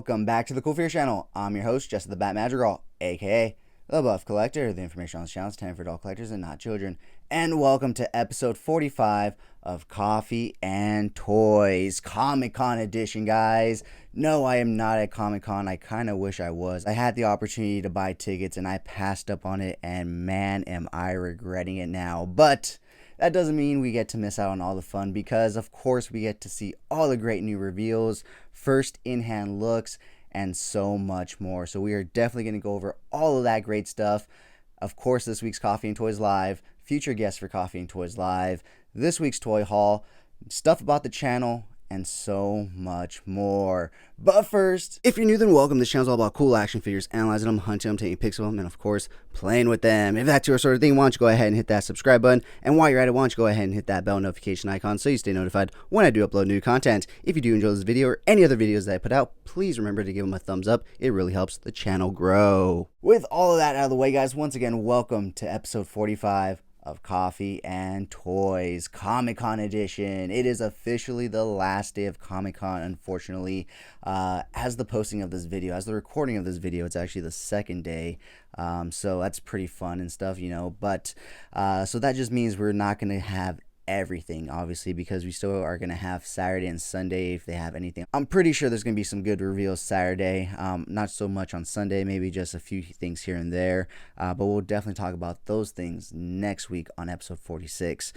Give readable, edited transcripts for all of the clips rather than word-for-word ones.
welcome back to the CoolFigurez channel. I'm your host, Jesse the Bat Madrigal, aka the Buff Collector. The information on this channel is intended for adult collectors and not children. And welcome to episode 45 of Coffee and Toys, Comic-Con edition, guys. No, I am not at Comic-Con. I kind of wish I was. I had the opportunity to buy tickets and I passed up on it, and man, am I regretting it now. But that doesn't mean we get to miss out on all the fun, because of course we get to see all the great new reveals, first in-hand looks, and so much more. So we are definitely going to go over all of that great stuff. Of course, this week's Coffee and Toys Live, future guests for Coffee and Toys Live, this week's toy haul, stuff about the channel, and so much more. But first, if you're new, then welcome. This channel is all about cool action figures, analyzing them, hunting them, taking pics of them, and of course, playing with them. If that's your sort of thing, why don't you go ahead and hit that subscribe button? And while you're at it, why don't you go ahead and hit that bell notification icon so you stay notified when I do upload new content. If you do enjoy this video or any other videos that I put out, please remember to give them a thumbs up. It really helps the channel grow. With all of that out of the way, guys, once again, welcome to episode 45 of Coffee and Toys, Comic-Con edition. It is officially the last day of Comic-Con, unfortunately. As the posting of this video, as the recording of this video, it's actually the second day. So that's pretty fun and stuff, you know. But so that just means we're not going to have everything, obviously, because we still are going to have Saturday and Sunday if they have anything. I'm pretty sure there's going to be some good reveals Saturday, not so much on Sunday, maybe just a few things here and there, but we'll definitely talk about those things next week on episode 46.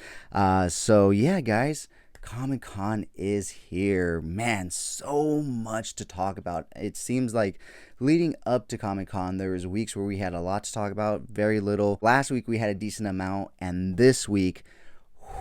So yeah, guys, Comic-Con is here. Man, so much to talk about. It seems like leading up to Comic-Con, there was weeks where we had a lot to talk about, very little. Last week we had a decent amount, and this week,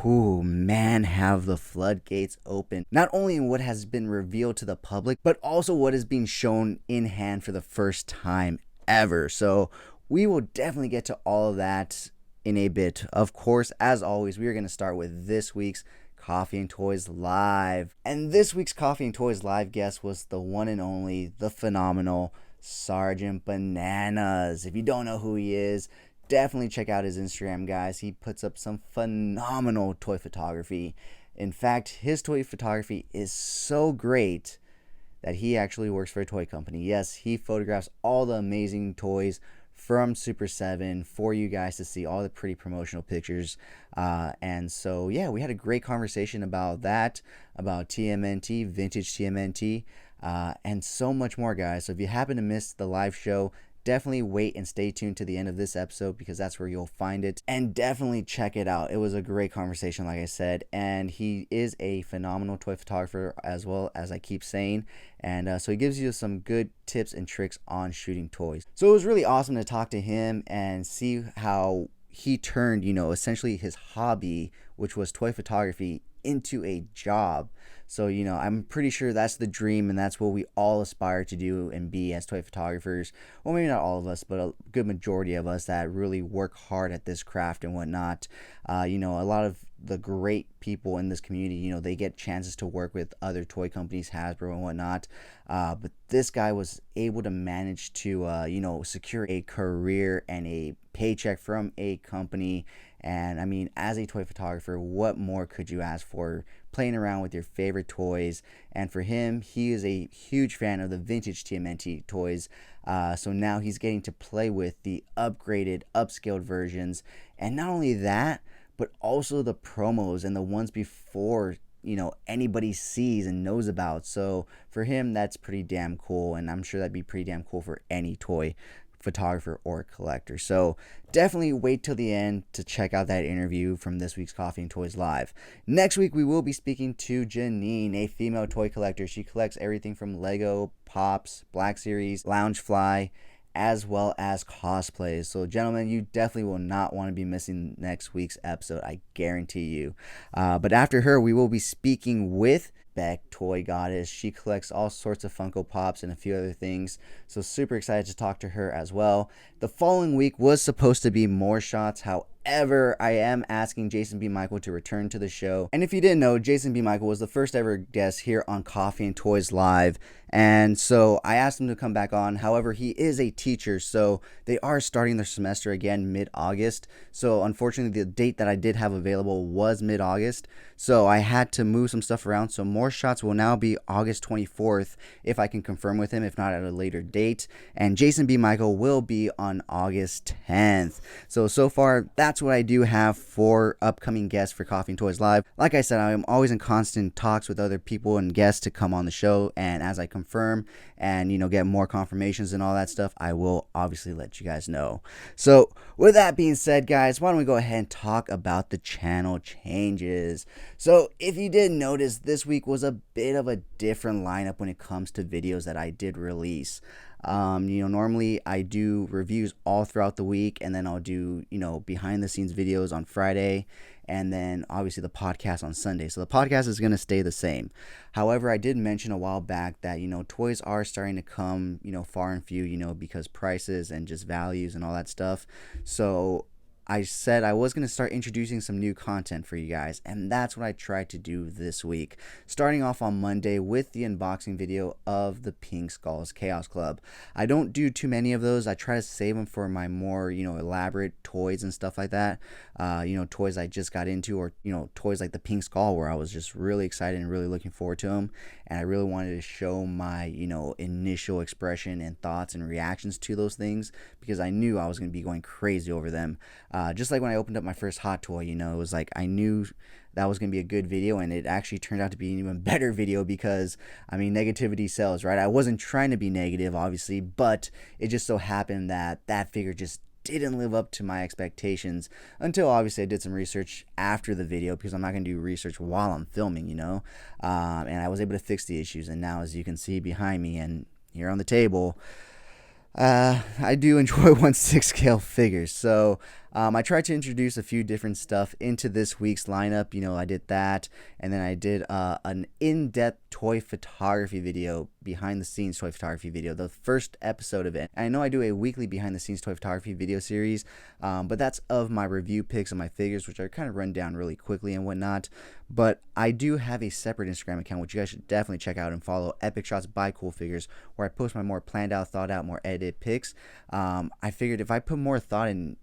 ooh, man, have the floodgates open. Not only in what has been revealed to the public, but also what is being shown in hand for the first time ever. So we will definitely get to all of that in a bit. Of course, as always, we are going to start with this week's Coffee and Toys Live. And this week's Coffee and Toys Live guest was the one and only, the phenomenal Sergeant Bananas. If you don't know who he is, definitely check out his Instagram, guys. He puts up some phenomenal toy photography. In fact, his toy photography is so great that he actually works for a toy company. Yes, he photographs all the amazing toys from Super 7 for you guys to see, all the pretty promotional pictures. And so, yeah, we had a great conversation about that, about TMNT, vintage TMNT, and so much more, guys. So if you happen to miss the live show, definitely wait and stay tuned to the end of this episode, because that's where you'll find it. And definitely check it out. It was a great conversation, like I said. And he is a phenomenal toy photographer, as well, as I keep saying. And so he gives you some good tips and tricks on shooting toys. So it was really awesome to talk to him and see how he turned, you know, essentially his hobby, which was toy photography, into a job. So, you know, I'm pretty sure that's the dream, and that's what we all aspire to do and be as toy photographers. Well, maybe not all of us, but a good majority of us that really work hard at this craft and whatnot. You know, a lot of the great people in this community, you know, they get chances to work with other toy companies, Hasbro and whatnot. But this guy was able to manage to, you know, secure a career and a paycheck from a company. And I mean, as a toy photographer, what more could you ask for? Playing around with your favorite toys. And for him, he is a huge fan of the vintage TMNT toys. So now he's getting to play with the upgraded, upscaled versions. And not only that, but also the promos and the ones before, you know, anybody sees and knows about. So for him, that's pretty damn cool. And I'm sure that'd be pretty damn cool for any toy photographer or collector. So definitely wait till the end to check out that interview from this week's Coffee and Toys Live. Next week we will be speaking to Janine, a female toy collector. She collects everything from Lego, Pops, Black Series, Loungefly, as well as cosplays. So gentlemen, you definitely will not want to be missing next week's episode, I guarantee you. But after her, we will be speaking with Beck, Toy Goddess. She collects all sorts of Funko Pops and a few other things, so super excited to talk to her as well. The following week was supposed to be more shots, However, I am asking Jason B. Michael to return to the show. And if you didn't know, Jason B. Michael was the first ever guest here on Coffee and Toys Live. And so I asked him to come back on. However, he is a teacher, so they are starting their semester again mid-August. So unfortunately, the date that I did have available was mid-August. So I had to move some stuff around. So more shots will now be August 24th if I can confirm with him, if not at a later date. And Jason B. Michael will be on August 10th. So far, that's what I do have for upcoming guests for Coffee and Toys Live. Like I said, I'm always in constant talks with other people and guests to come on the show. And as I confirm and, get more confirmations and all that stuff, I will obviously let you guys know. So with that being said, guys, why don't we go ahead and talk about the channel changes. So if you did notice, this week was a bit of a different lineup when it comes to videos that I did release. Normally I do reviews all throughout the week, and then I'll do, behind the scenes videos on Friday, and then obviously the podcast on Sunday. So the podcast is going to stay the same. However, I did mention a while back that, toys are starting to come, far and few, because prices and just values and all that stuff. So I said I was going to start introducing some new content for you guys, and that's what I tried to do this week. Starting off on Monday with the unboxing video of the Pink Skulls Chaos Club. I don't do too many of those. I try to save them for my more, elaborate toys and stuff like that. Toys I just got into, or, toys like the Pink Skull, where I was just really excited and really looking forward to them. And I really wanted to show my, initial expression and thoughts and reactions to those things, because I knew I was going to be going crazy over them. Just like when I opened up my first hot toy, it was like I knew that was going to be a good video, and it actually turned out to be an even better video because, negativity sells, right? I wasn't trying to be negative, obviously, but it just so happened that that figure just didn't live up to my expectations until obviously I did some research after the video, because I'm not going to do research while I'm filming, and I was able to fix the issues. And now, as you can see behind me and here on the table, I do enjoy 1/6 scale figures. So I tried to introduce a few different stuff into this week's lineup. I did that, and then I did an in-depth toy photography video, behind the scenes toy photography video, the first episode of it. And I know I do a weekly behind the scenes toy photography video series, but that's of my review pics of my figures, which I kind of run down really quickly and whatnot. But I do have a separate Instagram account, which you guys should definitely check out and follow, Epic Shots by CoolFigurez, where I post my more planned out, thought out, more edited pics. I figured if I put more thought and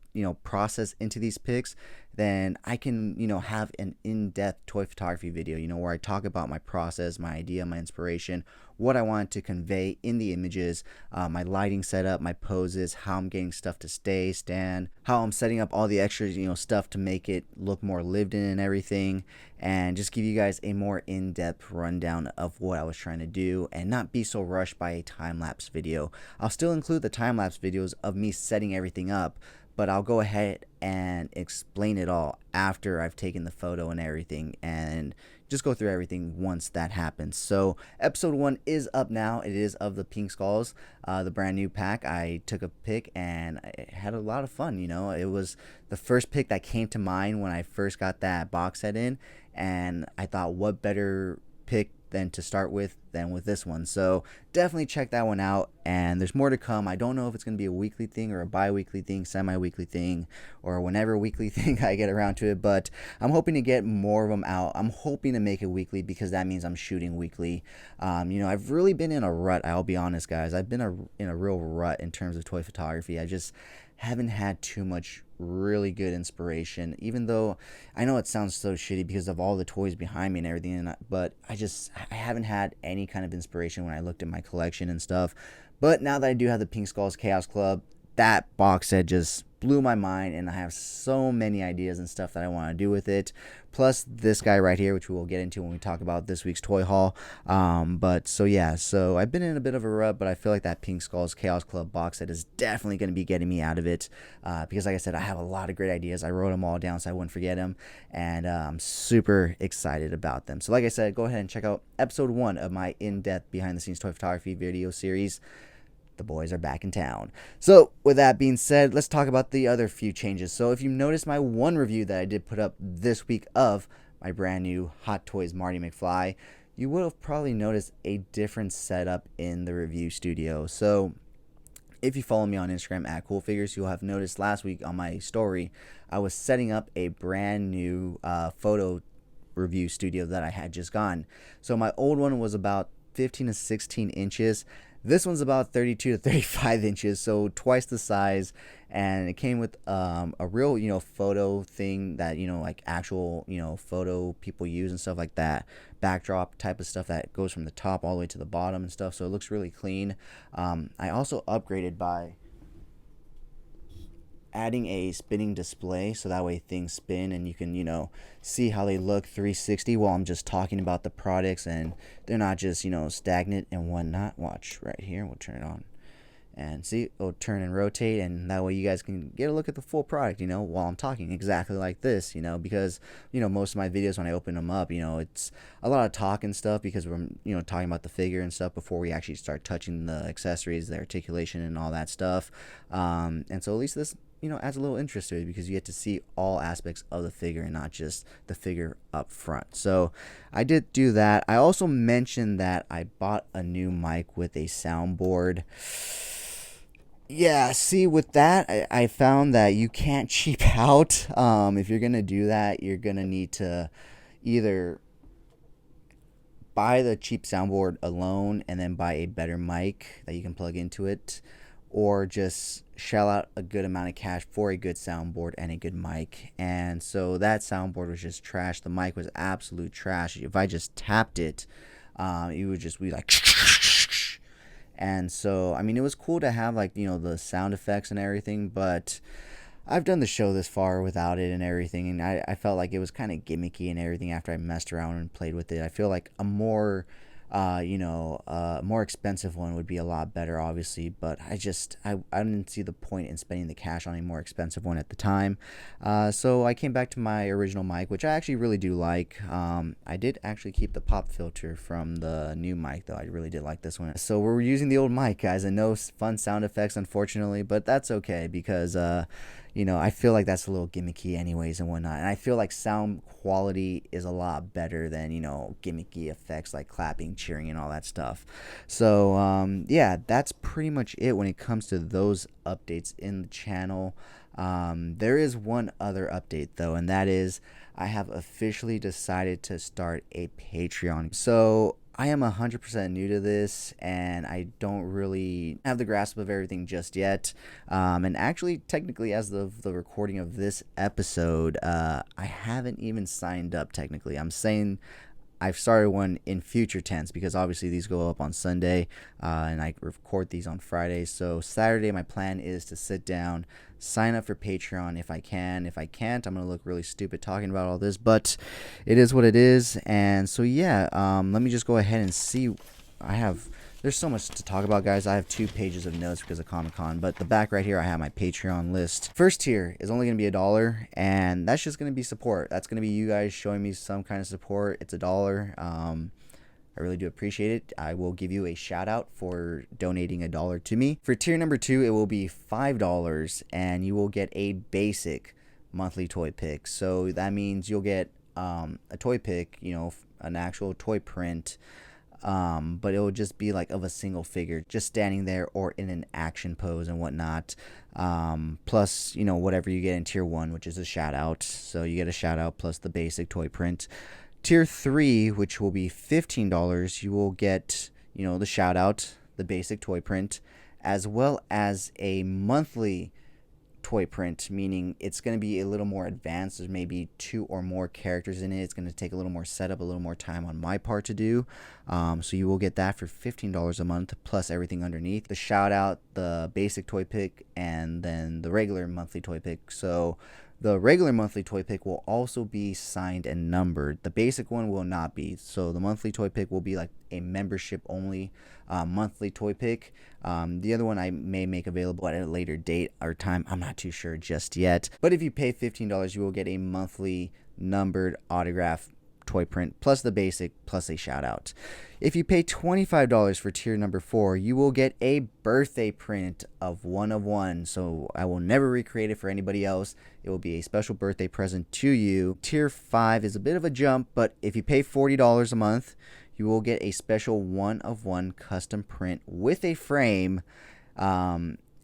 process into these pics, then I can have an in-depth toy photography video, where I talk about my process, my idea, my inspiration, what I wanted to convey in the images, my lighting setup, my poses, how I'm getting stuff to stand, how I'm setting up all the extra stuff to make it look more lived in and everything, and just give you guys a more in-depth rundown of what I was trying to do, and not be so rushed by a time-lapse video. I'll still include the time-lapse videos of me setting everything up, but I'll go ahead and explain it all after I've taken the photo and everything, and just go through everything once that happens. So episode 1 is up now. It is of the Pink Skulls, the brand new pack. I took a pic and I had a lot of fun. It was the first pic that came to mind when I first got that box set in, and I thought, what better pic than to start with than with this one. So definitely check that one out, and there's more to come. I don't know if it's going to be a weekly thing or a bi-weekly thing, semi-weekly thing, or whenever weekly thing I get around to it, but I'm hoping to get more of them out. I'm hoping to make it weekly, because that means I'm shooting weekly. I've really been in a rut, I'll be honest, guys. I've been in a real rut in terms of toy photography. I just haven't had too much really good inspiration, even though I know it sounds so shitty because of all the toys behind me and everything, but I haven't had any kind of inspiration when I looked at my collection and stuff. But now that I do have the Pink Skulls Chaos Club, that box set just blew my mind, and I have so many ideas and stuff that I want to do with it. Plus this guy right here, which we will get into when we talk about this week's toy haul. So I've been in a bit of a rut, but I feel like that Pink Skulls Chaos Club box set is definitely going to be getting me out of it, because like I said, I have a lot of great ideas. I wrote them all down so I wouldn't forget them, and I'm super excited about them. So like I said, go ahead and check out episode 1 of my in-depth behind the scenes toy photography video series. The boys are back in town. So with that being said, let's talk about the other few changes. So if you noticed my one review that I did put up this week of my brand new Hot Toys Marty McFly, you would have probably noticed a different setup in the review studio. So If you follow me on Instagram at CoolFigurez, you'll have noticed last week on my story, I was setting up a brand new photo review studio that I had just gotten. So my old one was about 15 to 16 inches. This one's about 32 to 35 inches, so twice the size, and it came with a real, photo thing that, like actual, photo people use and stuff like that. Backdrop type of stuff that goes from the top all the way to the bottom and stuff, so it looks really clean. I also upgraded by adding a spinning display, so that way things spin and you can see how they look 360 while I'm just talking about the products, and they're not just stagnant and whatnot. Watch right here, we'll turn it on and see, it'll turn and rotate, and that way you guys can get a look at the full product while I'm talking exactly like this, because most of my videos when I open them up, it's a lot of talk and stuff because we're talking about the figure and stuff before we actually start touching the accessories, the articulation and all that stuff. And so at least this adds a little interest to it because you get to see all aspects of the figure and not just the figure up front. So I did do that. I also mentioned that I bought a new mic with a soundboard. Yeah, see, with that, I found that you can't cheap out. If you're going to do that, you're going to need to either buy the cheap soundboard alone and then buy a better mic that you can plug into it, or just shell out a good amount of cash for a good soundboard and a good mic. And so that soundboard was just trash. The mic was absolute trash. If I just tapped it, it would just be like and so it was cool to have the sound effects and everything, but I've done the show this far without it and everything, and I felt like it was kind of gimmicky and everything after I messed around and played with it. I feel like a more more expensive one would be a lot better, obviously, but I didn't see the point in spending the cash on a more expensive one at the time. So I came back to my original mic, which I actually really do like. I did actually keep the pop filter from the new mic, though. I really did like this one. So we're using the old mic, guys, and no fun sound effects, unfortunately, but that's okay because I feel like that's a little gimmicky anyways and whatnot. And I feel like sound quality is a lot better than, gimmicky effects like clapping, cheering, and all that stuff. So, yeah, that's pretty much it when it comes to those updates in the channel. There is one other update, though, and that is I have officially decided to start a Patreon. So I am 100% new to this, and I don't really have the grasp of everything just yet. And actually, technically, as of the recording of this episode, I haven't even signed up technically. I'm saying I've started one in future tense because obviously these go up on Sunday, and I record these on Friday. So Saturday, my plan is to sit down, sign up for Patreon if I can. If I can't, I'm going to look really stupid talking about all this, but it is what it is. And so, yeah, let me just go ahead and see. There's so much to talk about, guys. I have 2 pages of notes because of Comic-Con, but the back right here, I have my Patreon list. First tier is only going to be $1, and that's just going to be support. That's going to be you guys showing me some kind of support. It's $1. I really do appreciate it. I will give you a shout out for donating $1 to me. For tier number 2, it will be $5, and you will get a basic monthly toy pick. So that means you'll get a toy pick, an actual toy print, but it will just be like of a single figure just standing there or in an action pose and whatnot, plus whatever you get in tier 1, which is a shout out. So you get a shout out plus the basic toy print. Tier 3, which will be $15, you will get the shout out, the basic toy print, as well as a monthly toy print, meaning it's going to be a little more advanced. There's maybe 2 or more characters in it. It's going to take a little more setup, a little more time on my part to do. So you will get that for $15 a month plus everything underneath. The shout out, the basic toy pick, and then the regular monthly toy pick. So the regular monthly toy pick will also be signed and numbered. The basic one will not be. So the monthly toy pick will be like a membership only monthly toy pick. The other one I may make available at a later date or time. I'm not too sure just yet. But if you pay $15, you will get a monthly numbered autograph toy print plus the basic plus a shout out. If you pay $25 for tier number 4, you will get a birthday print of one of one. So I will never recreate it for anybody else. It will be a special birthday present to you. Tier 5 is a bit of a jump, but if you pay $40 a month, you will get a special one of one custom print with a frame.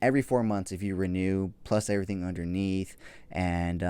every 4 months if you renew, plus everything underneath. And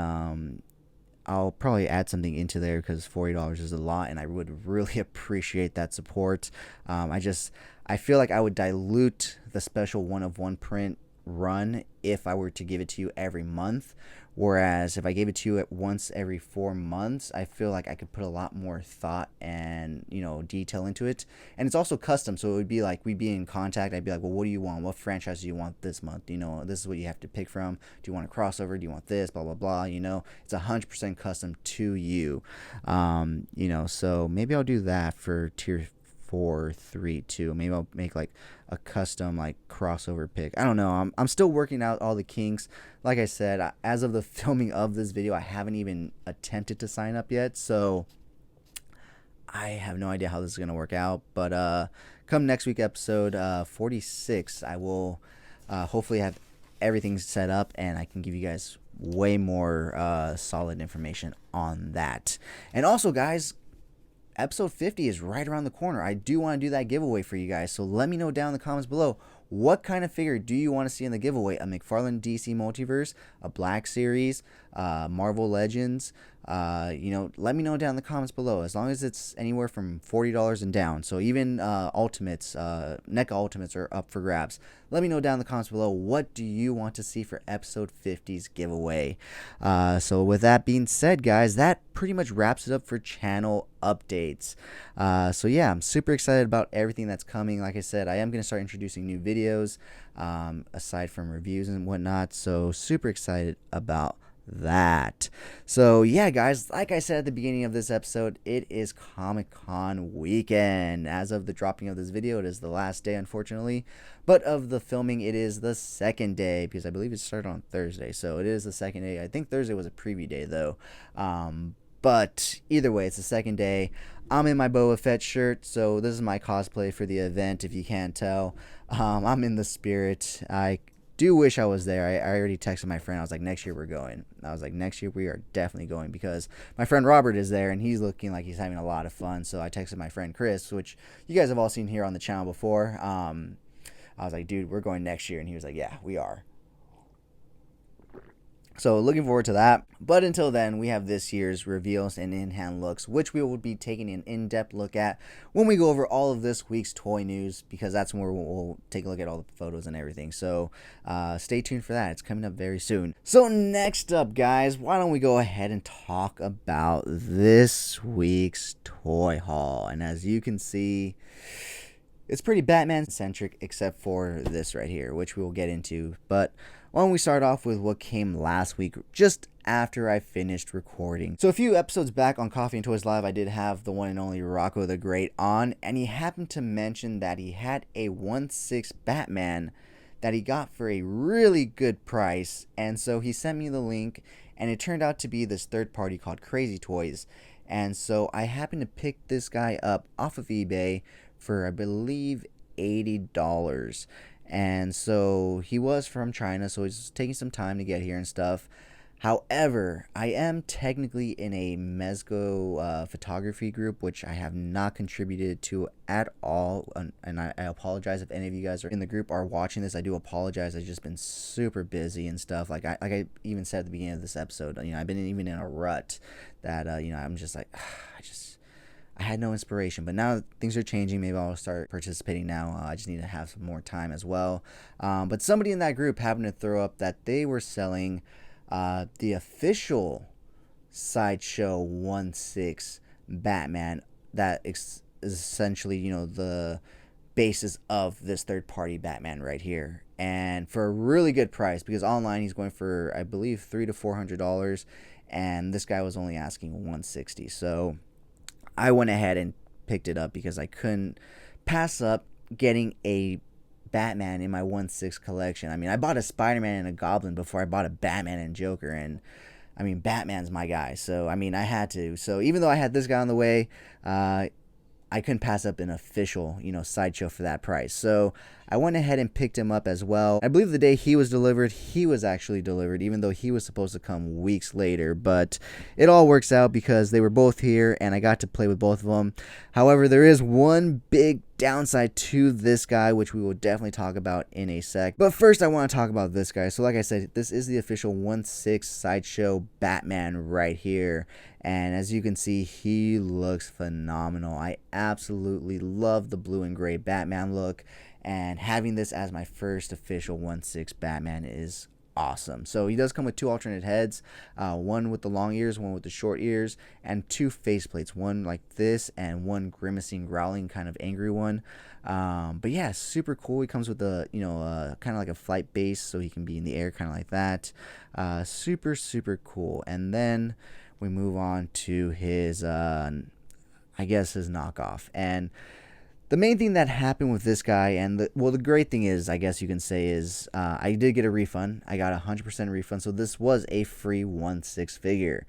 I'll probably add something into there because $40 is a lot, and I would really appreciate that support. I feel like I would dilute the special one of one print run if I were to give it to you every month. Whereas if I gave it to you at once every 4 months, I feel like I could put a lot more thought and, detail into it. And it's also custom, so it would be like we'd be in contact. I'd be like, well, what do you want? What franchise do you want this month? This is what you have to pick from. Do you want a crossover? Do you want this? Blah, blah, blah. It's 100% custom to you. So maybe I'll do that for tier 4, 3, 2. Maybe I'll make like a custom like crossover pick. I don't know. I'm still working out all the kinks. Like I said, as of the filming of this video, I haven't even attempted to sign up yet, so I have no idea how this is gonna work out. But come next week, episode 46, I will hopefully have everything set up, and I can give you guys way more solid information on that. And also, guys, episode 50 is right around the corner. I do want to do that giveaway for you guys, so let me know down in the comments below. What kind of figure do you want to see in the giveaway? A Mcfarland DC Multiverse, a Black Series, Marvel Legends? Let me know down in the comments below. As long as it's anywhere from $40 and down. So even Ultimates, NECA Ultimates are up for grabs. Let me know down in the comments below. What do you want to see for episode 50's giveaway? So with that being said, guys, that pretty much wraps it up for channel updates. So yeah, I'm super excited about everything that's coming. Like I said, I am going to start introducing new videos aside from reviews and whatnot. So super excited about that. So yeah, guys, like I said at the beginning of this episode, it is Comic-Con weekend. As of the dropping of this video, it is the last day, unfortunately, but of the filming, it is the second day, because I believe it started on Thursday, so it is the second day. I think Thursday was a preview day though, but either way, it's the second day. I'm in my Boba Fett shirt, so this is my cosplay for the event, if you can't tell. I'm in the spirit. I do wish I was there. I already texted my friend. I was like, next year we're going. I was like, next year we are definitely going, because my friend Robert is there and he's looking like he's having a lot of fun. So I texted my friend Chris, which you guys have all seen here on the channel before. I was like, dude, we're going next year. And he was like, yeah, we are. So looking forward to that. But until then, we have this year's reveals and in-hand looks, which we will be taking an in-depth look at when we go over all of this week's toy news, because that's when we'll take a look at all the photos and everything. So stay tuned for that. It's coming up very soon. So next up, guys, why don't we go ahead and talk about this week's toy haul. And as you can see, it's pretty Batman-centric, except for this right here, which we will get into. But why don't we start off with what came last week, just after I finished recording. So a few episodes back on Coffee and Toys Live, I did have the one and only Rocco the Great on, and he happened to mention that he had a 1/6 Batman that he got for a really good price. And so he sent me the link, and it turned out to be this third party called Crazy Toys. And so I happened to pick this guy up off of eBay for, I believe, $80. And so he was from China, so he's taking some time to get here and stuff. However, I am technically in a Mezco photography group, which I have not contributed to at all. And I apologize if any of you guys are in the group are watching this. I do apologize. I've just been super busy and stuff. Like I even said at the beginning of this episode, I've been even in a rut that, I'm just like, I had no inspiration, but now things are changing. Maybe I'll start participating now. I just need to have some more time as well. But somebody in that group happened to throw up that they were selling the official Sideshow 1/6 Batman that is essentially, the basis of this third-party Batman right here. And for a really good price, because online he's going for, I believe, $300 to $400, and this guy was only asking $160. So I went ahead and picked it up because I couldn't pass up getting a Batman in my 1/6 collection. I mean, I bought a Spider-Man and a Goblin before I bought a Batman and Joker, and I mean, Batman's my guy, so I mean, I had to. So even though I had this guy on the way, I couldn't pass up an official, sideshow for that price. So I went ahead and picked him up as well. I believe the day he was delivered, he was actually delivered, even though he was supposed to come weeks later. But it all works out because they were both here and I got to play with both of them. However, there is one big downside to this guy, which we will definitely talk about in a sec. But first, I want to talk about this guy. So like I said, this is the official 1/6 Sideshow Batman right here. And as you can see, he looks phenomenal. I absolutely love the blue and gray Batman look. And having this as my first official 1/6 Batman is awesome. So he does come with two alternate heads, one with the long ears, one with the short ears, and two faceplates, one like this and one grimacing, growling, kind of angry one. But yeah, super cool. He comes with a kind of like a flight base, so he can be in the air, kind of like that. Super cool. And then we move on to his, I guess his knockoff. And the main thing that happened with this guy, and the great thing is, I guess you can say, is I did get a refund. I got a 100% refund, so this was a free 1/6 figure.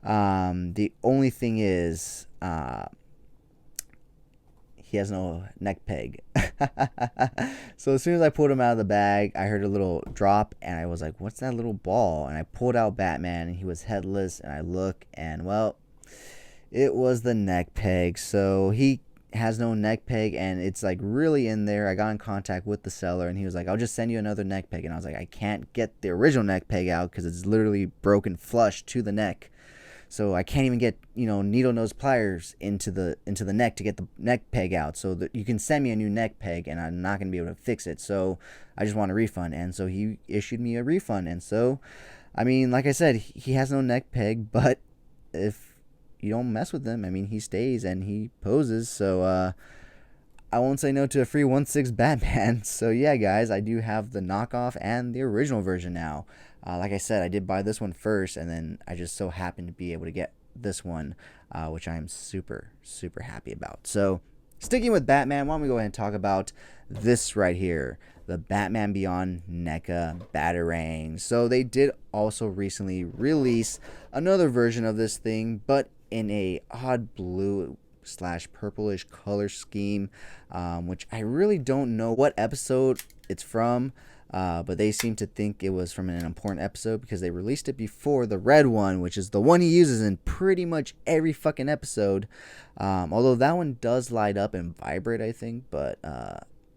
The only thing is, he has no neck peg. So as soon as I pulled him out of the bag, I heard a little drop, and I was like, what's that little ball? And I pulled out Batman, and he was headless, and I look, and well, it was the neck peg. So he has no neck peg, and it's like really in there. I got in contact with the seller, and he was like, I'll just send you another neck peg. And I was like, I can't get the original neck peg out because it's literally broken flush to the neck, so I can't even get needle nose pliers into the neck to get the neck peg out. So that you can send me a new neck peg, and I'm not gonna be able to fix it. So I just want a refund. And so he issued me a refund. And so, I mean, like I said, he has no neck peg, but if you don't mess with him, I mean, he stays and he poses. So I won't say no to a free 1/6 Batman. So yeah, guys, I do have the knockoff and the original version now. Like I said, I did buy this one first, and then I just so happened to be able to get this one, which I'm super happy about. So sticking with Batman, why don't we go ahead and talk about this right here, the Batman Beyond Neca Batarang. So they did also recently release another version of this thing, but in a odd blue / purplish color scheme, which I really don't know what episode it's from, but they seem to think it was from an important episode because they released it before the red one, which is the one he uses in pretty much every fucking episode, although that one does light up and vibrate, I think, but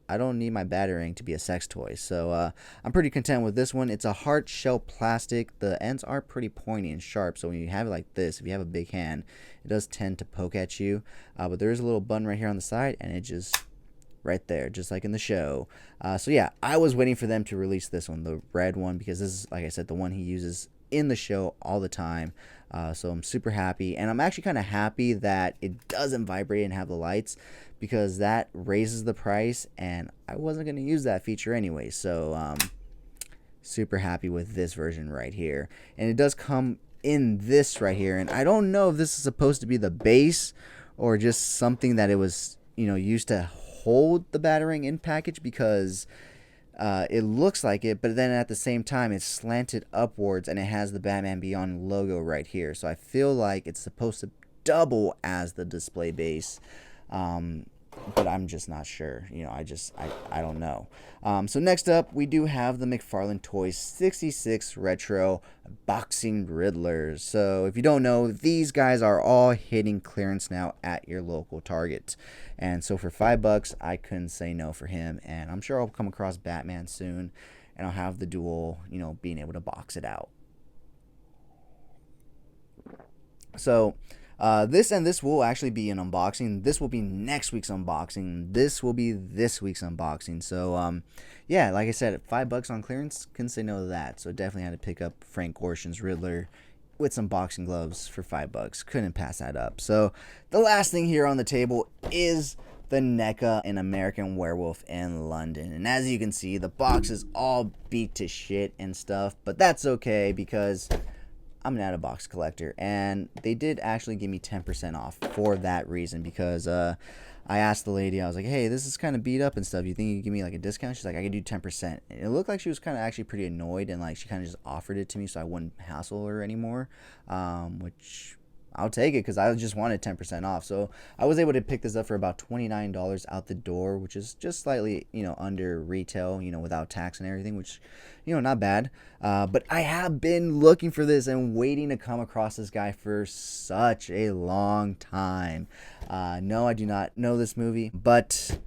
I don't need my Batarang to be a sex toy. So I'm pretty content with this one. It's a hard shell plastic. The ends are pretty pointy and sharp, so when you have it like this, if you have a big hand, it does tend to poke at you. But there is a little button right here on the side, and it just right there, just like in the show. So yeah, I was waiting for them to release this one, the red one, because this is, like I said, the one he uses in the show all the time. So I'm super happy, and I'm actually kind of happy that it doesn't vibrate and have the lights, because that raises the price, and I wasn't going to use that feature anyway. So super happy with this version right here. And it does come in this right here, and I don't know if this is supposed to be the base or just something that it was used to hold the Batarang in package, because it looks like it, but then at the same time it's slanted upwards and it has the Batman Beyond logo right here. So I feel like it's supposed to double as the display base, but I'm just not sure. I don't know. So next up, we do have the Mcfarland Toys 66 Retro Boxing Riddlers. So if you don't know, these guys are all hitting clearance now at your local Target. And so for $5, I couldn't say no for him. And I'm sure I'll come across Batman soon, and I'll have the dual, being able to box it out. So this will actually be an unboxing. This will be next week's unboxing. This will be this week's unboxing. So yeah, like I said, $5 on clearance, couldn't say no to that. So definitely had to pick up Frank Gorshin's Riddler with some boxing gloves for $5. Couldn't pass that up. So the last thing here on the table is the NECA, an American Werewolf in London. And as you can see, the box is all beat to shit and stuff, but that's okay because I'm an out-of-box collector, and they did actually give me 10% off for that reason, because I asked the lady, I was like, hey, this is kind of beat up and stuff. You think you can give me like a discount? She's like, I could do 10%. And it looked like she was kind of actually pretty annoyed, and like she kind of just offered it to me so I wouldn't hassle her anymore, which I'll take it because I just wanted 10% off. So I was able to pick this up for about $29 out the door, which is just slightly, under retail, without tax and everything, which, not bad. But I have been looking for this and waiting to come across this guy for such a long time. No, I do not know this movie, but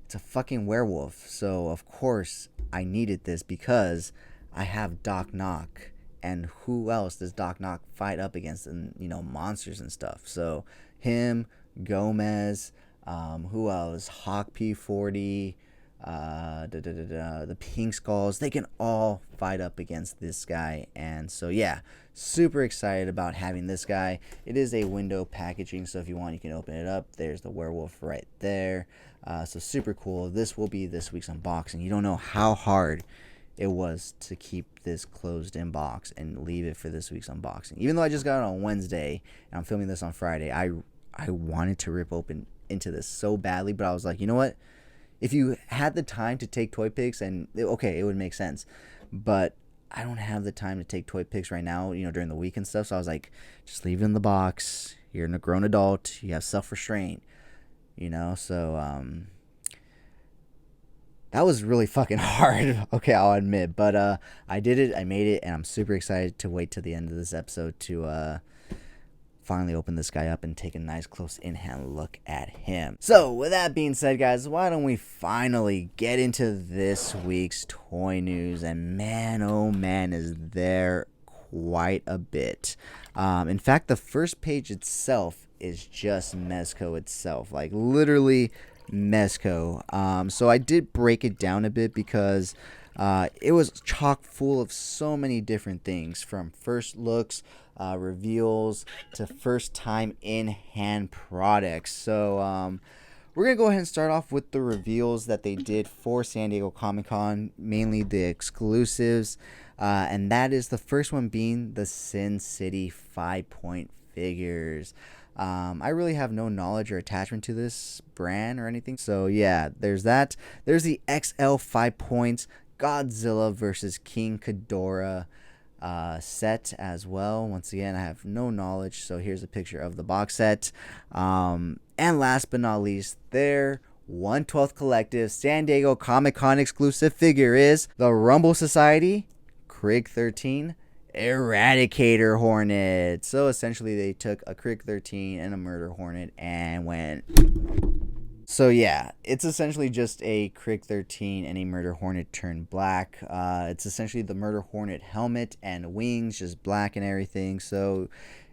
it's a fucking werewolf. So, of course, I needed this because I have Doc Knock. And who else does Doc Knock fight up against? And, monsters and stuff. So, him, Gomez, who else? Hawk P40, the Pink Skulls. They can all fight up against this guy. And so, yeah, super excited about having this guy. It is a window packaging, so if you want, you can open it up. There's the werewolf right there. So, super cool. This will be this week's unboxing. You don't know how hard it was to keep this closed in box and leave it for this week's unboxing. Even though I just got it on Wednesday and I'm filming this on Friday, I wanted to rip open into this so badly, but I was like, you know what? If you had the time to take toy pics, and okay, it would make sense, but I don't have the time to take toy pics right now, during the week and stuff. So I was like, just leave it in the box. You're a grown adult. You have self-restraint, so that was really fucking hard. Okay, I'll admit. But I did it. I made it. And I'm super excited to wait till the end of this episode to finally open this guy up and take a nice close in-hand look at him. So, with that being said, guys, why don't we finally get into this week's toy news? And man, oh man, is there quite a bit. In fact, the first page itself is just Mezco itself. Like, literally Mezco. So I did break it down a bit because it was chock full of so many different things, from first looks, reveals, to first time in hand products. So we're gonna go ahead and start off with the reveals that they did for San Diego Comic-Con, mainly the exclusives, and that is the first one being the Sin City 5-point figures. I really have no knowledge or attachment to this brand or anything. So yeah, there's that. There's the XL 5 points Godzilla versus King Ghidorah set as well. Once again, I have no knowledge. So here's a picture of the box set. And last but not least, their 1/12 collective San Diego Comic-Con exclusive figure is the Rumble Society Krieg 13 Eradicator Hornet. So essentially they took a Krieg 13 and a Murder Hornet and went. So yeah, it's essentially just a Krieg 13 and a Murder Hornet turned black. It's essentially the Murder Hornet helmet and wings, just black and everything. So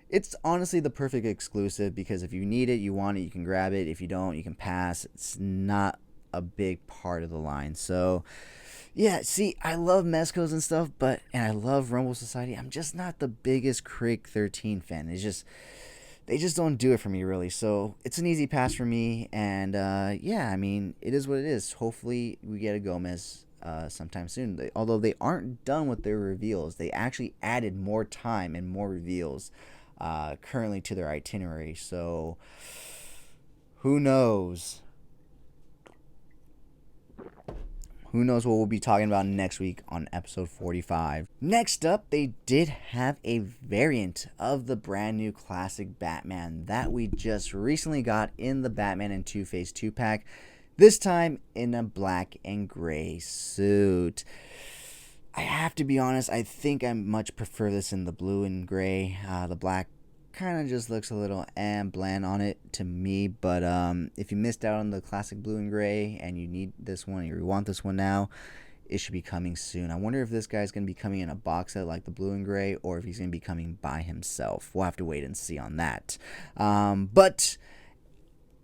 it's honestly the perfect exclusive, because if you need it, you want it, you can grab it. If you don't, you can pass. It's not a big part of the line. So yeah, see, I love Mezcos and stuff, and I love Rumble Society. I'm just not the biggest Krieg 13 fan. They just don't do it for me, really. So it's an easy pass for me, and yeah, I mean, it is what it is. Hopefully, we get a Gomez sometime soon. Although they aren't done with their reveals, they actually added more time and more reveals currently to their itinerary. So who knows? Who knows what we'll be talking about next week on episode 45. Next up, they did have a variant of the brand new classic Batman that we just recently got in the Batman and Two-Face 2-pack. This time in a black and gray suit. I have to be honest, I think I much prefer this in the blue and gray. The black kind of just looks a little bland on it to me, but if you missed out on the classic blue and gray and you need this one, or you want this one now, it should be coming soon. I wonder if this guy's going to be coming in a box set like the blue and gray, or if he's going to be coming by himself. We'll have to wait and see on that. But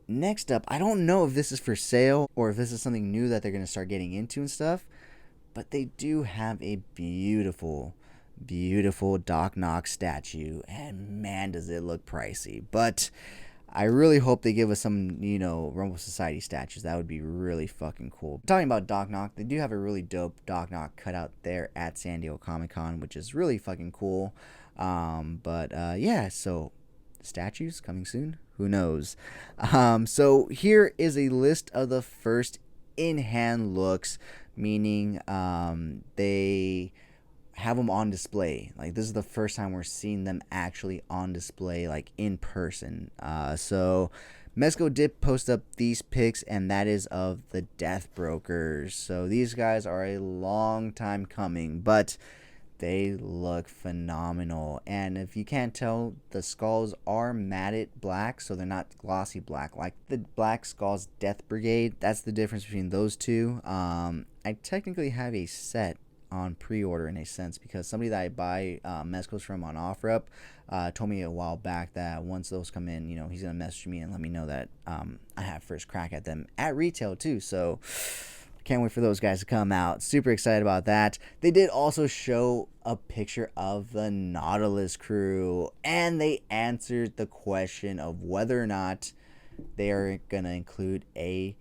next up, I don't know if this is for sale or if this is something new that they're going to start getting into and stuff, but they do have a beautiful Doc Knock statue, and man, does it look pricey. But I really hope they give us some, Rumble Society statues. That would be really fucking cool. Talking about Doc Knock, they do have a really dope Doc Knock cutout there at San Diego Comic-Con, which is really fucking cool. Yeah, so statues coming soon. Who knows? So here is a list of the first in-hand looks, meaning they have them on display. Like, this is the first time we're seeing them actually on display, like in person. So Mezco did post up these pics, and that is of the Death Brokers. So these guys are a long time coming, but they look phenomenal. And if you can't tell, the skulls are matted black, so they're not glossy black like the Black Skulls Death Brigade. That's the difference between those two. I technically have a set on pre-order in a sense, because somebody that I buy Mezcos from on OfferUp told me a while back that once those come in, he's gonna message me and let me know that I have first crack at them at retail too. So can't wait for those guys to come out. Super excited about that. They did also show a picture of the Nautilus crew, and they answered the question of whether or not they are gonna include a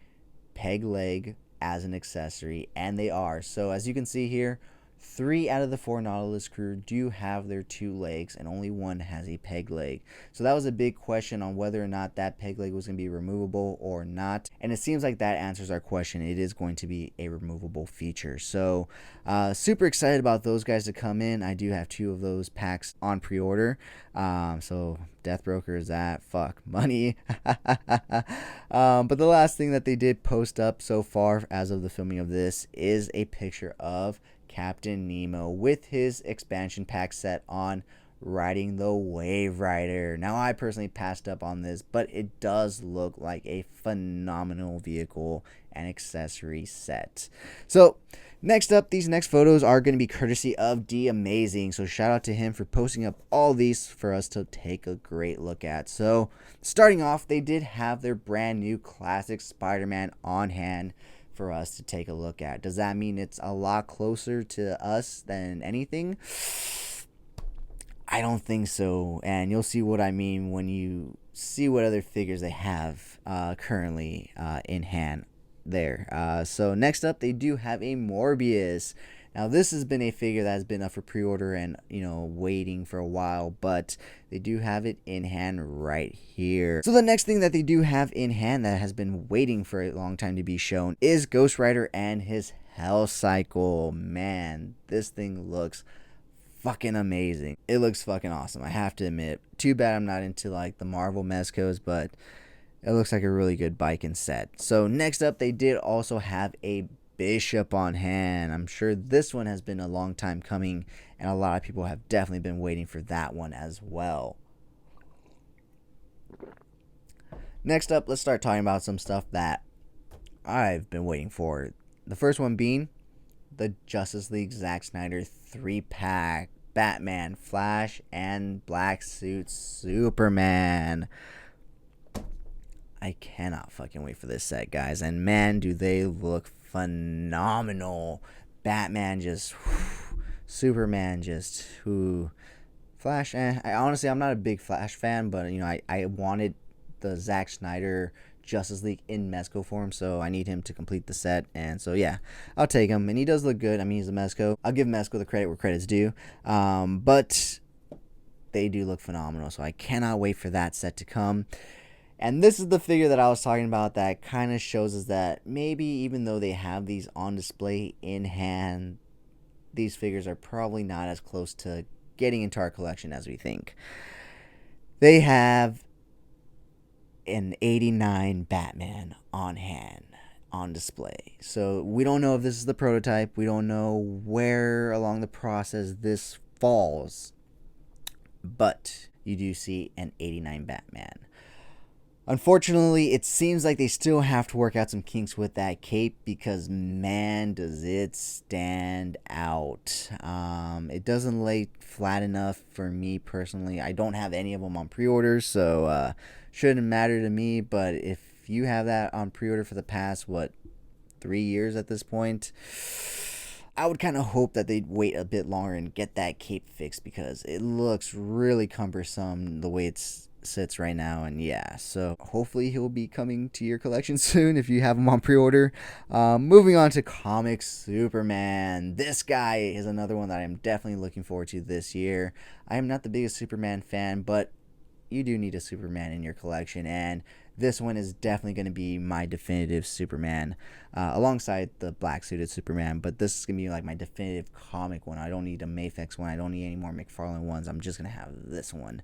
peg leg as an accessory, and they are. So as you can see here, 3 out of the 4 Nautilus crew do have their 2 legs, and only 1 has a peg leg. So that was a big question on whether or not that peg leg was going to be removable or not, and it seems like that answers our question. It is going to be a removable feature. So super excited about those guys to come in. I do have 2 of those packs on pre-order. So Death Broker is that. Fuck money. But the last thing that they did post up so far as of the filming of this is a picture of Captain Nemo with his expansion pack set on, riding the Wave Rider. Now, I personally passed up on this, but it does look like a phenomenal vehicle and accessory set. So next up, these next photos are going to be courtesy of D Amazing. So shout out to him for posting up all these for us to take a great look at. So starting off, they did have their brand new classic Spider-Man on hand for us to take a look at. Does that mean it's a lot closer to us than anything? I don't think so, and you'll see what I mean when you see what other figures they have currently in hand there. So next up, they do have a Morbius. Now, this has been a figure that has been up for pre-order and, waiting for a while, but they do have it in hand right here. So the next thing that they do have in hand that has been waiting for a long time to be shown is Ghost Rider and his Hell Cycle. Man, this thing looks fucking amazing. It looks fucking awesome, I have to admit. Too bad I'm not into like the Marvel Mezcos, but it looks like a really good bike and set. So next up, they did also have a Bishop on hand. I'm sure this one has been a long time coming, and a lot of people have definitely been waiting for that one as well. Next up, let's start talking about some stuff that I've been waiting for. The first one being the Justice League Zack Snyder 3-pack Batman, Flash, and Black Suit Superman. I cannot fucking wait for this set, guys, and man, do they look phenomenal. Batman just Superman just Flash, honestly, I'm not a big Flash fan, but I wanted the Zack Snyder Justice League in Mezco form, so I need him to complete the set, and so yeah, I'll take him, and he does look good. I mean, he's a Mezco. I'll give Mezco the credit where credit's due, but they do look phenomenal, so I cannot wait for that set to come. And this is the figure that I was talking about that kind of shows us that maybe even though they have these on display in hand, these figures are probably not as close to getting into our collection as we think. They have an 89 Batman on hand, on display. So we don't know if this is the prototype. We don't know where along the process this falls. But you do see an 89 Batman. Unfortunately, it seems like they still have to work out some kinks with that cape, because man, does it stand out. It doesn't lay flat enough for me personally. I don't have any of them on pre-orders, so shouldn't matter to me. But if you have that on pre-order for the past 3 years at this point, I would kind of hope that they'd wait a bit longer and get that cape fixed, because it looks really cumbersome the way it's sits right now. And yeah, so hopefully he'll be coming to your collection soon if you have him on pre-order. Moving on to Comic Superman. This guy is another one that I'm definitely looking forward to this year. I am not the biggest Superman fan, but you do need a Superman in your collection, and this one is definitely going to be my definitive Superman, alongside the black suited Superman. But this is going to be like my definitive comic one. I don't need a Mafex one. I don't need any more Mcfarland ones. I'm just going to have this one.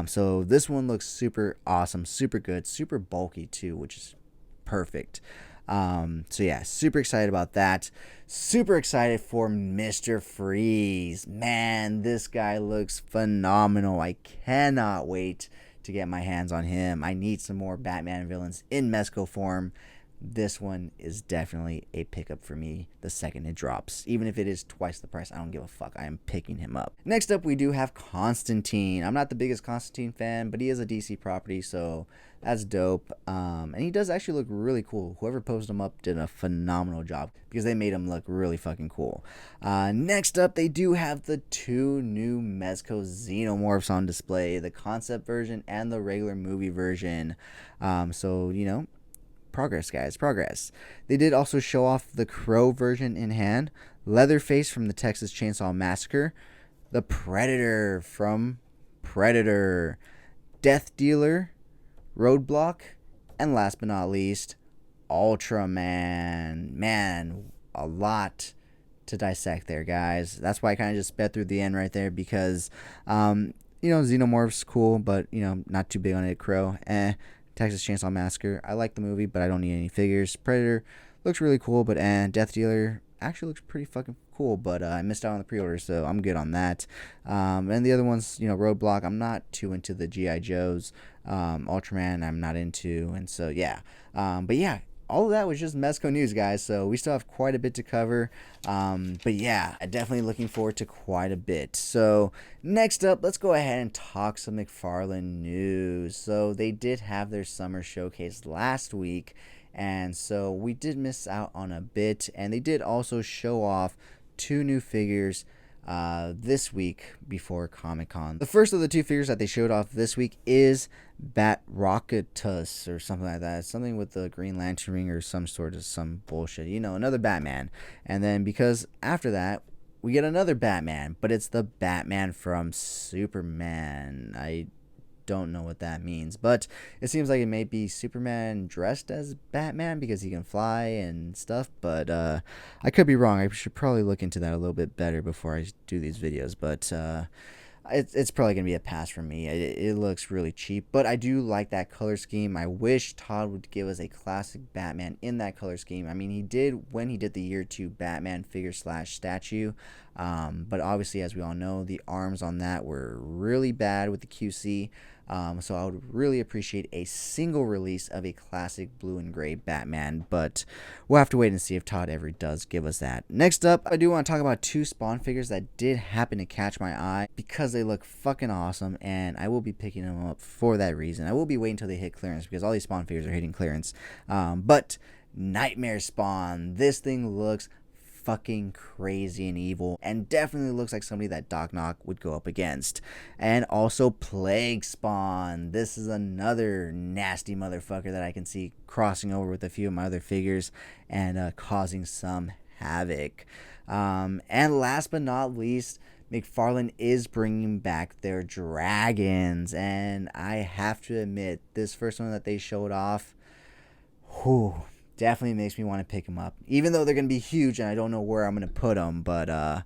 So this one looks super awesome, super good, super bulky too, which is perfect. So yeah, super excited about that. Super excited for Mr. Freeze. Man, this guy looks phenomenal. I cannot wait to get my hands on him. I need some more Batman villains in Mezco form. This one is definitely a pickup for me the second it drops. Even if it is twice the price, I don't give a fuck. I am picking him up. Next up, we do have Constantine. I'm not the biggest Constantine fan, but he is a DC property, so that's dope. And he does actually look really cool. Whoever posted him up did a phenomenal job because they made him look really fucking cool. Next up, they do have the two new Mezco Xenomorphs on display, the concept version and the regular movie version. So, you know, progress, guys, progress. They did also show off the Crow version in hand, Leatherface from the Texas Chainsaw Massacre, the Predator from Predator, Death Dealer, Roadblock, and last but not least, Ultraman. Man, a lot to dissect there, guys. That's why I kind of just sped through the end right there because, you know, Xenomorphs cool, but, you know, not too big on it. Crow, Texas Chainsaw Massacre, I like the movie, but I don't need any figures. Predator looks really cool, but Death Dealer actually looks pretty fucking cool, but I missed out on the pre-order, so I'm good on that. And the other ones, you know, Roadblock, I'm not too into the G.I. Joes. Ultraman, I'm not into, and so, yeah. But yeah, all of that was just Mezco news, guys, so we still have quite a bit to cover. But yeah, definitely looking forward to quite a bit. So next up, let's go ahead and talk some Mcfarland news. So they did have their summer showcase last week, and so we did miss out on a bit, and they did also show off two new figures this week before Comic-Con. The first of the two figures that they showed off this week is Batrockatus or something like that. Something with the Green Lantern ring or some sort of some bullshit. You know, another Batman. And then because after that, we get another Batman, but it's the Batman from Superman. I don't know what that means, but it seems like it may be Superman dressed as Batman because he can fly and stuff, but I could be wrong. I should probably look into that a little bit better before I do these videos, but it's probably going to be a pass from me. It looks really cheap, but I do like that color scheme. I wish Todd would give us a classic Batman in that color scheme. I mean, he did when he did the Year 2 Batman figure / statue, but obviously, as we all know, the arms on that were really bad with the QC. So I would really appreciate a single release of a classic blue and gray Batman, but we'll have to wait and see if Todd ever does give us that. Next up, I do want to talk about two Spawn figures that did happen to catch my eye because they look fucking awesome, and I will be picking them up for that reason. I will be waiting until they hit clearance because all these Spawn figures are hitting clearance. But Nightmare Spawn, this thing looks fucking crazy and evil, and definitely looks like somebody that Doc Knock would go up against. And also Plague Spawn, this is another nasty motherfucker that I can see crossing over with a few of my other figures and causing some havoc. And last but not least, Mcfarland is bringing back their dragons, and I have to admit, this first one that they showed off, whew, definitely makes me want to pick them up, even though they're going to be huge and I don't know where I'm going to put them, but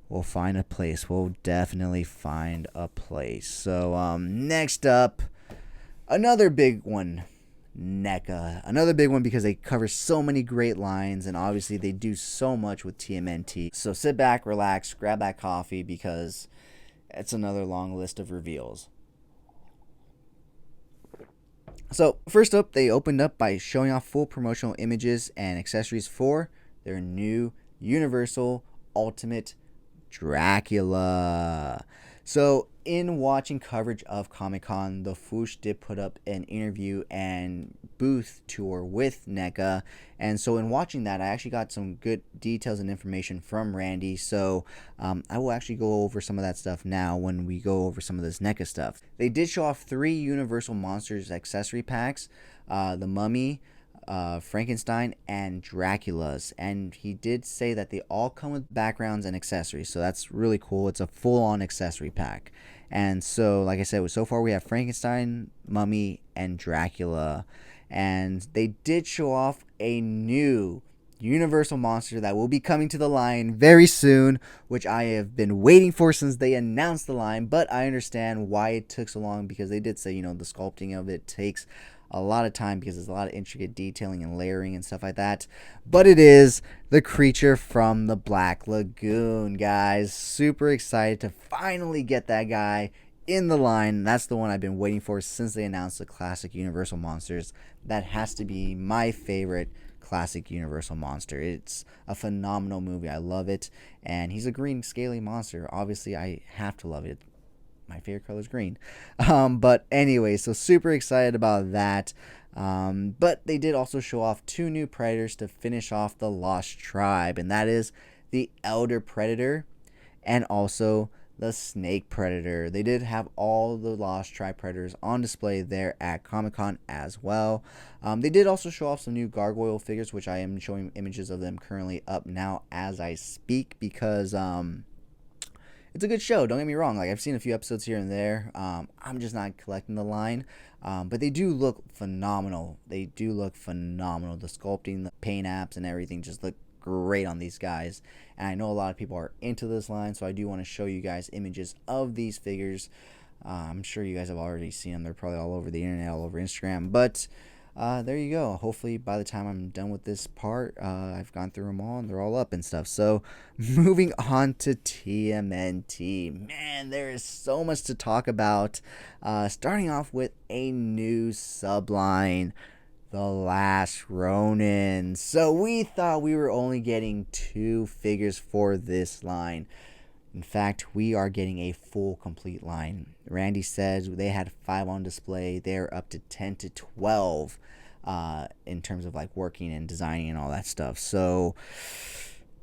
we'll find a place. We'll definitely find a place. So next up, another big one, NECA. Another big one because they cover so many great lines, and obviously they do so much with TMNT. So sit back, relax, grab that coffee because it's another long list of reveals. So first up, they opened up by showing off full promotional images and accessories for their new Universal Ultimate Dracula. So in watching coverage of Comic-Con, the Foosh did put up an interview and booth tour with NECA, and so in watching that, I actually got some good details and information from Randy, so I will actually go over some of that stuff now when we go over some of this NECA stuff. They did show off 3 Universal Monsters accessory packs, the Mummy, Frankenstein, and Dracula's. And he did say that they all come with backgrounds and accessories. So that's really cool. It's a full-on accessory pack. And so, like I said, so far we have Frankenstein, Mummy, and Dracula. And they did show off a new Universal monster that will be coming to the line very soon, which I have been waiting for since they announced the line. But I understand why it took so long, because they did say, the sculpting of it takes a lot of time because there's a lot of intricate detailing and layering and stuff like that. But it is the creature from the Black Lagoon, guys. Super excited to finally get that guy in the line. That's the one I've been waiting for since they announced the classic Universal monsters. That has to be my favorite classic Universal monster. It's a phenomenal movie. I love it. And he's a green scaly monster. Obviously, I have to love it. My favorite color is green. But anyway, so super excited about that. But they did also show off 2 new predators to finish off the Lost Tribe. And that is the Elder Predator and also the Snake Predator. They did have all the Lost Tribe Predators on display there at Comic-Con as well. They did also show off some new Gargoyle figures, which I am showing images of them currently up now as I speak, because it's a good show. Don't get me wrong. Like, I've seen a few episodes here and there. I'm just not collecting the line. But they do look phenomenal. They do look phenomenal. The sculpting, the paint apps, and everything just look great on these guys. And I know a lot of people are into this line, so I do want to show you guys images of these figures. I'm sure you guys have already seen them. They're probably all over the internet, all over Instagram. But there you go. Hopefully by the time I'm done with this part, I've gone through them all and they're all up and stuff. So moving on to TMNT. Man, there is so much to talk about. Starting off with a new subline, The Last Ronin. So we thought we were only getting 2 figures for this line. In fact, we are getting a full complete line. Randy says they had 5 on display. They're up to 10 to 12 in terms of like working and designing and all that stuff. So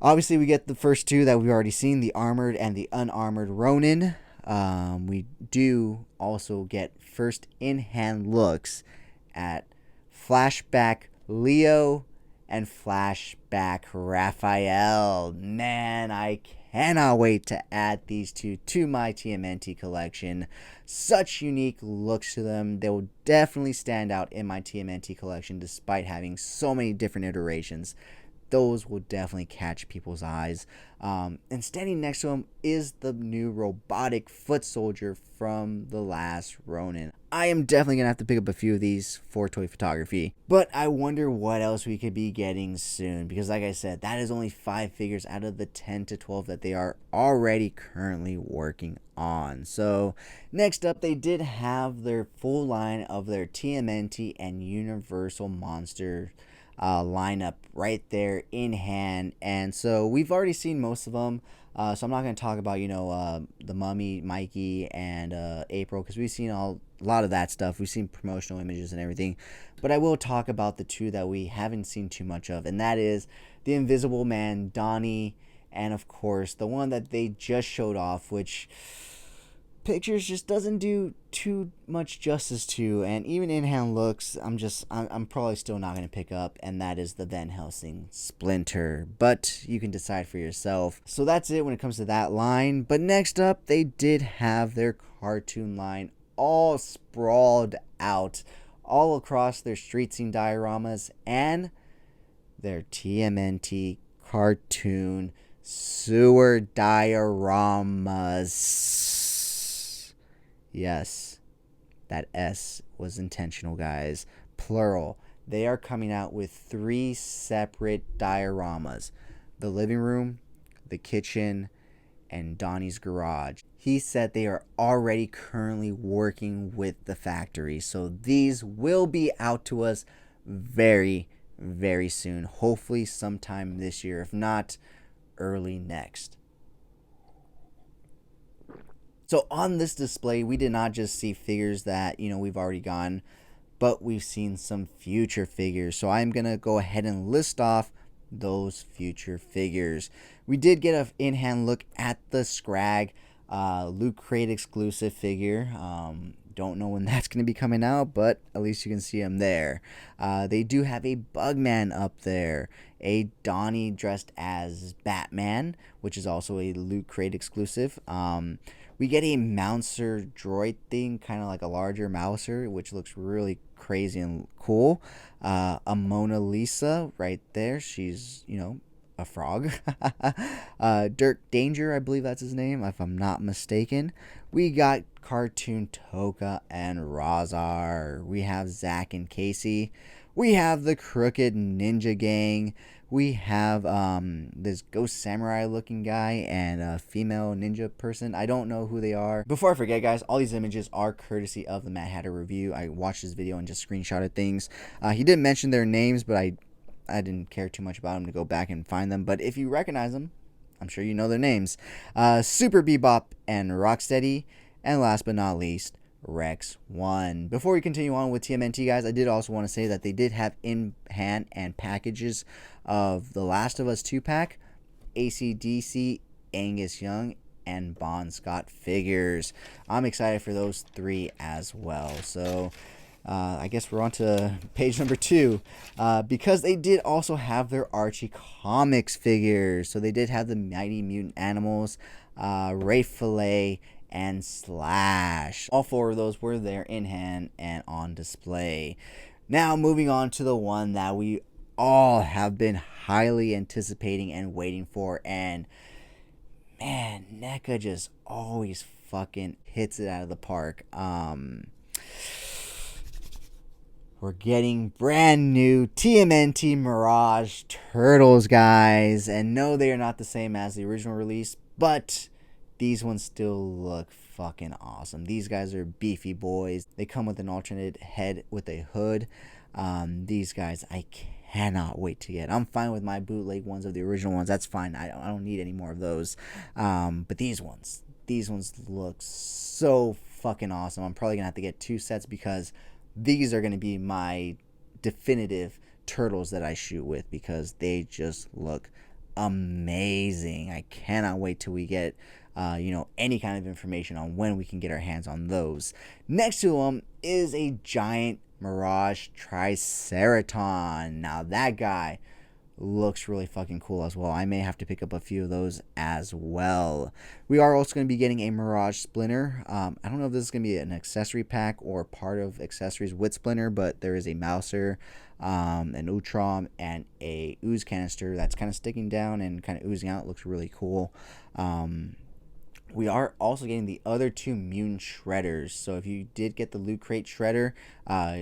obviously we get the first 2 that we've already seen, the armored and the unarmored Ronin. We do also get first in-hand looks at Flashback Leo and Flashback Raphael. Man, I cannot wait to add these 2 to my TMNT collection. Such unique looks to them. They will definitely stand out in my TMNT collection despite having so many different iterations. Those will definitely catch people's eyes. And standing next to him is the new robotic foot soldier from The Last Ronin. I am definitely going to have to pick up a few of these for toy photography. But I wonder what else we could be getting soon. Because like I said, that is only 5 figures out of the 10 to 12 that they are already currently working on. So next up, they did have their full line of their TMNT and Universal Monster lineup right there in hand. And so we've already seen most of them. So I'm not going to talk about, the Mummy, Mikey, and April, because we've seen a lot of that stuff. We've seen promotional images and everything. But I will talk about the 2 that we haven't seen too much of, and that is the Invisible Man, Donnie, and of course the one that they just showed off, which pictures just doesn't do too much justice to, and even in-hand looks, I'm probably still not going to pick up, and that is the Van Helsing Splinter. But you can decide for yourself. So that's it when it comes to that line. But next up, they did have their cartoon line all sprawled out all across their street scene dioramas and their TMNT cartoon sewer dioramas. Yes, that S was intentional, guys. Plural. They are coming out with 3 separate dioramas. The living room, the kitchen, and Donnie's garage. He said they are already currently working with the factory. So these will be out to us very, very soon. Hopefully sometime this year. If not, early next. So on this display, we did not just see figures that, we've already gotten, but we've seen some future figures. So I'm going to go ahead and list off those future figures. We did get an in-hand look at the Scrag Loot Crate exclusive figure. Don't don't know when that's going to be coming out, but at least you can see him there. They do have a Bugman up there, a Donnie dressed as Batman, which is also a Loot Crate exclusive. We get a Mouncer droid thing, kind of like a larger Mouser, which looks really crazy and cool. A Mona Lisa right there. She's, a frog. Dirk Danger, I believe that's his name, if I'm not mistaken. We got Cartoon Toka and Razar. We have Zack and Casey. We have the Crooked Ninja Gang. We have this ghost samurai looking guy and a female ninja person. I don't know who they are. Before I forget, guys, all these images are courtesy of the Mad Hatter review. I watched this video and just screenshotted things. He didn't mention their names, but I didn't care too much about them to go back and find them. But if you recognize them, I'm sure you know their names. Super Bebop and Rocksteady. And last but not least, Rex 1. Before we continue on with TMNT, guys, I did also want to say that they did have in hand and packages of the Last of Us 2-pack, AC/DC, Angus Young, and Bon Scott figures. I'm excited for those 3 as well. So I guess we're on to page number 2, because they did also have their Archie Comics figures. So they did have the Mighty Mutant Animals, Ray Fillet, and Slash. All 4 of those were there in hand and on display. Now moving on to the one that we all have been highly anticipating and waiting for, and man, NECA just always fucking hits it out of the park. We're getting brand new TMNT Mirage Turtles, guys. And no, they are not the same as the original release, but these ones still look fucking awesome. These guys are beefy boys. They come with an alternate head with a hood. These guys, I cannot wait to get. I'm fine with my bootleg ones of the original ones. That's fine. I don't need any more of those. But these ones look so fucking awesome. I'm probably going to have to get 2 sets because these are going to be my definitive turtles that I shoot with, because they just look amazing. I cannot wait till we get any kind of information on when we can get our hands on those. Next to them is a giant Mirage Triceraton. Now that guy looks really fucking cool as well. I may have to pick up a few of those as well. We are also going to be getting a Mirage Splinter. I don't know if this is going to be an accessory pack or part of accessories with Splinter, but there is a Mouser, an Utrom, and a ooze canister that's kind of sticking down and kind of oozing out. It looks really cool. We are also getting the other 2 mutant shredders. So if you did get the Loot Crate shredder,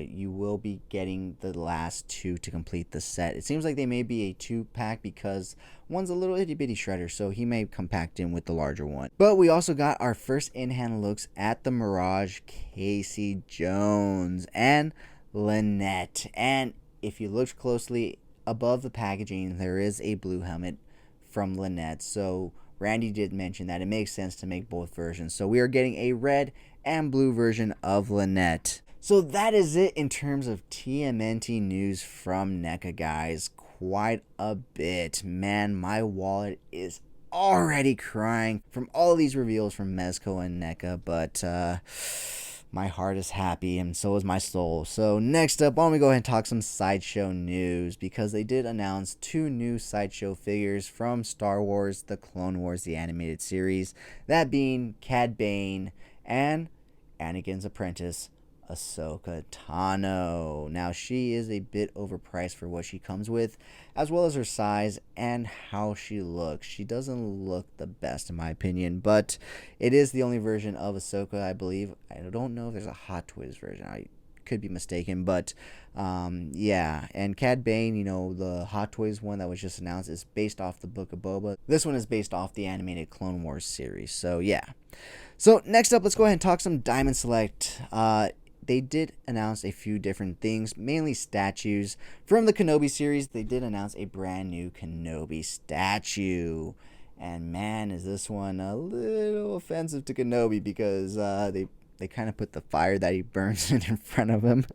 you will be getting the last 2 to complete the set. It seems like they may be a 2-pack because one's a little itty bitty shredder, so he may come packed in with the larger one. But we also got our first in-hand looks at the Mirage Casey Jones and Lynette. And if you look closely above the packaging, there is a blue helmet from Lynette. So Randy did mention that it makes sense to make both versions. So we are getting a red and blue version of Lynette. So that is it in terms of TMNT news from NECA, guys. Quite a bit. Man, my wallet is already crying from all these reveals from Mezco and NECA, but my heart is happy and so is my soul. So next up, why don't we go ahead and talk some Sideshow news, because they did announce 2 new Sideshow figures from Star Wars The Clone Wars, the animated series, that being Cad Bane and Anakin's apprentice, Ahsoka Tano. Now, she is a bit overpriced for what she comes with, as well as her size and how she looks. She doesn't look the best in my opinion, but it is the only version of Ahsoka, I believe. I don't know if there's a Hot Toys version. I could be mistaken, but yeah. And Cad Bane, the Hot Toys one that was just announced, is based off the Book of Boba. This one is based off the animated Clone Wars series. So yeah. So next up, let's go ahead and talk some Diamond Select. They did announce a few different things, mainly statues. From the Kenobi series, they did announce a brand new Kenobi statue. And man, is this one a little offensive to Kenobi, because they kind of put the fire that he burns in front of him.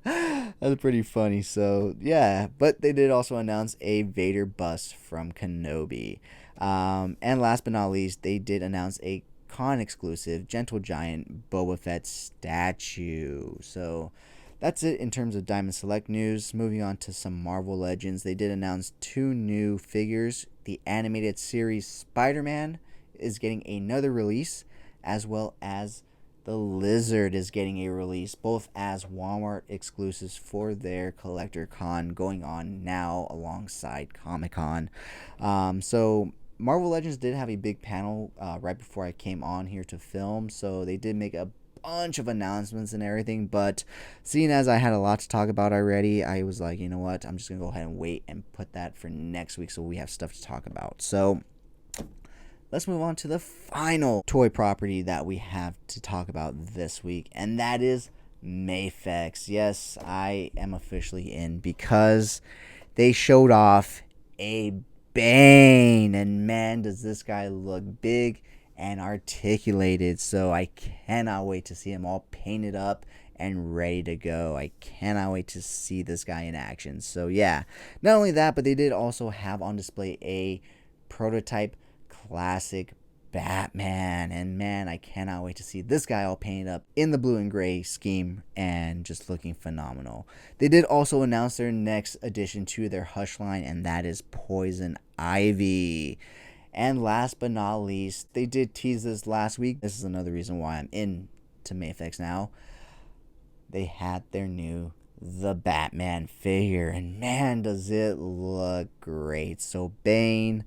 That's pretty funny. So yeah, but they did also announce a Vader bust from Kenobi. And last but not least, they did announce a con exclusive Gentle Giant Boba Fett statue. So that's it in terms of Diamond Select news. Moving on to some Marvel Legends. They did announce 2 new figures. The animated series Spider-Man is getting another release, as well as the Lizard is getting a release, both as Walmart exclusives for their Collector Con going on now alongside Comic-Con. So Marvel Legends did have a big panel right before I came on here to film, so they did make a bunch of announcements and everything, but seeing as I had a lot to talk about already, I was like, you know what, I'm just going to go ahead and wait and put that for next week so we have stuff to talk about. So let's move on to the final toy property that we have to talk about this week, and that is Mafex. Yes, I am officially in because they showed off a Bane, and man, does this guy look big and articulated. So I cannot wait to see him all painted up and ready to go. I cannot wait to see this guy in action. So yeah, not only that, but they did also have on display a prototype classic Batman, and man, I cannot wait to see this guy all painted up in the blue and gray scheme and just looking phenomenal. They did also announce their next addition to their Hush line, and that is Poison Ivy. And last but not least, they did tease this last week. This is another reason why I'm into Mafex now. They had their new The Batman figure, and man, does it look great. So Bane,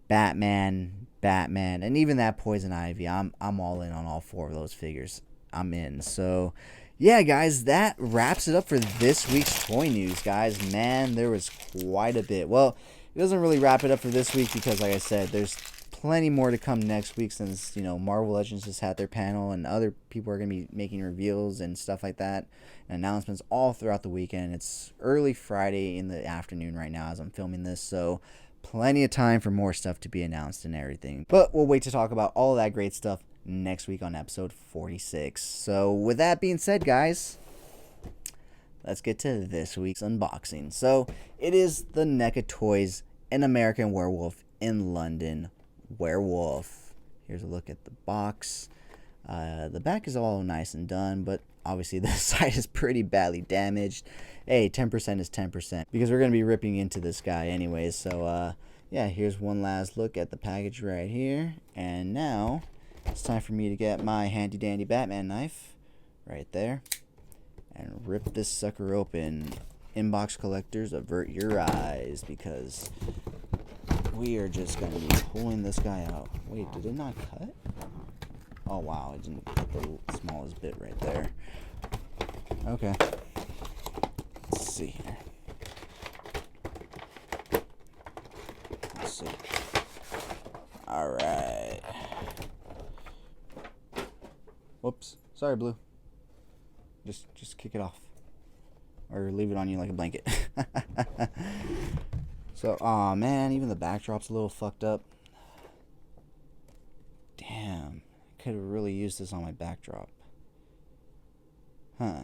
Batman, and even that Poison Ivy, I'm all in on all 4 of those figures. I'm in. So yeah, guys, that wraps it up for this week's toy news, guys. Man, there was quite a bit. Well, it doesn't really wrap it up for this week because, like I said, there's plenty more to come next week, since, you know, Marvel Legends just had their panel and other people are going to be making reveals and stuff like that and announcements all throughout the weekend. It's early Friday in the afternoon right now as I'm filming this, so plenty of time for more stuff to be announced and everything. But we'll wait to talk about all of that great stuff next week on episode 46. So with that being said, guys, let's get to this week's unboxing. So it is the NECA Toys An American Werewolf in London Werewolf. Here's a look at the box. The back is all nice and done, but obviously this side is pretty badly damaged. Hey, 10% is 10% because we're going to be ripping into this guy anyways. So yeah, here's one last look at the package right here. And now it's time for me to get my handy dandy Batman knife right there and rip this sucker open. Inbox collectors, avert your eyes, because we are just going to be pulling this guy out. Wait, did it not cut? Oh wow, it didn't cut the smallest bit right there. Okay. Let's see here. Let's see. Alright. Whoops. Sorry, Blue. Just kick it off. Or leave it on you like a blanket. So, aw, man, even the backdrop's a little fucked up. Damn. I could have really used this on my backdrop. Huh.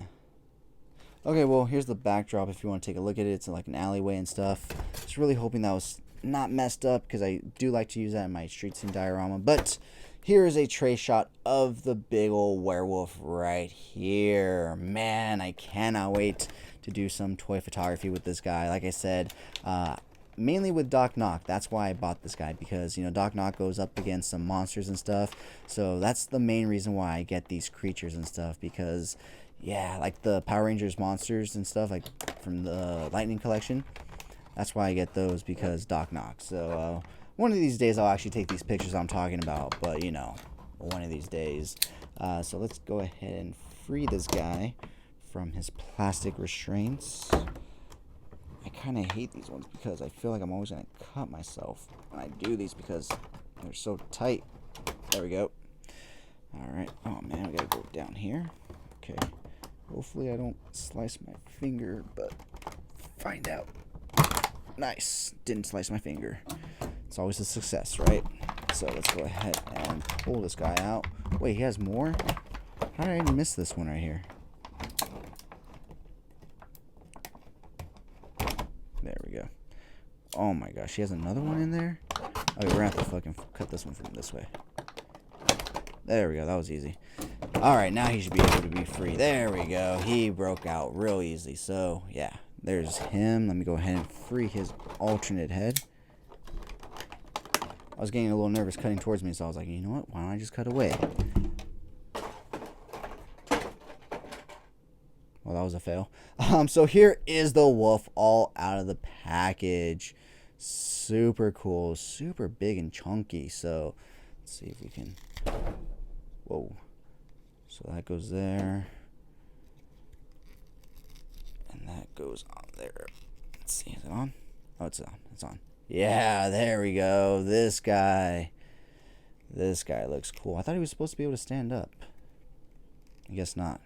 Okay, well, here's the backdrop if you want to take a look at it. It's like an alleyway and stuff. Just really hoping that was not messed up, because I do like to use that in my street scene diorama. But here is a tray shot of the big old werewolf right here. Man, I cannot wait to do some toy photography with this guy. Like I said, mainly with Doc Knock. That's why I bought this guy, because, you know, Doc Knock goes up against some monsters and stuff. So that's the main reason why I get these creatures and stuff, because, yeah, like the Power Rangers monsters and stuff, like from the Lightning collection. That's why I get those, because Doc Knock. So one of these days I'll actually take these pictures I'm talking about, but, you know, one of these days. So let's go ahead and free this guy from his plastic restraints. I kind of hate these ones because I feel like I'm always going to cut myself when I do these because they're so tight. There we go. Alright. Oh, man, we got to go down here. Okay. Hopefully I don't slice my finger, but find out. Nice. Didn't slice my finger. It's always a success, right? So let's go ahead and pull this guy out. Wait, he has more? How did I even miss this one right here? There we go. Oh my gosh, he has another one in there? Okay, we're gonna have to fucking cut this one from this way. There we go. That was easy. All right, now he should be able to be free. There we go. He broke out real easy. So, yeah, there's him. Let me go ahead and free his alternate head. I was getting a little nervous cutting towards me, so I was like, you know what? Why don't I just cut away? Well, that was a fail. So here is the wolf all out of the package. Super cool. Super big and chunky. So, let's see if we can... Whoa. So that goes there. And that goes on there. Let's see. Is it on? Oh, it's on. It's on. Yeah, there we go. This guy. This guy looks cool. I thought he was supposed to be able to stand up. I guess not.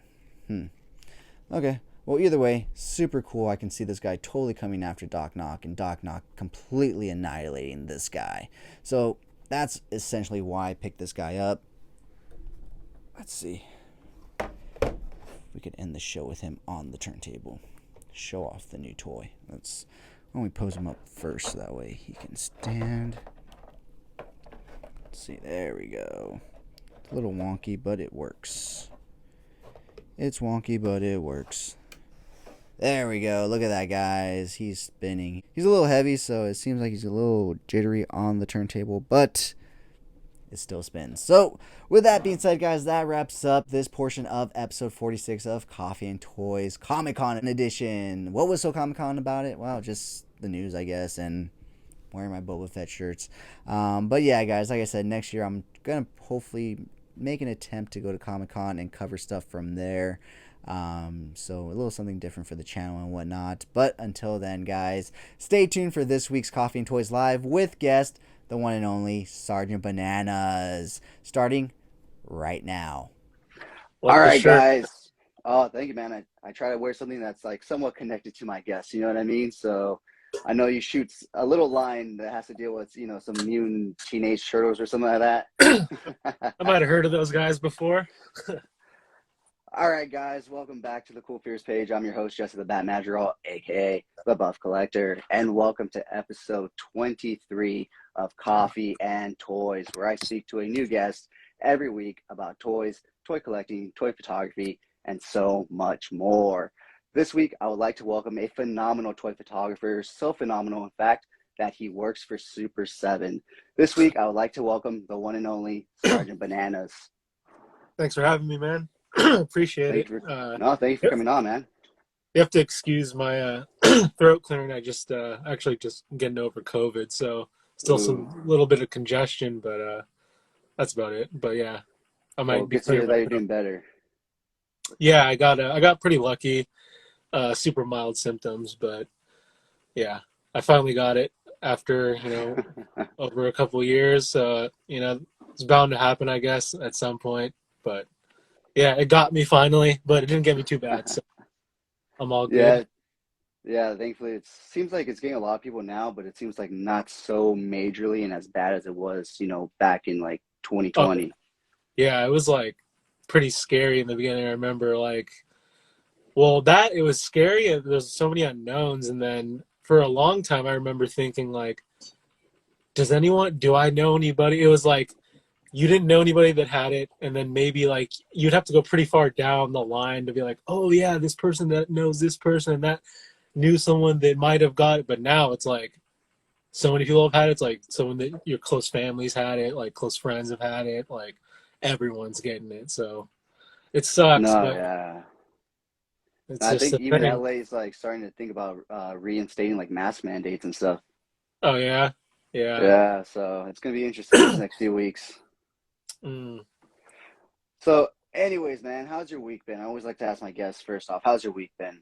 Okay. Well, either way, super cool. I can see this guy totally coming after Doc Nock, and Doc Nock completely annihilating this guy. So that's essentially why I picked this guy up. Let's see. We could end the show with him on the turntable. Show off the new toy. Why don't we pose him up first so that way he can stand. Let's see. There we go. It's a little wonky, but it works. It's wonky, but it works. There we go. Look at that, guys. He's spinning. He's a little heavy, so it seems like he's a little jittery on the turntable, but it still spins. So, with that being said, guys, that wraps up this portion of episode 46 of Coffee and Toys Comic-Con edition. What was so Comic-Con about it? Well, just the news, I guess, and wearing my Boba Fett shirts. But yeah, guys, like I said, next year I'm going to hopefully make an attempt to go to Comic-Con and cover stuff from there. So a little something different for the channel and whatnot. But until then, guys, stay tuned for this week's Coffee and Toys Live with guest, the one and only Sergeant Bananas, starting right now. All right, guys. Oh, thank you, man. I try to wear something that's like somewhat connected to my guests. You know what I mean? So I know you shoot a little line that has to deal with, you know, some mutant teenage turtles or something like that. I might have heard of those guys before. All right, guys. Welcome back to the CoolFigurez page. I'm your host, Jesse the Bat Madrigal, a.k.a. the Buff Collector. And welcome to episode 23 of Coffee and Toys, where I speak to a new guest every week about toys, toy collecting, toy photography, and so much more. This week, I would like to welcome a phenomenal toy photographer, so phenomenal, in fact, that he works for Super 7. This week, I would like to welcome the one and only Sergeant Bananas. Thanks for having me, man. Appreciate it. Thank you for coming on, man. You have to excuse my throat clearing. I just actually just getting over COVID, so still some little bit of congestion, but that's about it. But yeah, I might be good to hear that you're doing better. Yeah, I got pretty lucky. Super mild symptoms, but yeah, I finally got it after, you know, over a couple of years. You know, it's bound to happen, I guess, at some point. But yeah, it got me finally, but it didn't get me too bad, so I'm all good. Yeah, thankfully it seems like it's getting a lot of people now, but it seems like not so majorly and as bad as it was, you know, back in like 2020. Yeah, it was like pretty scary in the beginning. I remember like, well, it was scary. There's so many unknowns, and then for a long time, I remember thinking like, do I know anybody? It was like, you didn't know anybody that had it, and then maybe like you'd have to go pretty far down the line to be like, oh yeah, this person that knows this person and that knew someone that might have got it. But now it's like so many people have had it. It's like someone that your close families had it, like close friends have had it, like everyone's getting it. So it sucks. I think even LA is like starting to think about reinstating like mask mandates and stuff. Oh yeah. Yeah, so it's gonna be interesting these next few weeks. So anyways, man, how's your week been? I always like to ask my guests first off, how's your week been?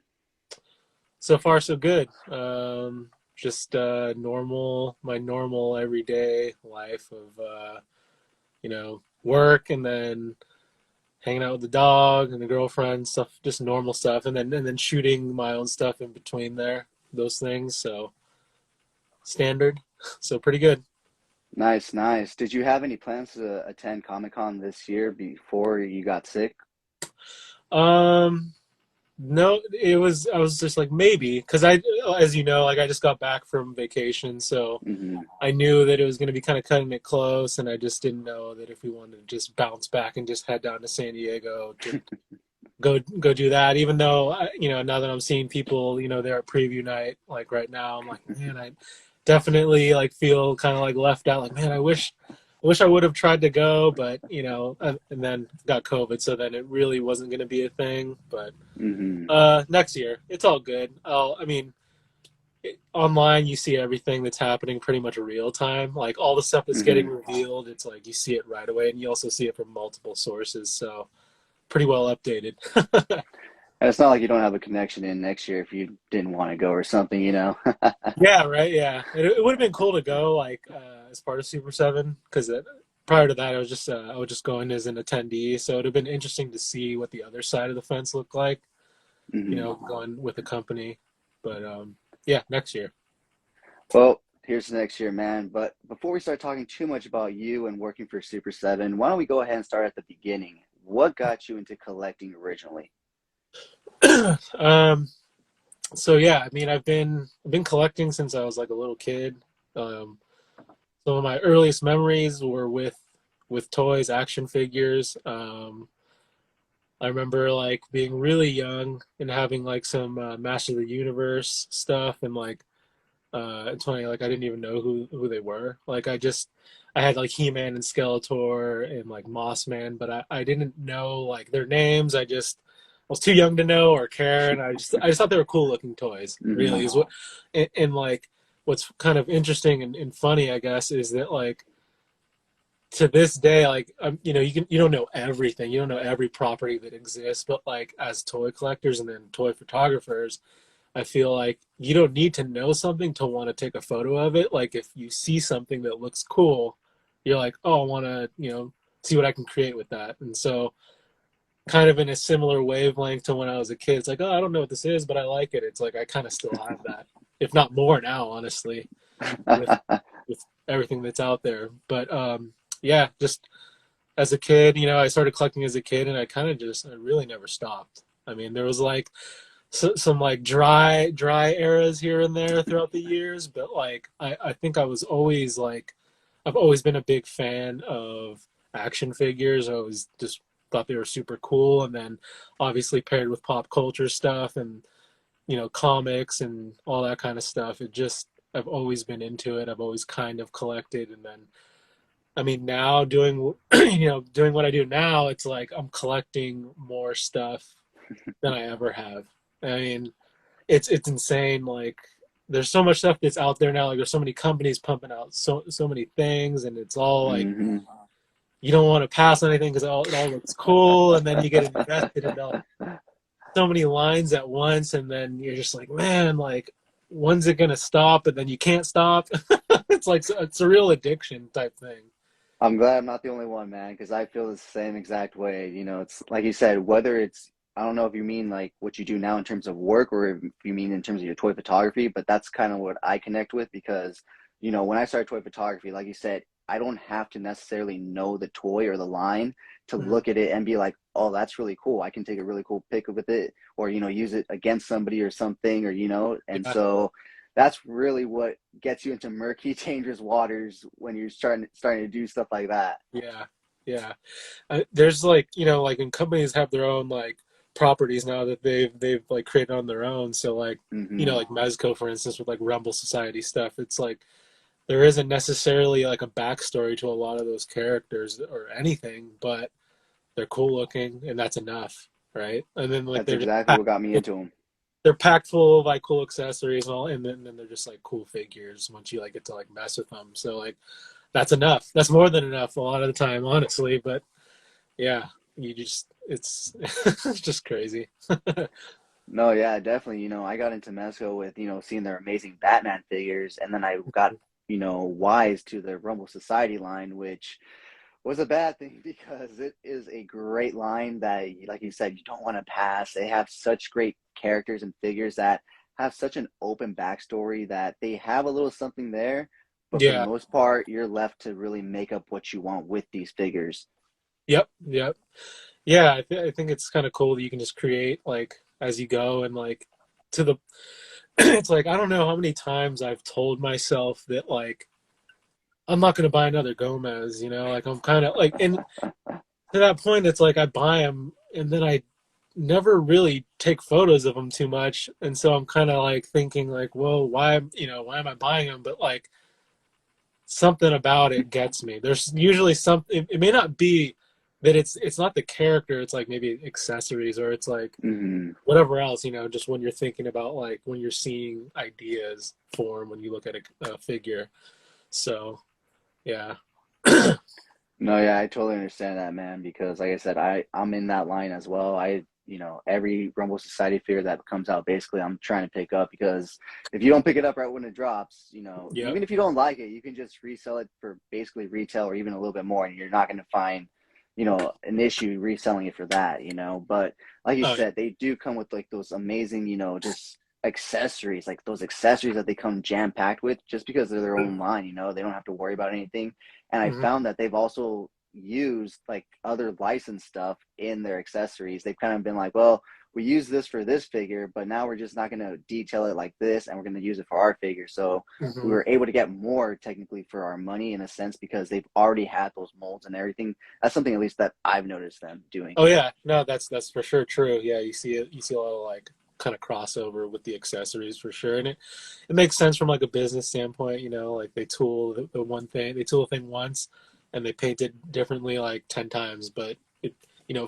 So far so good. Just my normal everyday life of you know, work and then hanging out with the dog and the girlfriend, stuff, just normal stuff, and then shooting my own stuff in between there, those things. So standard. So pretty good. Nice. Did you have any plans to attend Comic-Con this year before you got sick? No, I was just like maybe because as you know, like I just got back from vacation, so Hmm. I knew that it was going to be kind of cutting it close, and I just didn't know that if we wanted to just bounce back and just head down to San Diego to go do that. Even though now that I'm seeing people, there at preview night, like right now, I'm like, man, I definitely like feel kind of like left out. Like, man, I wish I would have tried to go, but and then got COVID, so then it really wasn't going to be a thing. But Hmm. next year, it's all good. I mean, online you see everything that's happening pretty much real time. Like all the stuff that's getting Hmm. revealed, it's like you see it right away, and you also see it from multiple sources. So pretty well updated. And it's not like you don't have a connection in next year if you didn't want to go or something, you know? Yeah, right. Yeah, it would have been cool to go like as part of Super Seven because prior to that I was just going as an attendee. So it'd have been interesting to see what the other side of the fence looked like. Hmm. Going with the company. But yeah, next year. Well, here's next year, man. But before we start talking too much about you and working for Super 7, why don't we go ahead and start at the beginning? What got you into collecting originally? um, so yeah, I mean, I've been collecting since I was like a little kid. Um, some of my earliest memories were with toys, action figures. I remember like being really young and having like some Master of the Universe stuff, and like it's funny, like I didn't even know who they were. Like I had like He-Man and Skeletor and like Mossman, but I didn't know like their names. I was too young to know or care, and I just thought they were cool looking toys. Hmm. Really is what, and like what's kind of interesting and funny, I guess, is that like to this day, like you don't know everything, you don't know every property that exists, but like as toy collectors and then toy photographers, I feel like you don't need to know something to want to take a photo of it. Like if you see something that looks cool, you're like, oh, I want to, see what I can create with that. And so, kind of in a similar wavelength to when I was a kid, it's like, oh, I don't know what this is, but I like it. It's like I kind of still have that, if not more now, honestly, with with everything that's out there. But yeah, just as a kid, I started collecting as a kid, and I really never stopped. I mean, there was like some like dry eras here and there throughout the years, but like I think I was always like I've always been a big fan of action figures. I always just thought they were super cool, and then obviously paired with pop culture stuff and comics and all that kind of stuff. I've always been into it. I've always kind of collected, and then I mean now doing doing what I do now, it's like I'm collecting more stuff than I ever have. I mean, it's insane. Like, there's so much stuff that's out there now. Like, there's so many companies pumping out so many things, and it's all like Hmm. you don't want to pass on anything because it all looks cool, and then you get invested in so many lines at once, and then you're just like, man, like, when's it gonna stop? And then you can't stop. It's like it's a real addiction type thing. I'm glad I'm not the only one, man, because I feel the same exact way. You know, it's like you said, whether it's, I don't know if you mean like what you do now in terms of work or if you mean in terms of your toy photography, but that's kind of what I connect with because, when I started toy photography, like you said, I don't have to necessarily know the toy or the line to Mhm. look at it and be like, oh, that's really cool. I can take a really cool pic with it or, use it against somebody or something or, and Yeah, so that's really what gets you into murky, dangerous waters when you're starting to do stuff like that. yeah, yeah. There's like like when companies have their own like properties now that they've like created on their own. So like Hmm. like Mezco, for instance, with like Rumble Society stuff. It's like there isn't necessarily like a backstory to a lot of those characters or anything, but they're cool looking, and that's enough, right? And then like That's exactly what got me into them. they're packed full of like cool accessories and all, and then they're just like cool figures once you like get to like mess with them. So like that's enough. That's more than enough a lot of the time, honestly. But yeah, it's it's just crazy. No, yeah, definitely. I got into Mezco with, seeing their amazing Batman figures, and then I got, wise to the Rumble Society line, which was a bad thing because it is a great line that, like you said, you don't want to pass. They have such great characters and figures that have such an open backstory that they have a little something there, but for the Yeah. most part, you're left to really make up what you want with these figures. Yep. Yep. Yeah. I think it's kind of cool that you can just create like as you go, and like to the it's like I don't know how many times I've told myself that like I'm not gonna buy another Gomez, you know, like I'm kind of like, and to that point, it's like I buy them and then I never really take photos of them too much, and so I'm kind of like thinking like, whoa, why am I buying them? But like something about it gets me. There's usually something. It may not be that it's not the character. It's like maybe accessories or it's like Hmm. whatever else. You know, just when you're thinking about like when you're seeing ideas form when you look at a figure. So yeah. No, yeah, I totally understand that, man, because like I said, I'm in that line as well. Every Rumble Society figure that comes out, basically, I'm trying to pick up because if you don't pick it up right when it drops, Yep. even if you don't like it, you can just resell it for basically retail or even a little bit more, and you're not going to find, an issue reselling it for that, But like you Oh said, they do come with like those amazing, just accessories, like those accessories that they come jam packed with just because they're their yeah. own line, they don't have to worry about anything. And I Hmm. found that they've also used like other licensed stuff in their accessories. They've kind of been like, well, we use this for this figure, but now we're just not going to detail it like this, and we're going to use it for our figure. So we Hmm. were able to get more technically for our money in a sense because they've already had those molds and everything. That's something at least that I've noticed them doing. Oh yeah, no, that's for sure true. Yeah, you see it. You see a lot of like kind of crossover with the accessories for sure, and it makes sense from like a business standpoint. You know, like they tool the one thing, they tool a thing once, and they paint it differently like 10 times, but it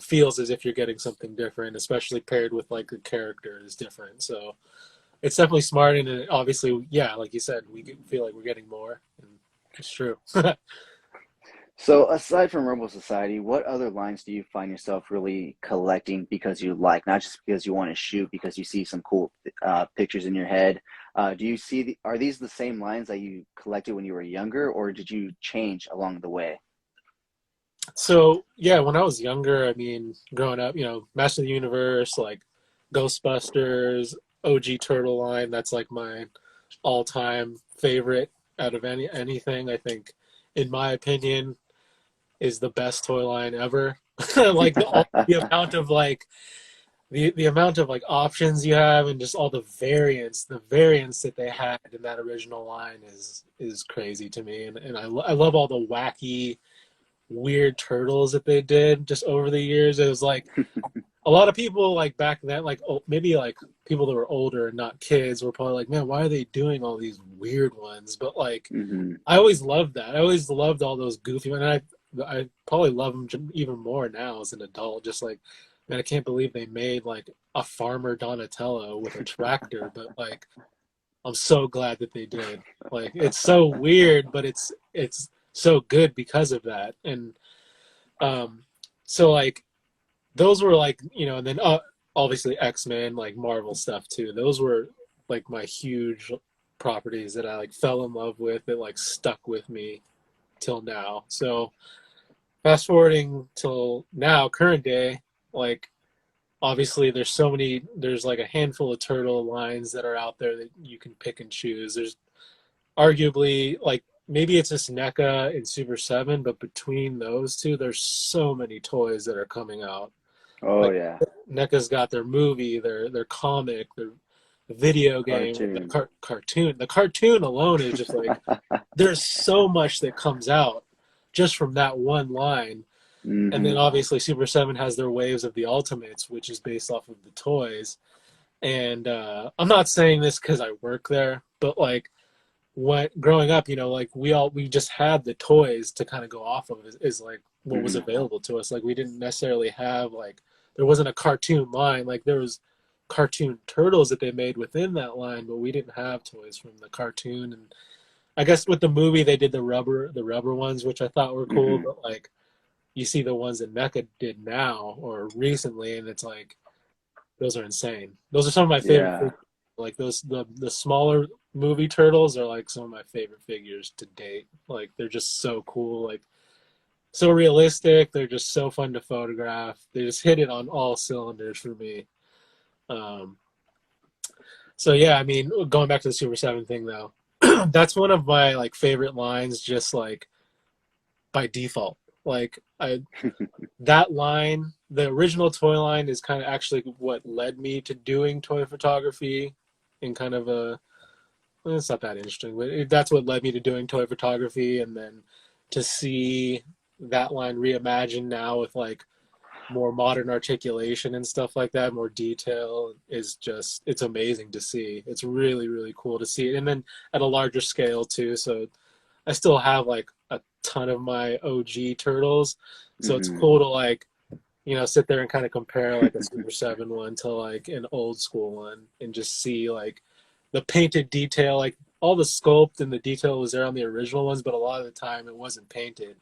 feels as if you're getting something different, especially paired with like the character is different. So it's definitely smart, and it obviously, yeah, like you said, feel like we're getting more, and it's true. So aside from Rumble Society, what other lines do you find yourself really collecting because you like, not just because you want to shoot, because you see some cool pictures in your head? Do you see are these the same lines that you collected when you were younger, or did you change along the way? So yeah, when I was younger, I mean, growing up, Master of the Universe, like Ghostbusters, OG Turtle line, that's like my all-time favorite out of anything. I think, in my opinion, is the best toy line ever. Like the amount of like the amount of like options you have and just all the variants that they had in that original line is crazy to me, and I love all the wacky weird turtles that they did just over the years. It was like a lot of people like back then, like maybe like people that were older and not kids were probably like, man, why are they doing all these weird ones? But like, Hmm. I always loved that. I always loved all those goofy ones. And I probably love them even more now as an adult. Just like, man, I can't believe they made like a farmer Donatello with a tractor. But like, I'm so glad that they did. Like, it's so weird, but it's so good because of that. And um, so like those were like and then obviously X-Men, like Marvel stuff too. Those were like my huge properties that I like fell in love with that like stuck with me till now. So fast forwarding till now, current day, like obviously there's like a handful of turtle lines that are out there that you can pick and choose. There's arguably like maybe it's just NECA and Super 7, but between those two, there's so many toys that are coming out. Oh Like yeah, NECA's got their movie, their comic, their video game, the cartoon. cartoon. The cartoon alone is just like there's so much that comes out just from that one line. And then Hmm. obviously Super 7 has their waves of the Ultimates, which is based off of the toys. And I'm not saying this because I work there, but like what growing up, like we just had the toys to kind of go off of is like what was Hmm. available to us. Like we didn't necessarily have like there wasn't a cartoon line. Like there was cartoon turtles that they made within that line, but we didn't have toys from the cartoon. And I guess with the movie they did the rubber ones, which I thought were cool, Hmm. but like you see the ones that NECA did now or recently, and it's like those are insane. Those are some of my favorite Yeah. figures. Like those the smaller movie turtles are like some of my favorite figures to date. Like they're just so cool, like so realistic. They're just so fun to photograph. They just hit it on all cylinders for me. Um, so yeah, I mean, going back to the Super 7 thing though, that's one of my like favorite lines just like by default. Like that line, the original toy line is kind of actually what led me to doing toy photography in kind of a, well, it's not that interesting, but that's what led me to doing toy photography. And then to see that line reimagined now with like more modern articulation and stuff like that, more detail, is just, it's amazing to see. It's really, really cool to see. And then at a larger scale too. So I still have like a ton of my OG turtles. So it's cool to like, you know, sit there and kind of compare like a Super 7 one to like an old school one and just see like the painted detail, like all the sculpt and the detail was there on the original ones, but a lot of the time it wasn't painted.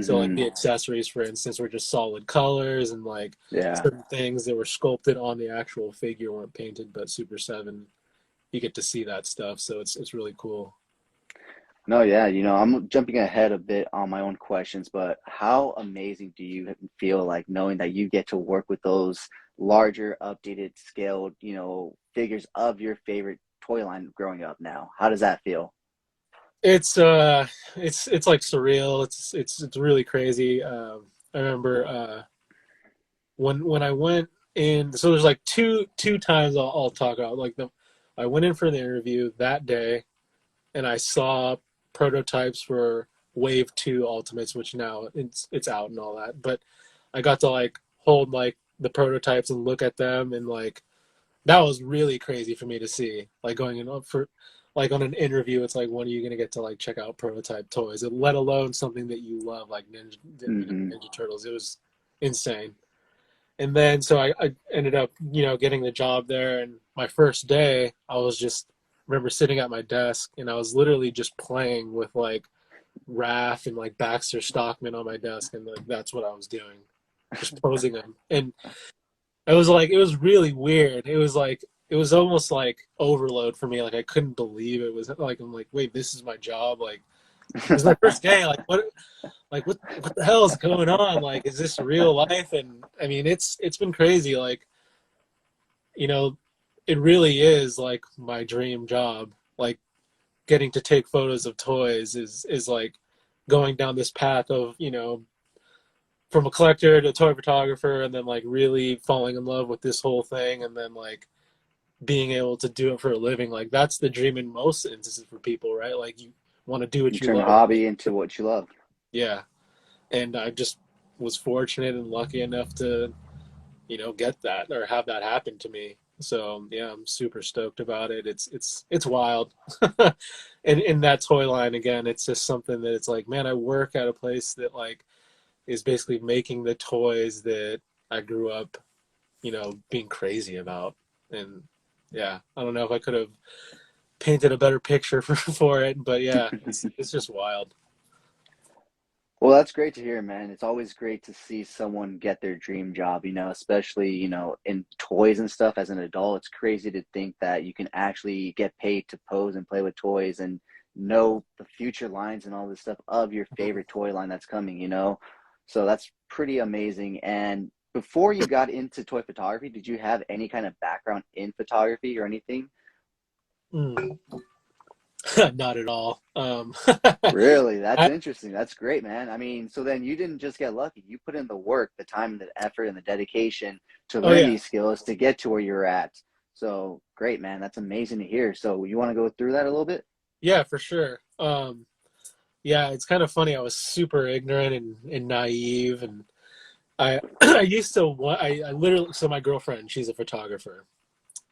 So like the accessories, for instance, were just solid colors, and like certain things that were sculpted on the actual figure weren't painted, but Super 7, you get to see that stuff. So it's really cool. No, yeah, you know, I'm jumping ahead a bit on my own questions, but how amazing do you feel like knowing that you get to work with those larger, updated, scaled, you know, figures of your favorite toy line growing up now? How does that feel? It's like surreal. It's really crazy. I remember when I went in. So there's like two times I'll talk about. Like I went in for the interview that day, and I saw prototypes for Wave 2 Ultimates, which now it's out and all that. But I got to like hold like the prototypes and look at them, and like that was really crazy for me to see. Like going in for like on an interview, it's like, when are you gonna get to like check out prototype toys, let alone something that you love like Ninja Turtles? It was insane. And then so I ended up, you know, getting the job there, and my first day I was just remember sitting at my desk, and I was literally just playing with like Raph and like Baxter Stockman on my desk, and like that's what I was doing, just posing them. And it was like, it was really weird. It was like, it was almost like overload for me. Like I couldn't believe it was like, I'm like, wait, this is my job. Like it was my first day. What the hell is going on? Like, is this real life? And I mean, it's been crazy. Like, you know, it really is like my dream job. Like getting to take photos of toys is like going down this path of, you know, from a collector to a toy photographer, and then like really falling in love with this whole thing, and then like being able to do it for a living. Like that's the dream in most instances for people, right? Like you want to do what you turn love. a hobby into what you love. Yeah. And I just was fortunate and lucky enough to, you know, get that or have that happen to me. So yeah, I'm super stoked about it. It's wild. And in that toy line, again, it's just something that it's like, man, I work at a place that like is basically making the toys that I grew up, you know, being crazy about. And yeah, I don't know if I could have painted a better picture for it, but yeah, it's just wild. Well, that's great to hear, man. It's always great to see someone get their dream job, you know, especially, you know, in toys and stuff as an adult. It's crazy to think that you can actually get paid to pose and play with toys and know the future lines and all this stuff of your favorite toy line that's coming, you know? So that's pretty amazing. And before you got into toy photography, did you have any kind of background in photography or anything? Not at all. Really? That's interesting. That's great, man. I mean, so then you didn't just get lucky. You put in the work, the time, the effort, and the dedication to learn these skills to get to where you're at. So great, man. That's amazing to hear. So you want to go through that a little bit? Yeah, for sure. Yeah, it's kind of funny. I was super ignorant and naive, and I I used to I literally, so my girlfriend, she's a photographer,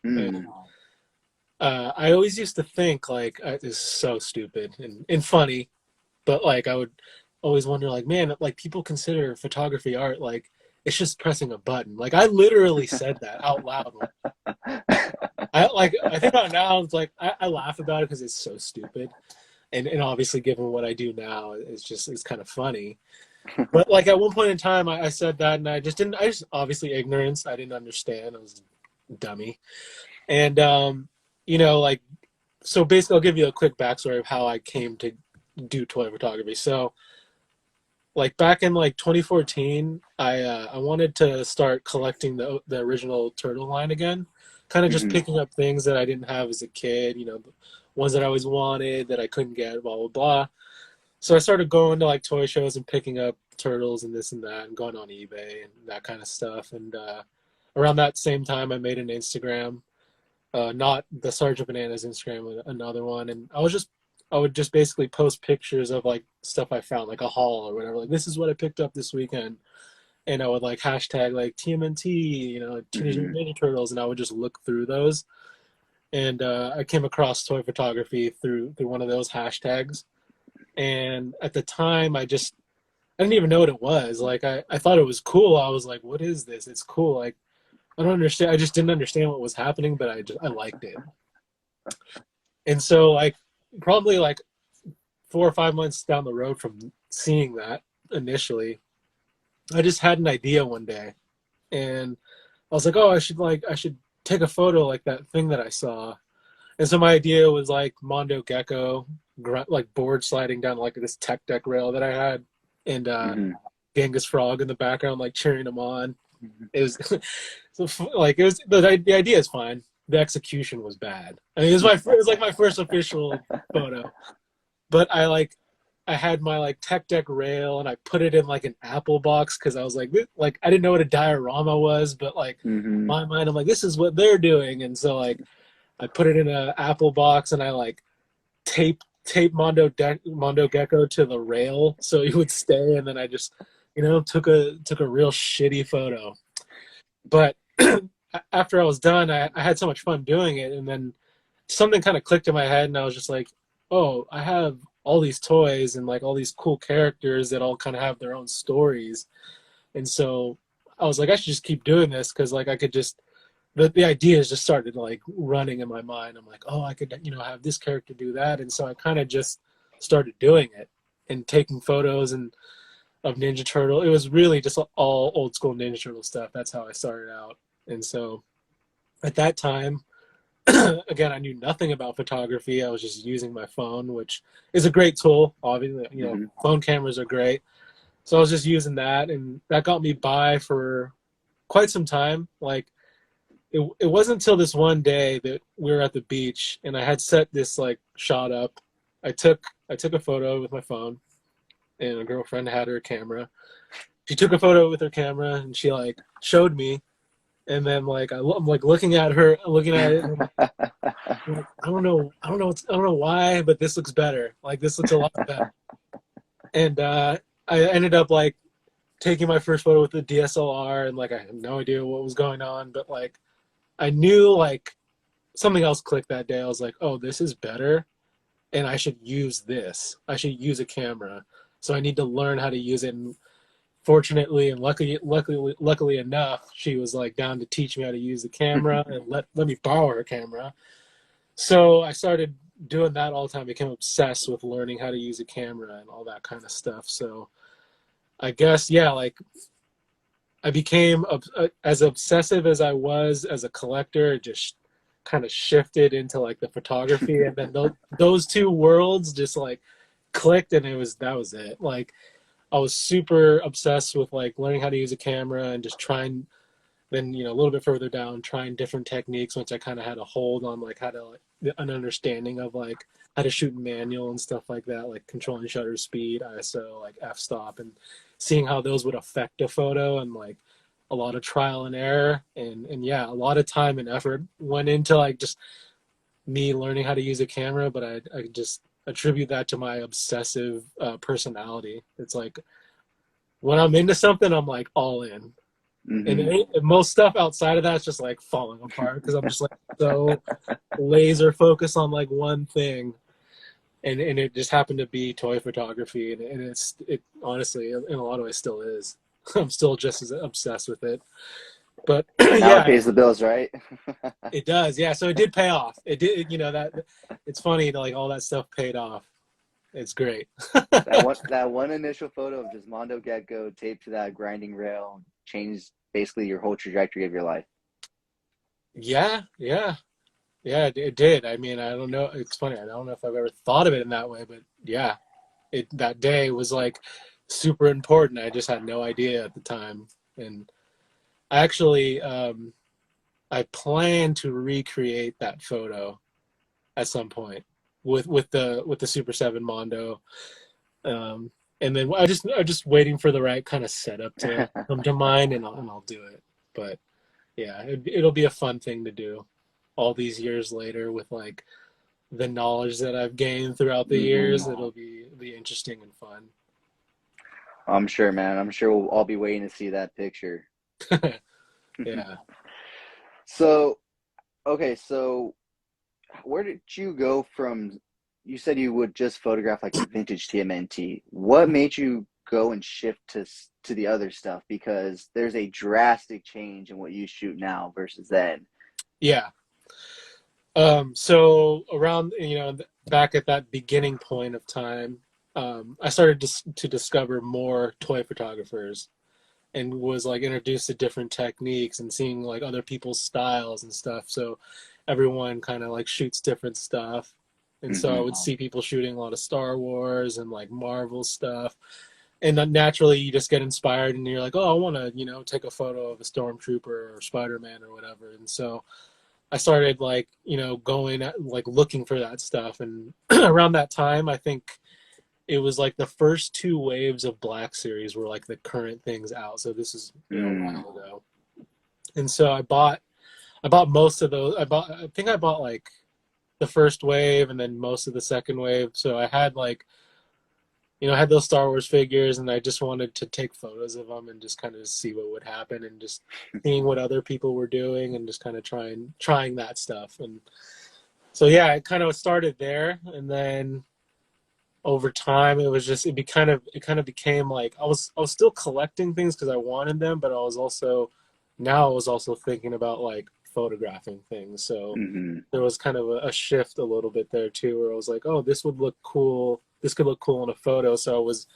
and I always used to think like, this is so stupid and funny, but like I would always wonder like, man, like people consider photography art, like it's just pressing a button. Like I literally said that out loud. I think about it now, it's like I laugh about it because it's so stupid, and obviously given what I do now, it's kind of funny. But like at one point in time, I said that, and I just obviously ignorance. I didn't understand. I was a dummy, and you know, like, so basically, I'll give you a quick backstory of how I came to do toy photography. So, like back in like 2014, I wanted to start collecting the original turtle line again, kind of just picking up things that I didn't have as a kid, you know, ones that I always wanted that I couldn't get, blah blah blah. So I started going to like toy shows and picking up turtles and this and that, and going on eBay and that kind of stuff. And around that same time, I made an Instagram, not the Sergeant Bananas Instagram, another one. And I would just basically post pictures of like stuff I found, like a haul or whatever. Like, this is what I picked up this weekend. And I would like hashtag like TMNT, Teenage Mutant Ninja Turtles, and I would just look through those. And I came across toy photography through one of those hashtags. And at the time, I didn't even know what it was. Like, I thought it was cool. I was like, what is this? It's cool. Like, I don't understand. I just didn't understand what was happening, but I liked it. And so, like, probably like 4 or 5 months down the road from seeing that initially, I just had an idea one day, and I was like, oh, I should take a photo like that thing that I saw. And so my idea was like Mondo Gecko, like board sliding down like this tech deck rail that I had, and Genghis Frog in the background, like cheering him on. It was the idea is fine. The execution was bad. I mean, it was like my first official photo, but I had my like tech deck rail, and I put it in like an Apple box because I was like I didn't know what a diorama was, but like in my mind, I'm like, this is what they're doing. And so like I put it in an Apple box, and I like tape Mondo Gecko to the rail so he would stay, and then I just took a real shitty photo. But after I was done, I had so much fun doing it, and then something kind of clicked in my head, and I was just like, oh, I have all these toys and like all these cool characters that all kind of have their own stories. And so I was like, I should just keep doing this, because like I could just the ideas just started like running in my mind. I'm like, oh, I could have this character do that. And so I kind of just started doing it and taking photos of Ninja Turtle. It was really just all old school Ninja Turtle stuff. That's how I started out. And so at that time, again, I knew nothing about photography. I was just using my phone, which is a great tool. Obviously, phone cameras are great. So I was just using that, and that got me by for quite some time. Like, it wasn't until this one day that we were at the beach, and I had set this like shot up. I took a photo with my phone, and a girlfriend had her camera. She took a photo with her camera, and she like showed me. And then like I'm like looking at it, and I'm like, I don't know why, but this looks better. Like, this looks a lot better. And I ended up like taking my first photo with the DSLR, and like I had no idea what was going on, but like I knew like something else clicked that day. I was like, oh, this is better, and I should use this. I should use a camera. So I need to learn how to use it. And fortunately and luckily enough, she was like down to teach me how to use the camera and let me borrow her camera. So I started doing that all the time. I became obsessed with learning how to use a camera and all that kind of stuff. So I guess, yeah, like I became as obsessive as I was as a collector. It just kind of shifted into like the photography, and then those two worlds just like clicked, and that was it. Like, I was super obsessed with like learning how to use a camera and just trying, then a little bit further down, trying different techniques once I kind of had a hold on like how to an understanding of like how to shoot manual and stuff like that, like controlling shutter speed, ISO, like f-stop, and seeing how those would affect a photo, and like a lot of trial and error, and yeah, a lot of time and effort went into like just me learning how to use a camera. But I just attribute that to my obsessive personality. It's like when I'm into something, I'm like all in. And most stuff outside of that is just like falling apart, because I'm just like so laser focused on like one thing, and it just happened to be toy photography, and it honestly in a lot of ways still is. I'm still just as obsessed with it. But now it pays the bills, right? It does, yeah. So it did pay off. It did, that it's funny, like all that stuff paid off. It's great. that one initial photo of just Mondo Gecko taped to that grinding rail changed basically your whole trajectory of your life. Yeah, it did. I mean, I don't know. It's funny. I don't know if I've ever thought of it in that way, but yeah, that day was like super important. I just had no idea at the time, and actually, I plan to recreate that photo at some point with the Super 7 Mondo. And then I'm just waiting for the right kind of setup to come to mind, and I'll do it. But yeah, it'll be a fun thing to do all these years later with like the knowledge that I've gained throughout the years. It'll be interesting and fun. I'm sure, man. I'm sure we'll all be waiting to see that picture. Yeah. So, okay, so where did you go from? You said you would just photograph like vintage TMNT. What made you go and shift to the other stuff? Because there's a drastic change in what you shoot now versus then. Yeah. So around, back at that beginning point of time, I started to discover more toy photographers and was like introduced to different techniques and seeing like other people's styles and stuff. So everyone kind of like shoots different stuff. And so I would see people shooting a lot of Star Wars and like Marvel stuff. And then naturally you just get inspired and you're like, oh, I want to, take a photo of a Stormtrooper or Spider-Man or whatever. And so I started like, going at, like looking for that stuff. And around that time, I think it was like the first 2 waves of Black Series were like the current things out. So this is a while ago. And so I bought most of those. I think I bought like the first wave and then most of the second wave. So I had like, I had those Star Wars figures and I just wanted to take photos of them and just kind of see what would happen and just seeing what other people were doing and just kind of trying that stuff. And so, yeah, it kind of started there. And then over time, it kind of became like, I was still collecting things because I wanted them, but I was also thinking about like photographing things. So there was kind of a shift a little bit there too, where I was like, oh, this would look cool. This could look cool in a photo. So I was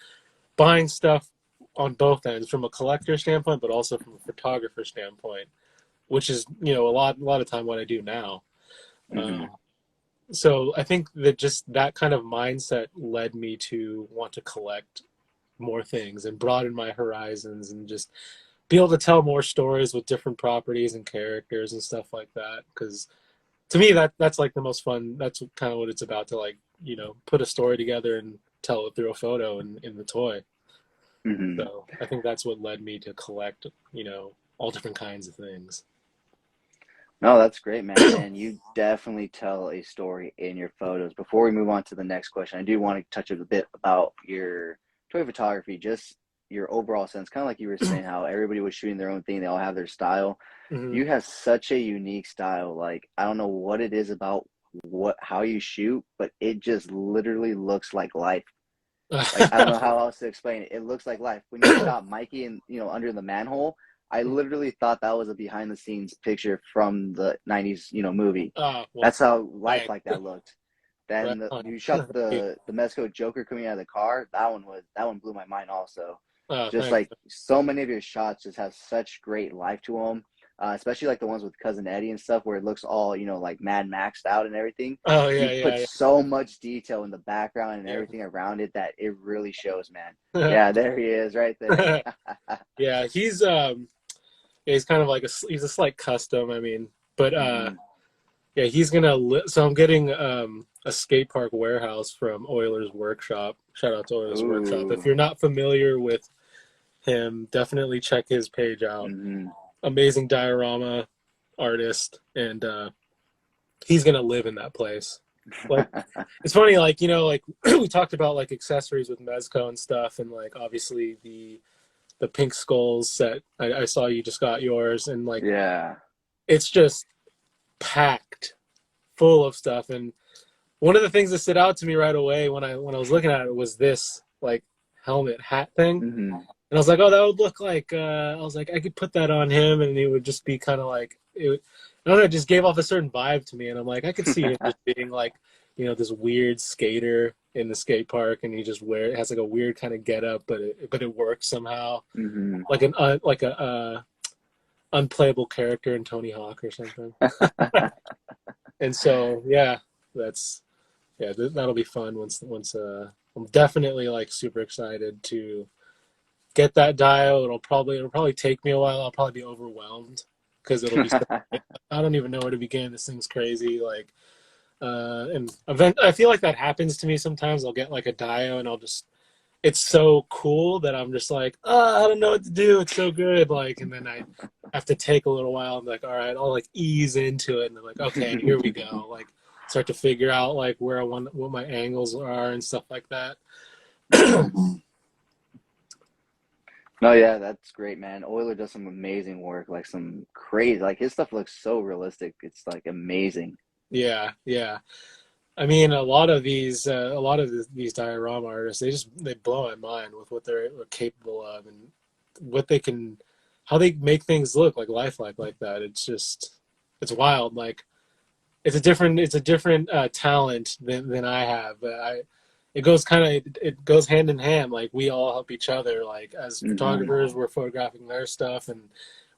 buying stuff on both ends from a collector standpoint, but also from a photographer standpoint, which is, a lot of time what I do now. So I think that just that kind of mindset led me to want to collect more things and broaden my horizons and just be able to tell more stories with different properties and characters and stuff like that. Because to me, that's like the most fun. That's kind of what it's about, to like, put a story together and tell it through a photo in the toy. So I think that's what led me to collect, all different kinds of things. No, that's great, man. And you definitely tell a story in your photos. Before we move on to the next question, I do want to touch a bit about your toy photography, just your overall sense, kind of like you were saying, how everybody was shooting their own thing. They all have their style. You have such a unique style. Like, I don't know what it is about how you shoot, but it just literally looks like life. Like, I don't know how else to explain it. It looks like life. When you shot Mikey and, under the manhole, I literally thought that was a behind the scenes picture from the 90s, movie. Well, that's how life like that looked. Then right you shot the Mezco Joker coming out of the car. That one blew my mind also. Just thanks. like so many of your shots just have such great life to them. Especially like the ones with Cousin Eddie and stuff, where it looks all, like Mad Maxed out and everything. Oh yeah, you put so much detail in the background and everything around it that it really shows, man. Yeah, there he is, right there. Yeah, he's kind of like he's a slight custom. I mean, but yeah, he's gonna. So I'm getting a skate park warehouse from Oilers Workshop. Shout out to Oilers Workshop. If you're not familiar with him, definitely check his page out. Amazing diorama artist, and he's gonna live in that place. Like, it's funny, like, like we talked about like accessories with Mezco and stuff, and like obviously the pink skulls set. I saw you just got yours, and like, it's just packed full of stuff. And one of the things that stood out to me right away when I was looking at it was this like helmet hat thing. And I was like, oh, that would look like, I was like, I could put that on him and it would just be kind of like, I don't know, it just gave off a certain vibe to me. And I'm like, I could see him just being like, this weird skater in the skate park, and he just has like a weird kind of get up, but it works somehow. Like a unplayable character in Tony Hawk or something. And so, yeah, that'll be fun once I'm definitely like super excited to get that dial. It'll probably take me a while. I'll probably be overwhelmed because it'll be I don't even know where to begin. This thing's crazy. Like, and I feel like that happens to me sometimes. I'll get like a dio and I'll just it's so cool that I'm just like, oh, I don't know what to do. It's so good. Like, and then I have to take a little while. I'm like, all right, I'll like ease into it. And I'm like, okay, here we go. Like, start to figure out like where I want, what my angles are and stuff like that. No, yeah, that's great, man. Euler does some amazing work, like some crazy, like his stuff looks so realistic. It's like amazing. Yeah, yeah. I mean, a lot of these diorama artists, they blow my mind with what they're capable of and what they can, how they make things look like lifelike like that. It's wild. Like it's a different talent than I have. But it goes hand in hand. Like we all help each other. Like as Hmm. photographers, we're photographing their stuff and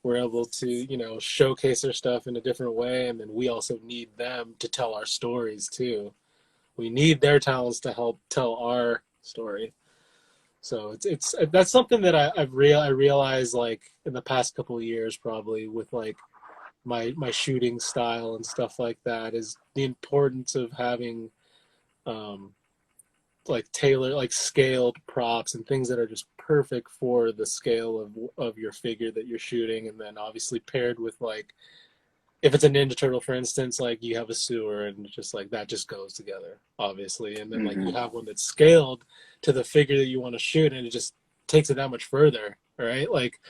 we're able to, showcase their stuff in a different way. And then we also need them to tell our stories too. We need their talents to help tell our story. So it's that's something that I realized like in the past couple of years probably with like my shooting style and stuff like that is the importance of having um like scaled props and things that are just perfect for the scale of your figure that you're shooting, and then obviously paired with like if it's a Ninja Turtle, for instance, like you have a sewer and just like that just goes together, obviously. And then like you Hmm. have one that's scaled to the figure that you want to shoot and it just takes it that much further, right? Like,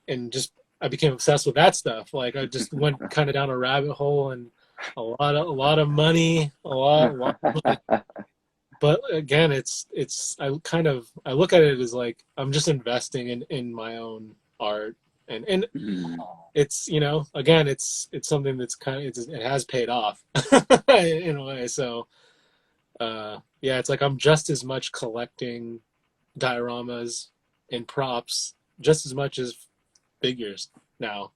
and just I became obsessed with that stuff. Like I just went kind of down a rabbit hole and a lot of money, a lot of money. But again, I look at it as like I'm just investing in my own art and Hmm. it's again it's something that's it has paid off in a way. So yeah, it's like I'm just as much collecting dioramas and props just as much as figures now.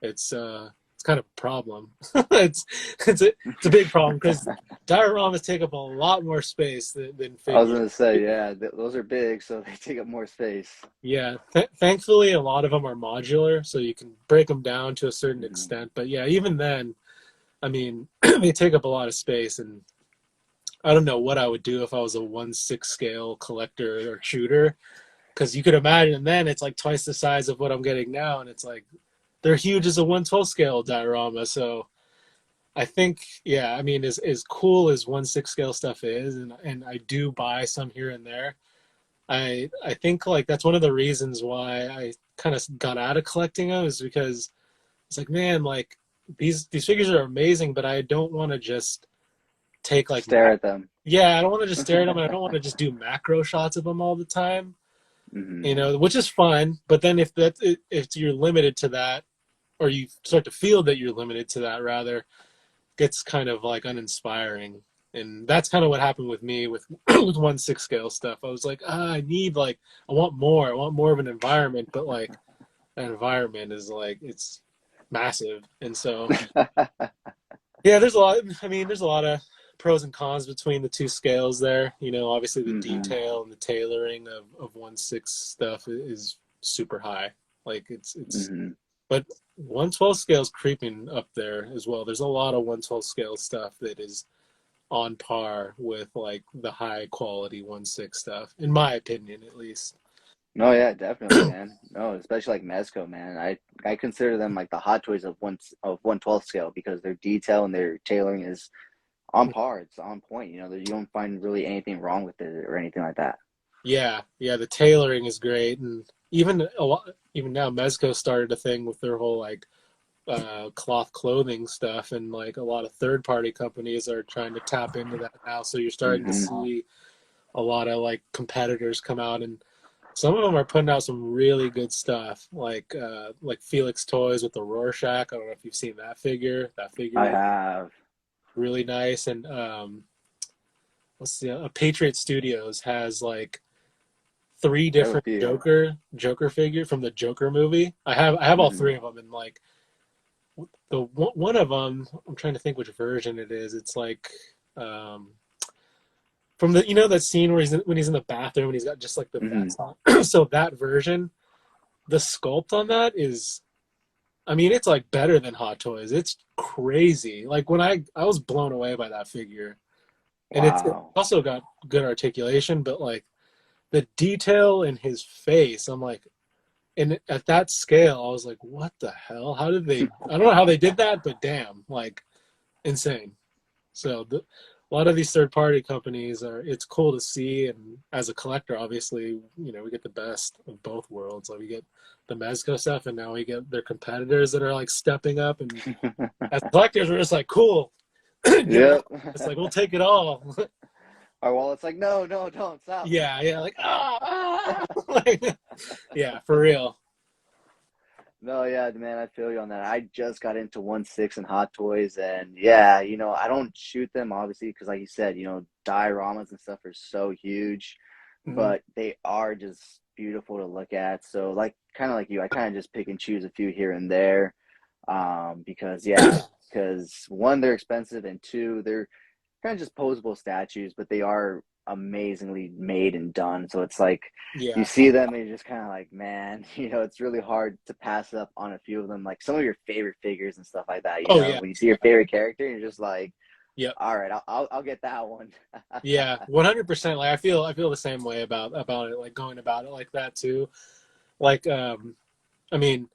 It's kind of a problem. it's it's a big problem because dioramas take up a lot more space than I was figures. gonna say, yeah, those are big, so they take up more space. Yeah, thankfully a lot of them are modular, so you can break them down to a certain Hmm. extent. But yeah, even then, I mean, they take up a lot of space, and I don't know what I would do if I was a 1/6 scale collector or shooter, because you could imagine then it's like twice the size of what I'm getting now, and it's like they're huge as a 1/12 scale diorama. So I think, yeah, I mean, as cool as 1/6 scale stuff is, and I do buy some here and there. I think like that's one of the reasons why I kind of got out of collecting them is because it's like, man, like these figures are amazing, but I don't want to just take like Stare at them. yeah, I don't want to just stare at them, and I don't want to just do macro shots of them all the time, Hmm. which is fun. But then if you're limited to that, or you start to feel that you're limited to that, rather, gets kind of like uninspiring. And that's kind of what happened with me with with 1/6 scale stuff. I was like, I want more. I want more of an environment, but like that environment is like it's massive. And so yeah, there's a lot. I mean, there's a lot of pros and cons between the two scales there. Obviously the Hmm. detail and the tailoring of 1/6 stuff is super high. Like it's Hmm. but 1/12 scale is creeping up there as well. There's a lot of 1/12 scale stuff that is on par with like the high quality 1/6 stuff, in my opinion, at least. No, yeah, definitely, man. No, especially like Mezco, man. I consider them like the Hot Toys of 1/12 scale because their detail and their tailoring is on par. It's on point. You don't find really anything wrong with it or anything like that. Yeah, yeah, the tailoring is great, and even now, Mezco started a thing with their whole like cloth clothing stuff, and like a lot of third party companies are trying to tap into that now. So you're starting to Hmm. see a lot of like competitors come out, and some of them are putting out some really good stuff, like Felix Toys with the Rorschach. I don't know if you've seen that figure. That I figure is have. really nice, and what's the Patriot Studios has like three I have a different few. Joker figure from the Joker movie. I have all Hmm. three of them, and like the one of them, I'm trying to think which version it is. It's like um, from the that scene where when he's in the bathroom and he's got just like the Hmm. vest on. So that version, the sculpt on that is, I mean, it's like better than Hot Toys. It's crazy. Like when I was blown away by that figure, and it Wow. also got good articulation, but like the detail in his face, I'm like, and at that scale, I was like, what the hell? How did they? I don't know how they did that, but damn, like, insane. So a lot of these third-party companies it's cool to see, and as a collector, obviously, we get the best of both worlds. Like we get the Mezco stuff, and now we get their competitors that are like stepping up, and as collectors, we're just like, cool. Yep. It's like, we'll take it all. Our wallet's like, no, don't stop. Yeah, like, like, yeah, for real. No, yeah, man, I feel you on that. I just got into 1/6 and Hot Toys, and yeah, I don't shoot them obviously because, like you said, dioramas and stuff are so huge, Mhm. but they are just beautiful to look at. So, like, kind of like you, I kind of just pick and choose a few here and there, because one, they're expensive, and two, they're kind of just posable statues, but they are amazingly made and done. So it's like you Yeah. see them and you're just kind of like, man, it's really hard to pass up on a few of them. Like some of your favorite figures and stuff like that. Oh yeah. When you see your favorite character, you're just like, Yep. all right, I'll get that one. Yeah, 100%. Like I feel the same way about it. Like going about it like that too. Like I mean,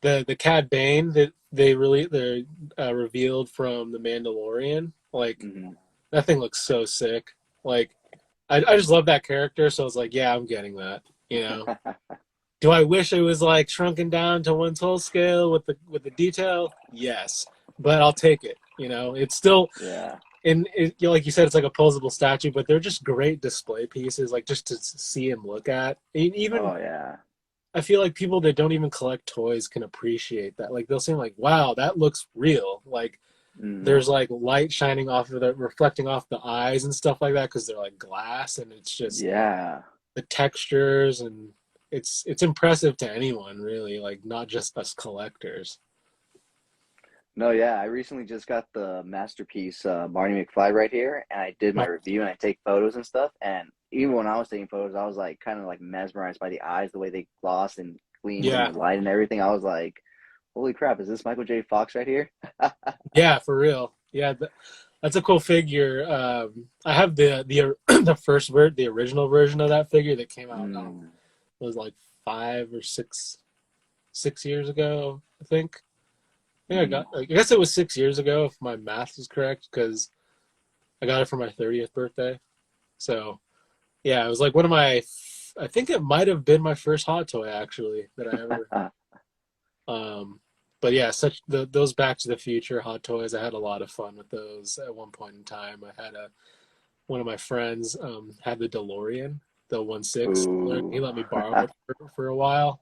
the Cad Bane that they revealed from the Mandalorian. Like Mm-hmm. that thing looks so sick. Like I just love that character. So I was like, yeah, I'm getting that. Do I wish it was like shrunken down to 1/12 scale with the detail? Yes, but I'll take it. It's still Yeah. and like you said, it's like a posable statue, but they're just great display pieces. Like just to see and look at. And even Oh yeah. I feel like people that don't even collect toys can appreciate that. Like they'll say like, "Wow, that looks real." Like Mm. there's like light shining off of it, reflecting off the eyes and stuff like that because they're like glass, and it's just Yeah. the textures and it's impressive to anyone really, like not just us collectors. No, yeah. I recently just got the masterpiece Barney McFly right here, and I did my My review and I take photos and stuff. And even when I was taking photos, I was like kind of like mesmerized by the eyes, the way they gloss and gleamed in yeah, the light and everything. I was like, "Holy crap! Is this Michael J. Fox right here?" yeah, for real. Yeah, that's a cool figure. I have the the original version of that figure that came out. I don't know, Mm. it was like 5 or 6 years ago, I think. Mm. I guess it was 6 years ago if my math is correct because I got it for my 30th birthday. So yeah, it was like one of my. I think it might have been my first hot toy actually that I ever. But yeah, those Back to the Future hot toys. I had a lot of fun with those at one point in time. I had one of my friends had the DeLorean, the 1/6. He Ooh. let me borrow it for a while.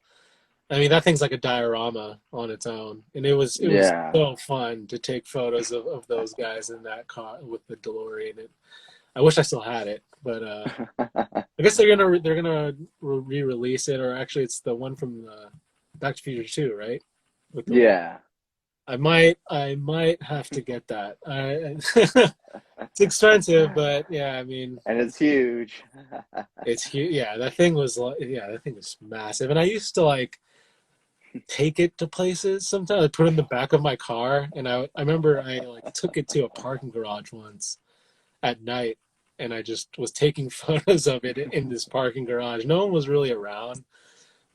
I mean, that thing's like a diorama on its own, and it was Yeah. so fun to take photos of those guys in that car with the DeLorean. I wish I still had it, but I guess they're gonna re-release it, or actually, it's the one from Back to the Future 2, right? With the Yeah. I might have to get that. It's expensive, but yeah, I mean, And it's huge. it's huge. Yeah, that thing was massive, and I used to like take it to places sometimes. I put it in the back of my car, and I remember I like took it to a parking garage once at night, and I just was taking photos of it in this parking garage. No one was really around,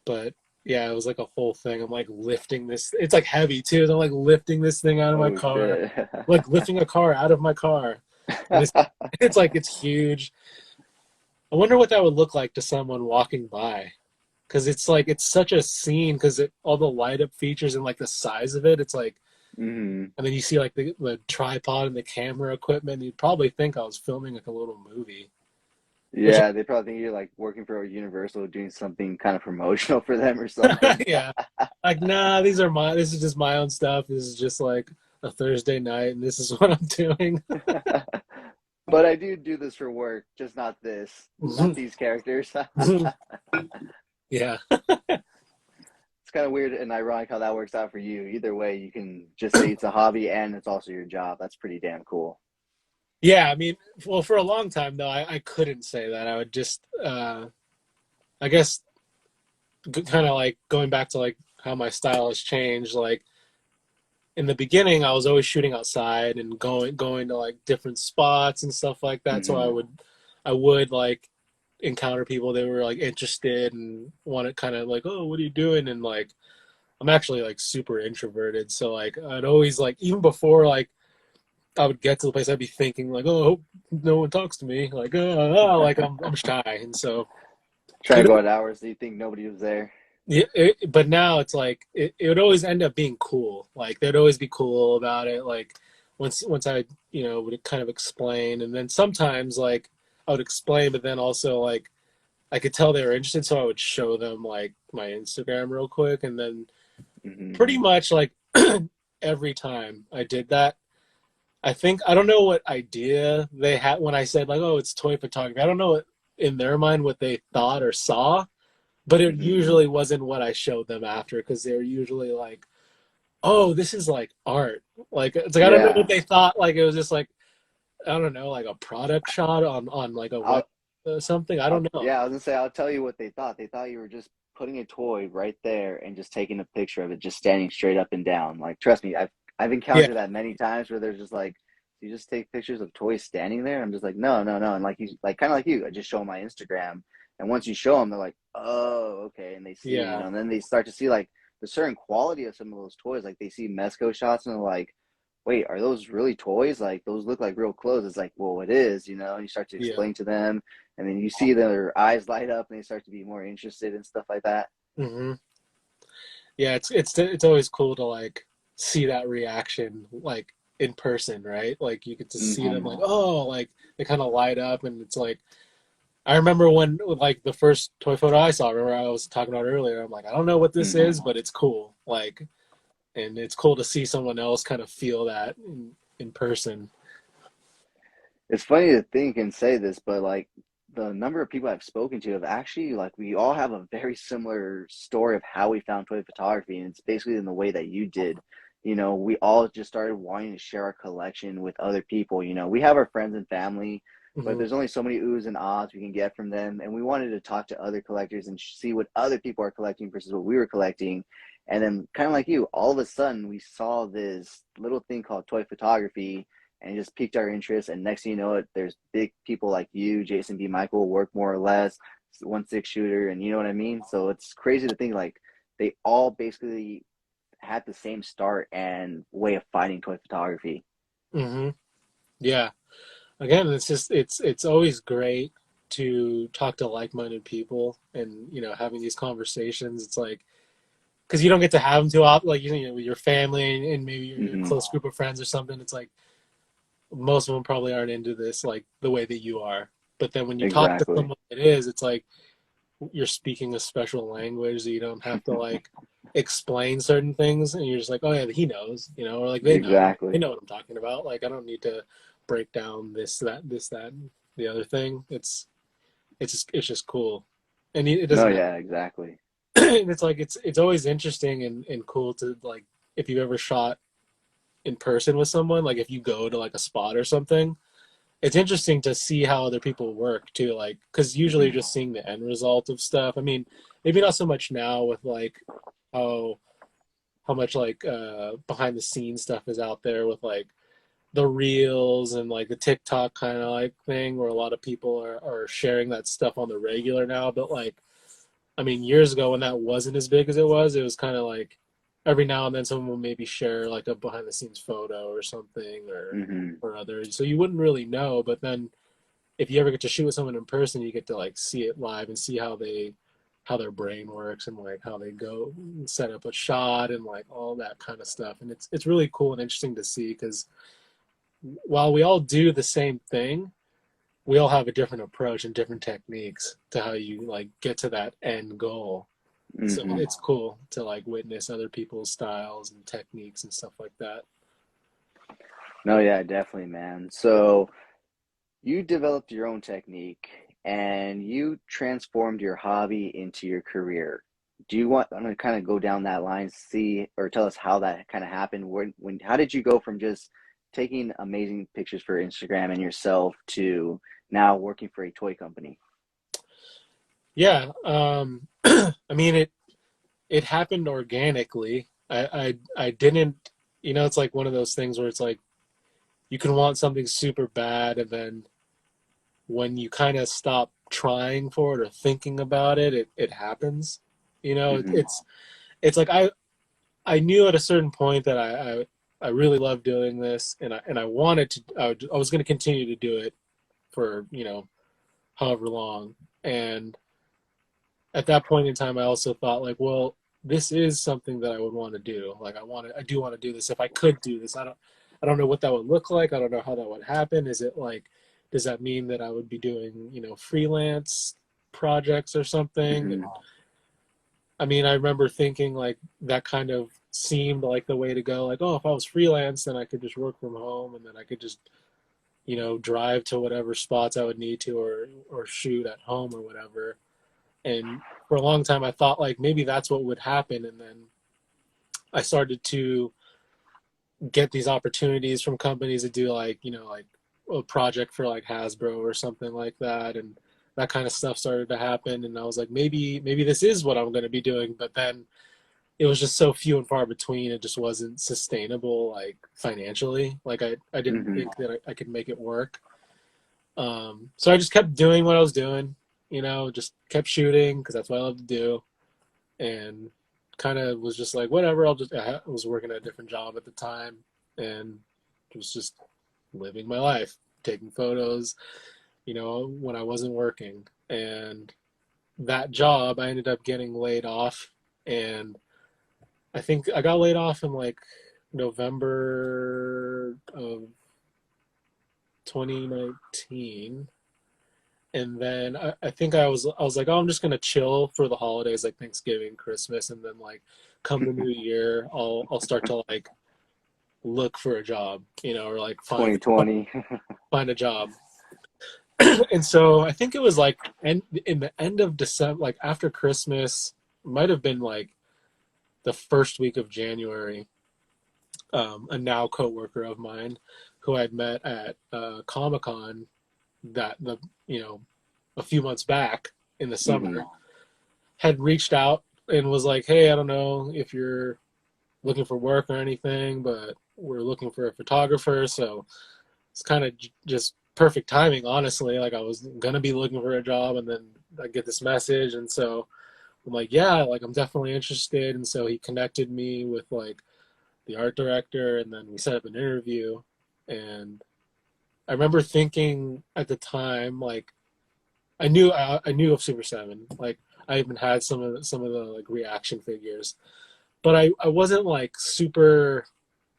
but yeah, it was like a whole thing. I'm like lifting this. It's like heavy too. So I'm like lifting this thing out of my Oh car, shit. like lifting a car out of my car, and it's like it's huge. I wonder what that would look like to someone walking by, because it's like it's such a scene because all the light up features and like the size of it. It's like, Mm. and then you see like the tripod and the camera equipment. You'd probably think I was filming like a little movie. Which Yeah, they probably think you're like working for Universal, doing something kind of promotional for them or something. yeah, like nah, this is just my own stuff. This is just like a Thursday night, and this is what I'm doing. But I do this for work, just not this, not these characters. Yeah, It's kind of weird and ironic how that works out for you. Either way, you can just say it's a hobby and it's also your job. That's pretty damn cool. yeah. I mean, well, for a long time though, I couldn't say that. I would just, I guess, kind of like going back to like how my style has changed. Like in the beginning, I was always shooting outside and going to like different spots and stuff like that. So Hmm. I would like encounter people that were like interested and wanted kind of like, oh, what are you doing? And like, I'm actually like super introverted, so like I'd always like, even before like I would get to the place, I'd be thinking like, oh, I hope no one talks to me, like like I'm shy, and so Trying it, to go at hours, so you think nobody was there. yeah, but now it's like it would always end up being cool. Like they'd always be cool about it. Like once I would kind of explain, and then sometimes like I would explain, but then also like I could tell they were interested, so I would show them like my Instagram real quick, and then Mm-hmm. pretty much like every time I did that, I don't know what idea they had when I said like, oh, it's toy photography. I don't know in their mind what they thought or saw, but it Mm-hmm. usually wasn't what I showed them after, because they were usually like, oh, this is like art. Like it's like I don't know what Yeah. they thought. Like it was just like, I don't know, like a product shot on like a web I'll, something. I don't know. yeah, I was gonna say, I'll tell you what they thought. They thought you were just putting a toy right there and just taking a picture of it, just standing straight up and down. Like, trust me, I've Yeah, encountered that many times where they're just like, you just take pictures of toys standing there. I'm just like, no, no, no. And like you, like kind of like you, I just show them my Instagram, and once you show them, they're like, oh, okay, and they see, yeah, and then they start to see like the certain quality of some of those toys. Like they see Mezco shots and they're like, wait, are those really toys? Like those look like real clothes. It's like, well, it is, and you start to yeah. explain to them, and then you see their eyes light up and they start to be more interested in stuff like that. hmm Yeah, it's always cool to like see that reaction like in person, right? Like you get to see them Mm-hmm. like, oh, like they kind of light up, and it's like I remember when like the first toy photo I saw. Remember I was talking about earlier. I'm like, I don't know what this Mm-hmm. is, but it's cool. Like, and it's cool to see someone else kind of feel that in person. It's funny to think and say this, but like the number of people I've spoken to have actually like we all have a very similar story of how we found toy photography, and it's basically in the way that you did. We all just started wanting to share our collection with other people. We have our friends and family, but hmm there's only so many oohs and ahs we can get from them, and we wanted to talk to other collectors and see what other people are collecting versus what we were collecting. And then, kind of like you, all of a sudden we saw this little thing called toy photography, and it just piqued our interest. And next thing you know it, there's big people like you, Jason B. Michael, work more or less, 1/6 shooter, and you know what I mean? So it's crazy to think like they all basically had the same start and way of finding toy photography. hmm Yeah. Again, it's always great to talk to like-minded people, and having these conversations. It's like because you don't get to have them too often, like with your family and maybe your Mm-hmm. close group of friends or something. It's like most of them probably aren't into this like the way that you are. But then when you talk to Exactly. someone that is, it's like you're speaking a special language that you don't have to like explain certain things, and you're just like, oh yeah, he knows, or like they Exactly. know what I'm talking about. Like I don't need to break down this that and the other thing. It's just cool, and it No, doesn't. yeah, exactly. And it's like it's always interesting and cool to like if you've ever shot in person with someone, like if you go to like a spot or something, it's interesting to see how other people work too, like because usually you're Mm-hmm. just seeing the end result of stuff. I mean, maybe not so much now with like how how much like behind the scenes stuff is out there with like the reels and like the TikTok kind of like thing where a lot of people are sharing that stuff on the regular now. But like, I mean, years ago when that wasn't as big as it was kind of like every now and then someone will maybe share like a behind the scenes photo or something Mm-hmm. or other. So you wouldn't really know, but then if you ever get to shoot with someone in person, you get to like see it live and see how their brain works and like how they go set up a shot and like all that kind of stuff. And it's really cool and interesting to see because while we all do the same thing, we all have a different approach and different techniques to how you like get to that end goal. So Mm-hmm. it's cool to like witness other people's styles and techniques and stuff like that. No, yeah, definitely, man. So you developed your own technique and you transformed your hobby into your career. Do you want, I'm going to kind of go down that line, see, or tell us how that kind of happened? How did you go from just taking amazing pictures for Instagram and yourself to now working for a toy company? Yeah, I mean it happened organically. I didn't, it's like one of those things where it's like you can want something super bad, and then when you kind of stop trying for it or thinking about it, it happens. You know, it's like I knew at a certain point that I really loved doing this, and I wanted to. I was going to continue to do it for, you know, however long. And at that point in time, I also thought, like, well, this is something that I would want to do. Like, I do want to do this. If I could do this, I don't know what that would look like. I don't know how that would happen. Is it like, does that mean that I would be doing, you know, freelance projects or something? And, I mean, I remember thinking like that kind of seemed like the way to go. Like, oh, if I was freelance, then I could just work from home, and then I could just, you know, drive to whatever spots I would need to, or shoot at home or whatever. And for a long time, I thought like maybe that's what would happen. And then I started to get these opportunities from companies to do like, you know, like a project for like Hasbro or something like that. And that kind of stuff started to happen. And I was like, maybe this is what I'm going to be doing. But then it was just so few and far between. It just wasn't sustainable, like financially. Like I didn't think that I could make it work. So I just kept doing what I was doing, you know, just kept shooting because that's what I love to do. And kind of was just like, whatever, I was working at a different job at the time and was just living my life, taking photos, you know, when I wasn't working. And that job, I ended up getting laid off. And I think I got laid off in like November of 2019. And then I think I was like, oh, I'm just gonna chill for the holidays, like Thanksgiving, Christmas, and then like come the new year, I'll start to like look for a job, you know, or like 2020. find a job. And so I think it was like in the end of December, like after Christmas, might have been like the first week of January. A now coworker of mine who I'd met at Comic-Con you know, a few months back in the summer, had reached out and was like, hey, I don't know if you're looking for work or anything, but we're looking for a photographer. So it's kind of just perfect timing, honestly. Like I was going to be looking for a job and then I get this message. And so I'm like, yeah, like I'm definitely interested. And so he connected me with like the art director, and then we set up an interview. And I remember thinking at the time, like, I knew of Super 7. Like, I even had some of the like reaction figures, but I wasn't like super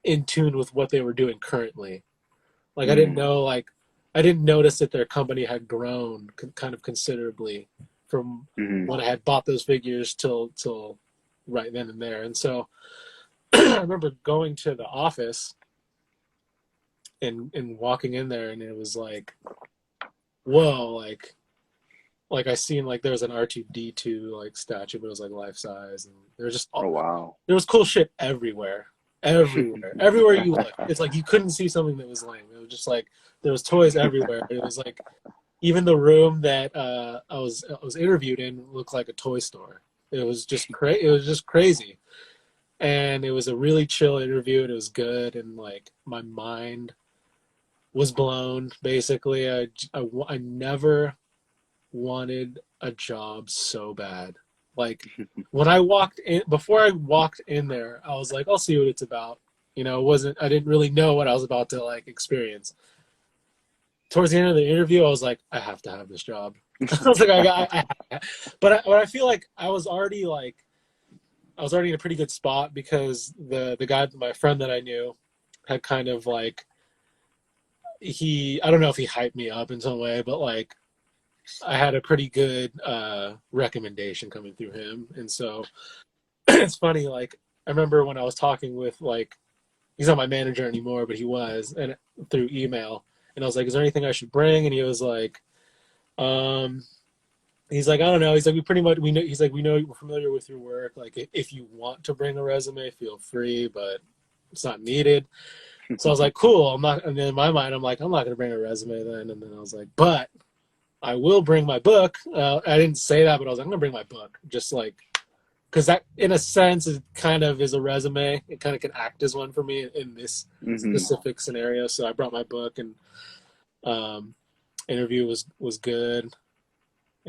in tune with what they were doing currently. Like, I didn't know, like, I didn't notice that their company had grown kind of considerably from when I had bought those figures till right then and there. And so I remember going to the office and walking in there, and it was like, whoa, like I seen like there was an R2D2 like statue, but it was like life size, and there was just there was cool shit everywhere everywhere you look. It's like you couldn't see something that was lame. It was just like there was toys everywhere. It was like even the room that I was interviewed in looked like a toy store. It was just crazy. And it was a really chill interview, and it was good, and like my mind was blown. Basically, I never wanted a job so bad. Like when before I walked in there, I was like, I'll see what it's about. You know, I didn't really know what I was about to like experience. Towards the end of the interview, I was like, I have to have this job. I was like, but I feel like I was already in a pretty good spot because the guy, my friend that I knew, had kind of like, I don't know if he hyped me up in some way, but like I had a pretty good recommendation coming through him. And so it's funny, like I remember when I was talking with like, he's not my manager anymore, but he was, and through email, and I was like, is there anything I should bring? And he was like, he's like, I don't know. He's like, we know we're familiar with your work. Like, if you want to bring a resume, feel free, but it's not needed. So I was like, cool. And then in my mind, I'm like, I'm not going to bring a resume then. And then I was like, but I will bring my book. I didn't say that, but I was like, I'm going to bring my book. Just like, because that, in a sense, it kind of is a resume. It kind of can act as one for me in this specific scenario. So I brought my book, and interview was good.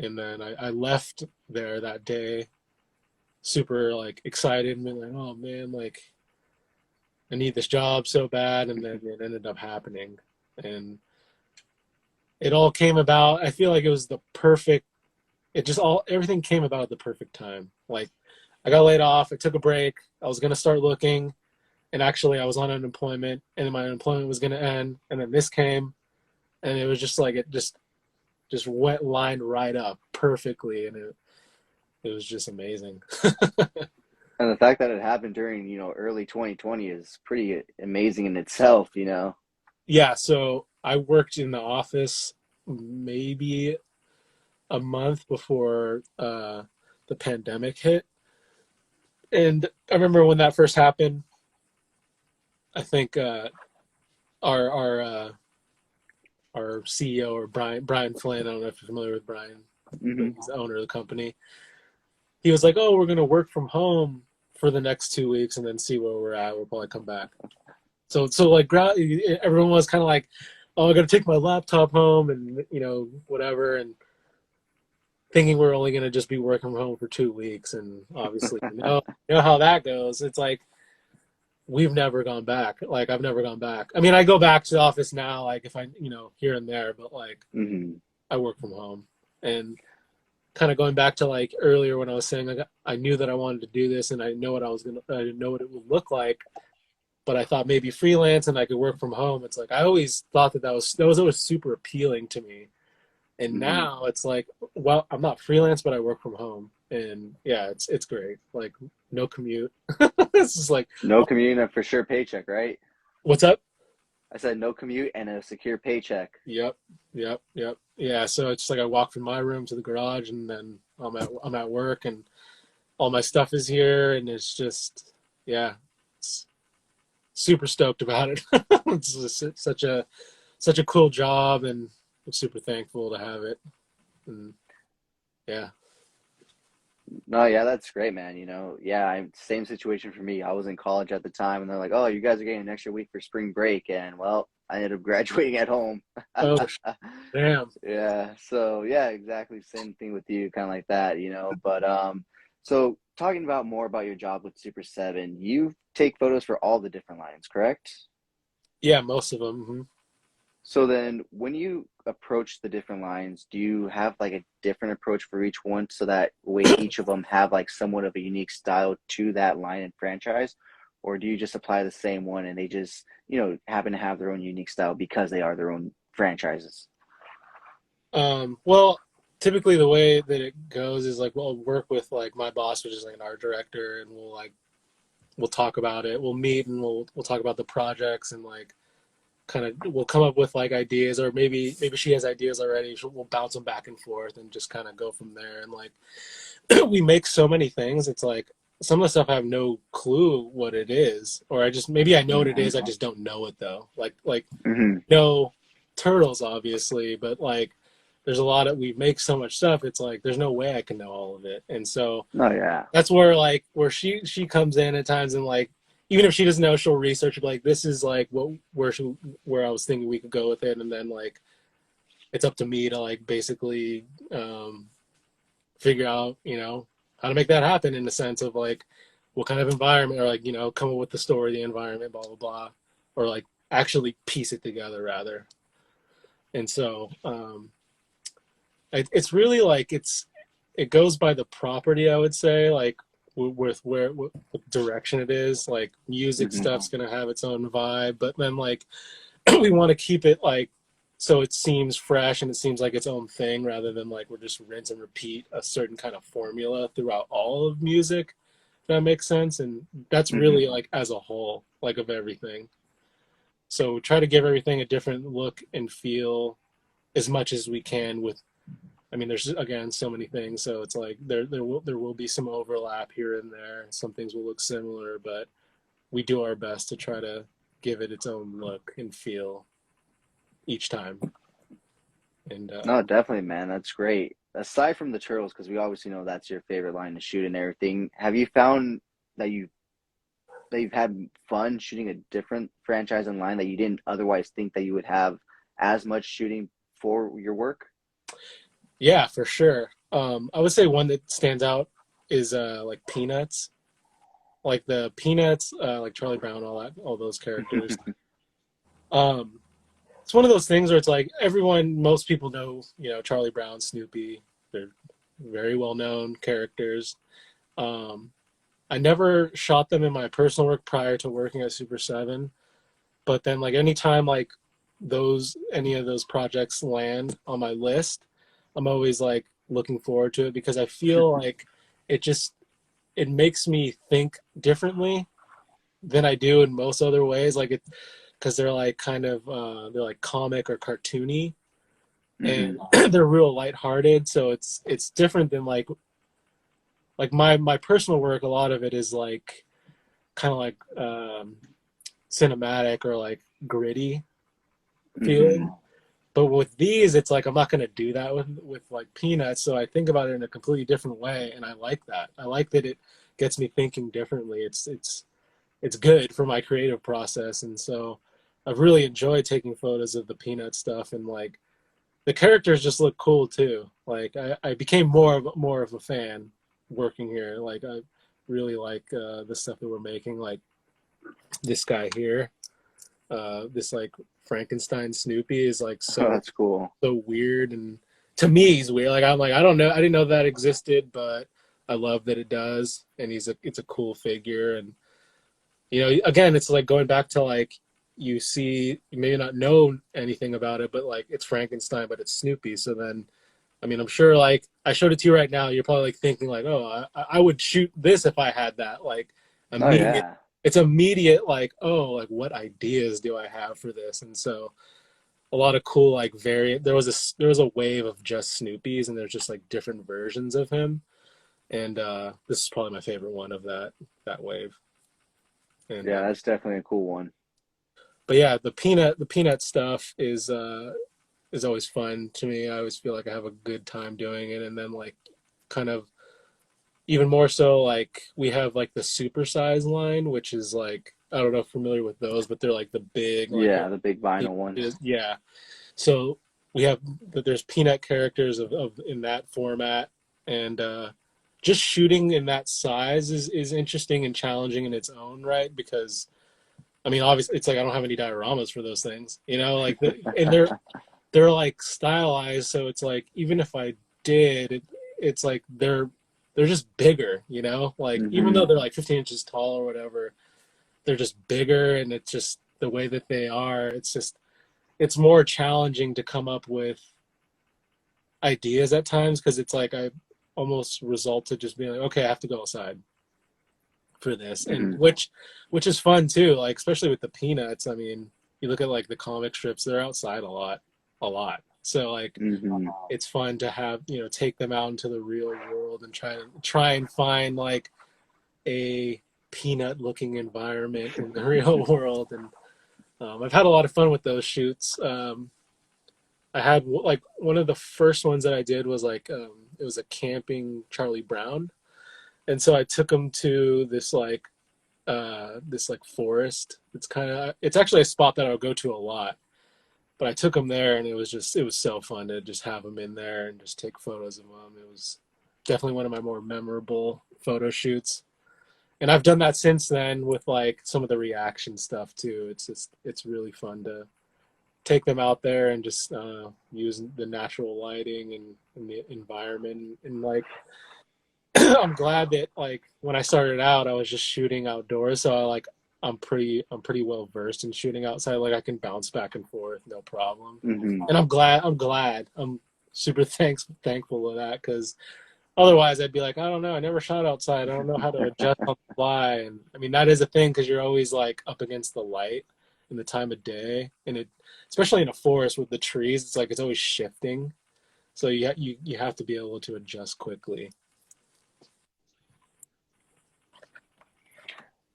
And then I left there that day, super like excited and like, oh man, like I need this job so bad. And then it ended up happening, and it all came about. I feel like it was the perfect. It just all everything came about at the perfect time. Like I got laid off. I took a break. I was gonna start looking, and actually I was on unemployment, and then my unemployment was gonna end, and then this came, and it was just like it just went lined right up perfectly, and it was just amazing. And the fact that it happened during, early 2020 is pretty amazing in itself, Yeah, so I worked in the office maybe a month before the pandemic hit, and I remember when that first happened. I think our our uh, our CEO, or Brian Flynn. I don't know if you're familiar with Brian, but Mm-hmm. he's the owner of the company. He was like, "Oh, we're gonna work from home for the next 2 weeks and then see where we're at. We'll probably come back." So like everyone was kind of like, "Oh, I'm gonna take my laptop home and whatever," and thinking we're only gonna just be working from home for 2 weeks. And obviously, you know how that goes. It's like we've never gone back. Like I've never gone back. I mean, I go back to the office now, like if I here and there, but like Mm-hmm. I work from home. And kind of going back to like earlier when I was saying like I knew that I wanted to do this and I didn't know what it would look like, but I thought maybe freelance and I could work from home. It's like I always thought that was always super appealing to me. And Mm-hmm. now it's like, well, I'm not freelance, but I work from home, and yeah, it's great. Like no commute. It's just like, No commute and a for sure paycheck, right? what's up? I said no commute and a secure paycheck. Yep, yep. Yeah, so it's just like I walk from my room to the garage, and then I'm at work, and all my stuff is here, and it's just yeah, it's super stoked about it. It's just such a cool job, and I'm super thankful to have it. And yeah, No, yeah, that's great, man. Yeah, same situation for me. I was in college at the time, and they're like, "Oh, you guys are getting an extra week for spring break," and well, I ended up graduating at home. oh damn, Yeah, so yeah, exactly. Same thing with you, kind of like that, But so talking about more about your job with Super 7, you take photos for all the different lines, correct? yeah, most of them. Mhm. So then when you approach the different lines, do you have like a different approach for each one so that way each of them have like somewhat of a unique style to that line and franchise? Or do you just apply the same one and they just, happen to have their own unique style because they are their own franchises? Well, typically the way that it goes is like we'll work with like my boss, which is like an art director, and we'll talk about it. We'll meet and we'll talk about the projects and like kind of we'll come up with like ideas, or maybe she has ideas already. We'll bounce them back and forth and just kind of go from there. And like we make so many things, it's like some of the stuff I have no clue what it is, or I just maybe I know what it Mm-hmm. is, I just don't know it though. Like Mm-hmm. no turtles obviously, but like there's a lot of we make so much stuff. It's like there's no way I can know all of it, and so Oh yeah. that's where like where she comes in at times and like even if she doesn't know, she'll research it, like this is like where I was thinking we could go with it, and then like it's up to me to like basically figure out how to make that happen in the sense of like what kind of environment, or like come up with the story, the environment, blah blah blah, or like actually piece it together rather. And so it's really like it goes by the property, I would say, like with what direction it is. Like music Mm-hmm. stuff's gonna have its own vibe, but then like we want to keep it like so it seems fresh and it seems like its own thing, rather than like we're just rinse and repeat a certain kind of formula throughout all of music. If that makes sense. And that's Mm-hmm. really like as a whole, like of everything. So try to give everything a different look and feel as much as we can with. I mean, there's again so many things, so it's like there will be some overlap here and there. Some things will look similar, but we do our best to try to give it its own look and feel each time. And No, definitely, man. That's great. Aside from the turtles, because we obviously know that's your favorite line to shoot and everything, have you found that you've had fun shooting a different franchise in line that you didn't otherwise think that you would have as much shooting for your work? Yeah, for sure. I would say one that stands out is like Peanuts, like the Peanuts, like Charlie Brown, all those characters. Um, it's one of those things where it's like most people know, Charlie Brown, Snoopy. They're very well known characters. Um, I never shot them in my personal work prior to working at Super 7, but then like anytime like any of those projects land on my list, I'm always like looking forward to it because I feel like it just it makes me think differently than I do in most other ways. Like it because they're like kind of they're like comic or cartoony, and they're real lighthearted. So it's different than like my personal work. A lot of it is like kind of like cinematic or like gritty feeling. But with these, it's like I'm not going to do that with like Peanuts. So I think about it in a completely different way, and I like that. I like that it gets me thinking differently. It's good for my creative process, and so I've really enjoyed taking photos of the Peanut stuff, and like the characters just look cool too. Like I became more of a fan working here. Like I really like the stuff that we're making. Like this guy here, this like Frankenstein Snoopy is like Oh, that's cool. so weird, and to me he's weird. Like I'm like I don't know, I didn't know that existed, but I love that it does, and it's a cool figure. And again, it's like going back to like you may not know anything about it, but like it's Frankenstein, but it's Snoopy. So then, I mean, I'm sure like I showed it to you right now, you're probably like thinking like, oh, I would shoot this if I had that. Like Oh immediate, yeah. it's immediate like, oh, like what ideas do I have for this? And so a lot of cool like variant. There was a wave of just Snoopy's, and there's just like different versions of him. And this is probably my favorite one of that wave. And Yeah, that's definitely a cool one. but yeah, the peanut stuff is always fun to me. I always feel like I have a good time doing it. And then like kind of even more so like we have like the supersize line, which is like I don't know if you're familiar with those, but they're like the big like Yeah, the big vinyl ones. yeah. So we have there's peanut characters of in that format, and just shooting in that size is interesting and challenging in its own right, because I mean obviously it's like I don't have any dioramas for those things, like and they're like stylized, so it's like even if I did it's like they're just bigger, like even though they're like 15 inches tall or whatever, they're just bigger, and it's just the way that they are, it's more challenging to come up with ideas at times, because it's like I almost result to just being like, okay, I have to go outside for this, and which is fun too, like especially with the peanuts. I mean, you look at like the comic strips, they're outside a lot. So like it's fun to have take them out into the real world and try and find like a peanut looking environment in the real world. And I've had a lot of fun with those shoots. I had like one of the first ones that I did was like it was a camping Charlie Brown, and so I took him to this like forest. It's actually a spot that I'll go to a lot, but I took him there, and it was so fun to just have him in there and just take photos of him. It was definitely one of my more memorable photo shoots. And I've done that since then with like some of the reaction stuff too. It's really fun to take them out there and just use the natural lighting and the environment. And like I'm glad that like when I started out I was just shooting outdoors, so I'm pretty well versed in shooting outside. Like I can bounce back and forth no problem. And I'm super thankful of that, because otherwise I'd be like, I don't know, I never shot outside, I don't know how to adjust on the fly. And I mean that is a thing, because you're always like up against the light and the time of day, and it especially in a forest with the trees, it's like it's always shifting, so you have to be able to adjust quickly.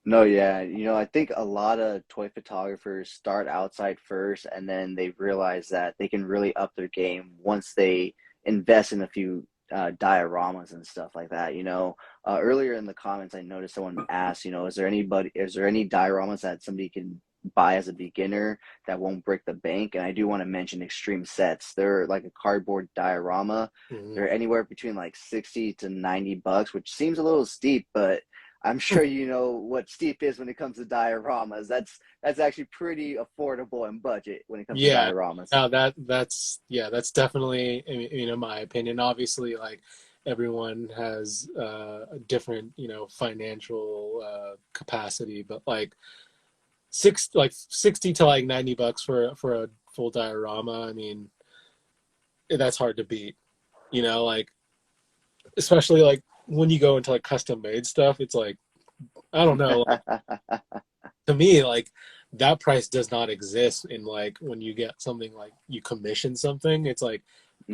No, yeah. I think a lot of toy photographers start outside first, and then they realize that they can really up their game once they invest in a few dioramas and stuff like that. Earlier in the comments, I noticed someone asked, is there any dioramas that somebody can buy as a beginner that won't break the bank. And I do want to mention Extreme Sets. They're like a cardboard diorama. Mhm. They're anywhere between like 60 to $90, which seems a little steep, but I'm sure you know what steep is when it comes to dioramas. That's actually pretty affordable and budget when it comes to Yeah, dioramas. now that's definitely, my opinion. Obviously, like everyone has a different, financial capacity, but like 60 to like $90 for a full diorama. I mean, that's hard to beat. Like especially like when you go into like custom made stuff, it's like I don't know. Like, to me, like that price does not exist in like when you get something like you commission something. It's like,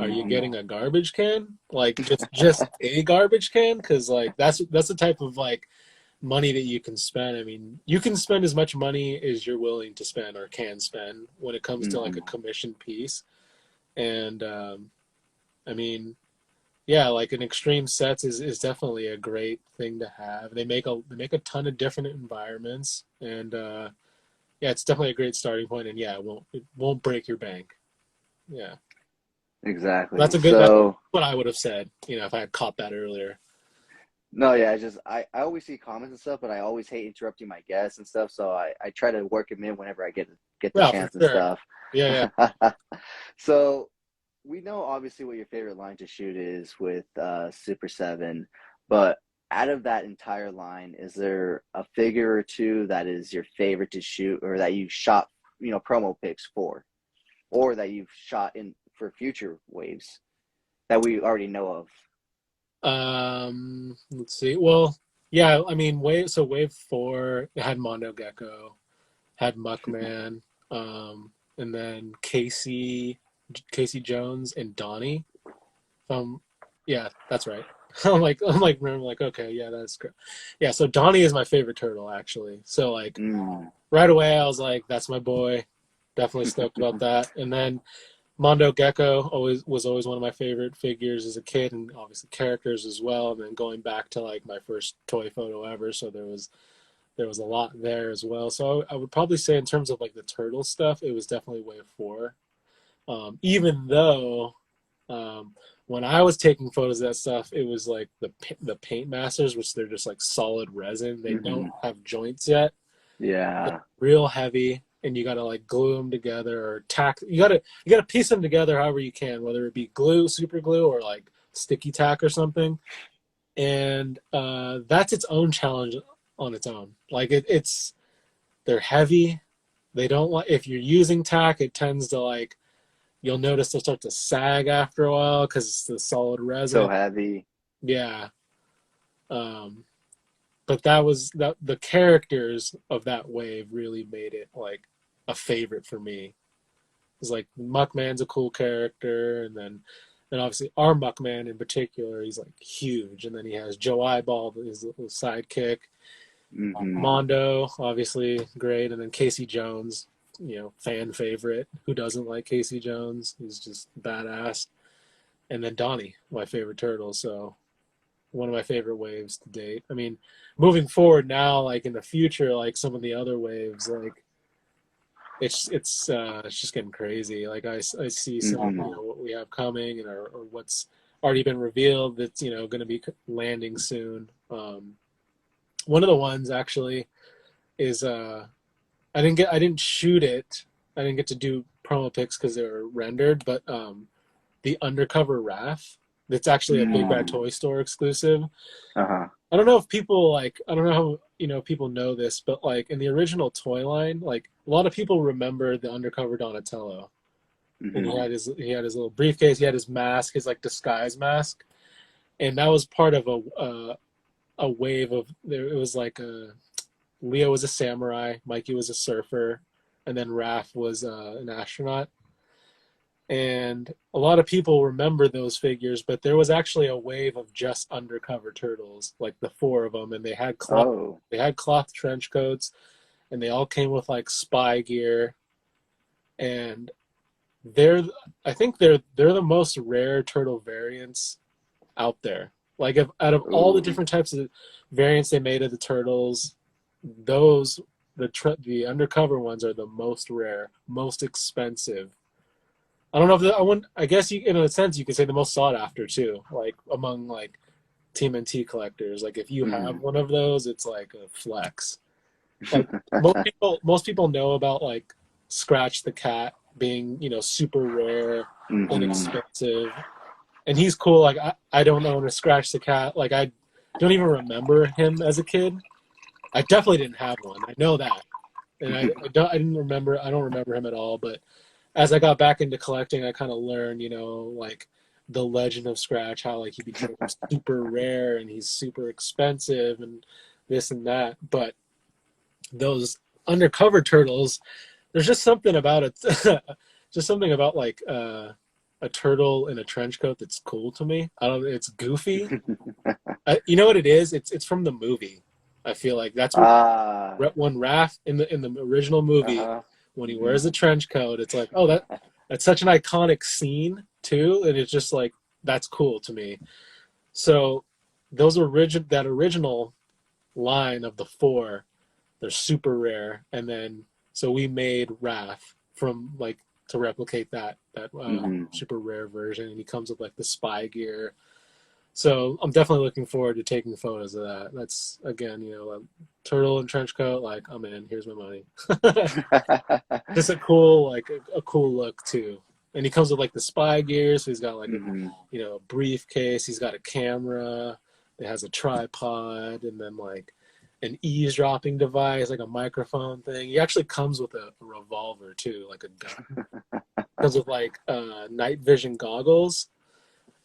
are you Mhm. getting a garbage can? Like just a garbage can? Because like that's the type of like money that you can spend. I mean, you can spend as much money as you're willing to spend or can spend when it comes to like a Mhm. commission piece. And I mean, yeah, like an extreme sets is definitely a great thing to have. They make a ton of different environments, and yeah, it's definitely a great starting point. And yeah, it won't break your bank. Yeah, Exactly. that's So what I would have said. If I had caught that earlier. no, yeah, I always see comments and stuff, but I always hate interrupting my guests and stuff. So I try to work them in whenever I get the Well, for chance and sure. stuff. Yeah, yeah. So we know obviously what your favorite line to shoot is with Super Seven, but out of that entire line, is there a figure or two that is your favorite to shoot, or that you shot, promo pics for, or that you've shot in for future waves that we already know of? Let's see. Well, yeah. I mean, wave four it had Mondo Gecko, had Muckman, and then Casey Jones and Donnie. Yeah, that's right. Remember, like, okay, yeah, that's great. Yeah, so Donnie is my favorite turtle, actually. So, like, Mm. right away, I was like, that's my boy. Definitely stoked about that. And then Mondo Gecko was always one of my favorite figures as a kid, and obviously characters as well. And then going back to like my first toy photo ever, so there was a lot there as well. So I would probably say in terms of like the turtle stuff, it was definitely wave four. Even though when I was taking photos of that stuff, it was like the paint masters, which they're just like solid resin. They don't Hmm. have joints yet. They're Yeah. real heavy, and you gotta like glue them together or tack. You gotta piece them together however you can, whether it be glue, super glue, or like sticky tack or something. And that's its own challenge on its own. Like it's they're heavy. They don't like if you're using tack, it tends to like you'll notice they'll start to sag after a while because it's the solid So resin. heavy. Yeah. Um, but that the characters of that wave really made it like a favorite for me. It's like Muckman's a cool character, and then obviously our Muckman in particular, he's like huge, and then he has Joe Eyeball, his little sidekick. Hmm. Mondo, obviously great, and then Casey Jones, fan favorite. Who doesn't like Casey Jones? He's just badass. And then Donnie, my favorite turtle. So one of my favorite waves to date. I mean, moving forward now, like in the future, like some of the other waves, like it's just getting crazy. Like I see some Hmm. what we have coming and or what's already been revealed that's going to be landing soon. One of the ones actually is I didn't shoot it. I didn't get to do promo pics because they were rendered, but the undercover Raph. That's actually a Big Bad Mm. Toy Store exclusive. Uh-huh. I don't know if people like. I don't know how people know this, but like in the original toy line, like a lot of people remember the undercover Donatello, and Hmm. he had his little briefcase, he had his mask, his like disguise mask, and that was part of a wave of there. It was like Leo was a samurai, Mikey was a surfer, and then Raph was an astronaut. And a lot of people remember those figures, but there was actually a wave of just undercover turtles, like the four of them, and Oh. they had cloth trench coats, and they all came with like spy gear, and they're I think they're the most rare turtle variants out there. Out of all the Ooh. different types of variants they made of the turtles, those the undercover ones are the most rare, most expensive. I don't know if I guess you, in a sense, you could say the most sought after too. Like among like Tmnt collectors, like if you have one of those, it's like a flex. Like most people know about like Scratch the Cat being, super rare, inexpensive, and he's cool. Like I don't own a Scratch the Cat. Like I don't even remember him as a kid. I definitely didn't have one. I know that, and I don't remember him at all. But as I got back into collecting, I kind of learned, like the legend of Scratch, how like he became super rare and he's super expensive and this and that. But those undercover turtles, there's just something about it, just something about like a turtle in a trench coat that's cool to me. I don't. It's goofy. You know what it is? It's from the movie. I feel like that's what when Raph in the original movie, when he wears the trench coat, it's like, oh, that's such an iconic scene too, and it's just like that's cool to me. So those that original line of the 4, they're super rare, and then so we made Raph from like to replicate that super rare version, and he comes with like the spy gear. So I'm definitely looking forward to taking photos of that. That's again, a turtle and trench coat. Like I'm in. Here's my money. Just a cool a cool look too. And he comes with like the spy gear, so he's got like a briefcase. He's got a camera. It has a tripod, and then like an eavesdropping device, like a microphone thing. He actually comes with a revolver too, like a gun. Comes with like night vision goggles.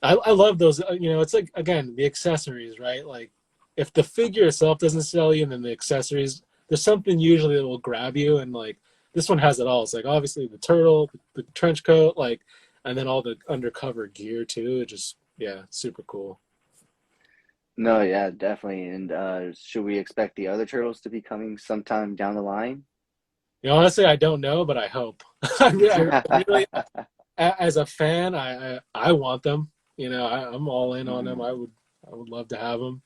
I love those. It's like, again, the accessories, right? Like if the figure itself doesn't sell you, and then the accessories, there's something usually that will grab you, and like this one has it all. It's like obviously the turtle, the trench coat, like, and then all the undercover gear too. It just, super cool. No, yeah, definitely. And should we expect the other turtles to be coming sometime down the line? Honestly, I don't know, but I hope. I really, as a fan, I want them. I'm all in on them. I would love to have them.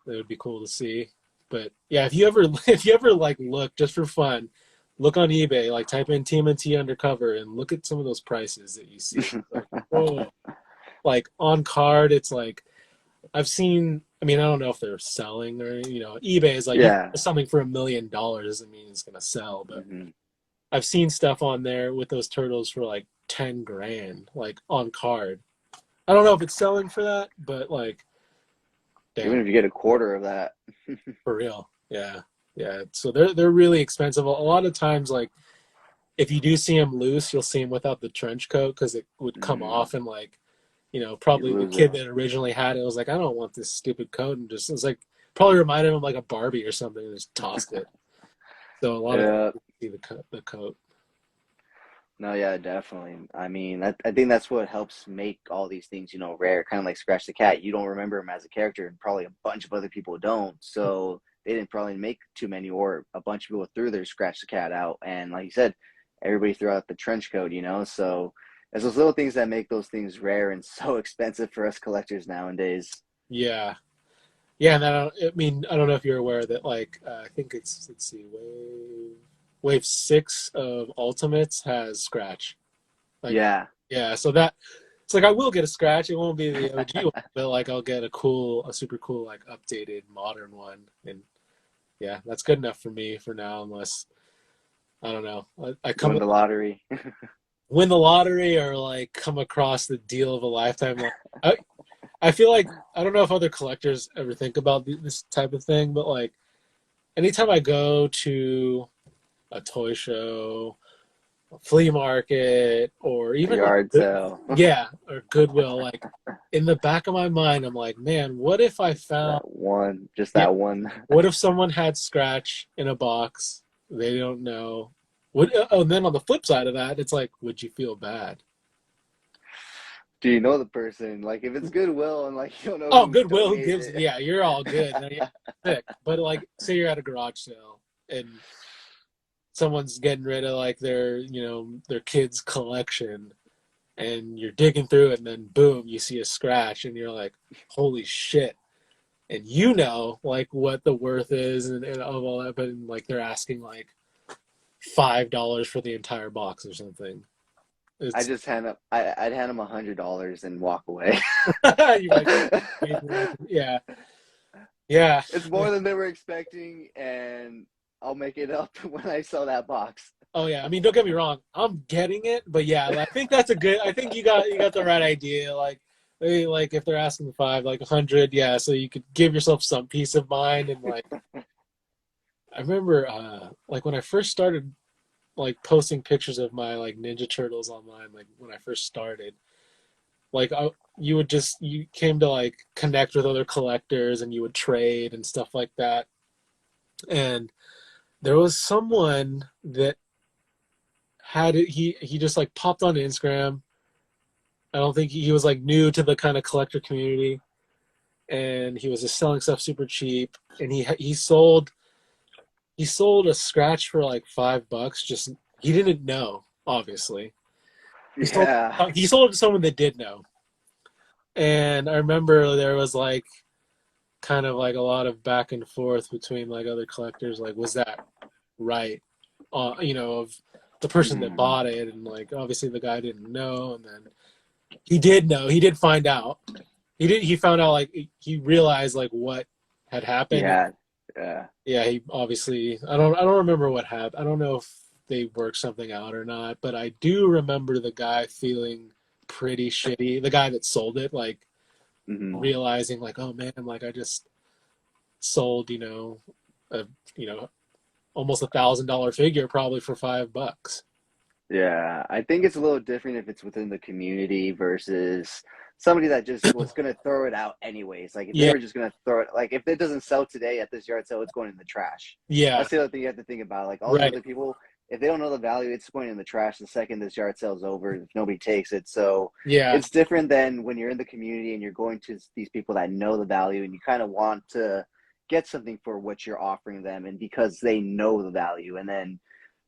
It would be cool to see. But yeah, if you ever like look just for fun, look on eBay, like type in Tmnt undercover and look at some of those prices that you see. Like, whoa. Like on card, it's like I've seen. I mean, I don't know if they're selling or eBay is like something for $1 million doesn't mean it's gonna sell, but I've seen stuff on there with those turtles for like 10 grand, like on card. I don't know if it's selling for that, but like, damn. Even if you get a quarter of that. For real. Yeah. So they're really expensive. A lot of times, like, if you do see them loose, you'll see them without the trench coat because it would come off, and like, probably the kid that originally had it was like, I don't want this stupid coat, and just, it was like, probably reminded him of like a Barbie or something, and just tossed it. So a lot of people see the coat. No, yeah, definitely. I mean, I think that's what helps make all these things, rare. Kind of like Scratch the Cat. You don't remember him as a character, and probably a bunch of other people don't. So they didn't probably make too many, or a bunch of people threw their Scratch the Cat out. And like you said, everybody threw out the trench coat, So it's those little things that make those things rare and so expensive for us collectors nowadays. Yeah. Yeah, and I don't know if you're aware that, like, I think it's, let's see, Wave 6 of Ultimates has Scratch. Like, yeah. So that, it's like I will get a Scratch. It won't be the OG one, but like I'll get a super cool, like, updated modern one. And yeah, that's good enough for me for now, unless, I don't know. I win the lottery. Win the lottery, or like come across the deal of a lifetime. I feel like, I don't know if other collectors ever think about this type of thing, but like anytime I go to a toy show, a flea market, or even a yard sale. Or Goodwill, like in the back of my mind, I'm like, man, what if I found that one? What if someone had Scratch in a box? They don't know. And then on the flip side of that, it's like, would you feel bad? Do you know the person? Like, if it's Goodwill and like you don't know. Oh, Goodwill, who gives? Yeah, you're all good. You're sick. But like, say you're at a garage sale and someone's getting rid of like their kid's collection, and you're digging through it, and then boom, you see a Scratch, and you're like, holy shit! and like what the worth is and of all that, but like they're asking like $5 for the entire box or something. I'd hand him $100 and walk away. You like, yeah, yeah. It's more than they were expecting, and I'll make it up when I sell that box. Oh yeah, I mean, don't get me wrong, I'm getting it, but yeah, I think that's a good. I think you got the right idea. Like if they're asking 5, like 100, yeah, so you could give yourself some peace of mind. And like, I remember like when I first started like posting pictures of my like Ninja Turtles online, like when I first started, like you came to like connect with other collectors and you would trade and stuff like that. And there was someone that had it, he just like popped on Instagram. I don't think he was like new to the kind of collector community, and he was just selling stuff super cheap. And he sold a scratch for like $5. Just he didn't know, obviously. He sold it to someone that did know. And I remember there was like kind of like a lot of back and forth between like other collectors, like was that right? Of the person that bought it, and like obviously the guy didn't know, and then he did know. He did find out. He found out, like he realized like what had happened. Yeah. He obviously I don't remember what happened. I don't know if they worked something out or not, but I do remember the guy feeling pretty shitty. The guy that sold it, like realizing like, oh man, like I just sold, almost $1,000 figure probably for $5. Yeah, I think it's a little different if it's within the community versus somebody that just was going to throw it out anyways. Like if they were just going to throw it, like if it doesn't sell today at this yard sale, it's going in the trash. Yeah. That's the other thing you have to think about. Like all the other people, if they don't know the value, it's going in the trash the second this yard sale is over if nobody takes it. So it's different than when you're in the community and you're going to these people that know the value and you kind of want to get something for what you're offering them, and because they know the value. And then,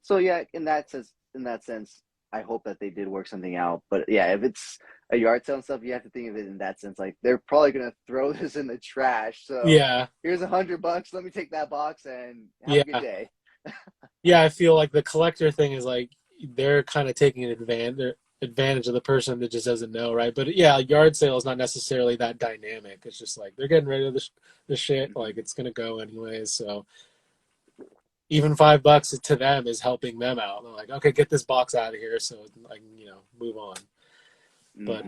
so yeah, in that sense, I hope that they did work something out. But yeah, if it's a yard sale and stuff, you have to think of it in that sense. Like they're probably gonna throw this in the trash. So here's $100. Let me take that box and have a good day. Yeah, I feel like the collector thing is like they're kind of taking advantage of the person that just doesn't know, right? But yeah, yard sale is not necessarily that dynamic. It's just like they're getting rid of the shit. Like it's gonna go anyways. So even $5 to them is helping them out. They're like, okay, get this box out of here so I can, move on. But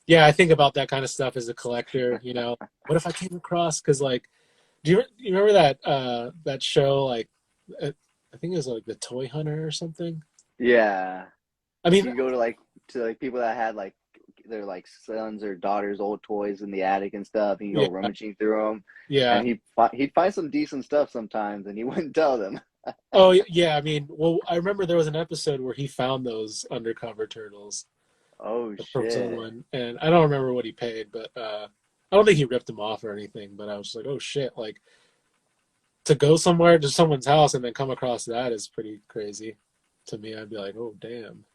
yeah, I think about that kind of stuff as a collector. What if I came across, because like, do you remember that show, like I think it was like the Toy Hunter or something? Yeah. I mean, you go to people that had like their like sons or daughters' old toys in the attic and stuff, and you go rummaging through them. Yeah. And he'd find some decent stuff sometimes, and he wouldn't tell them. Oh yeah, I mean, well, I remember there was an episode where he found those undercover turtles. Oh from shit! Someone, and I don't remember what he paid, but I don't think he ripped them off or anything. But I was like, oh shit, like to go somewhere to someone's house and then come across that is pretty crazy. To me, I'd be like, oh damn.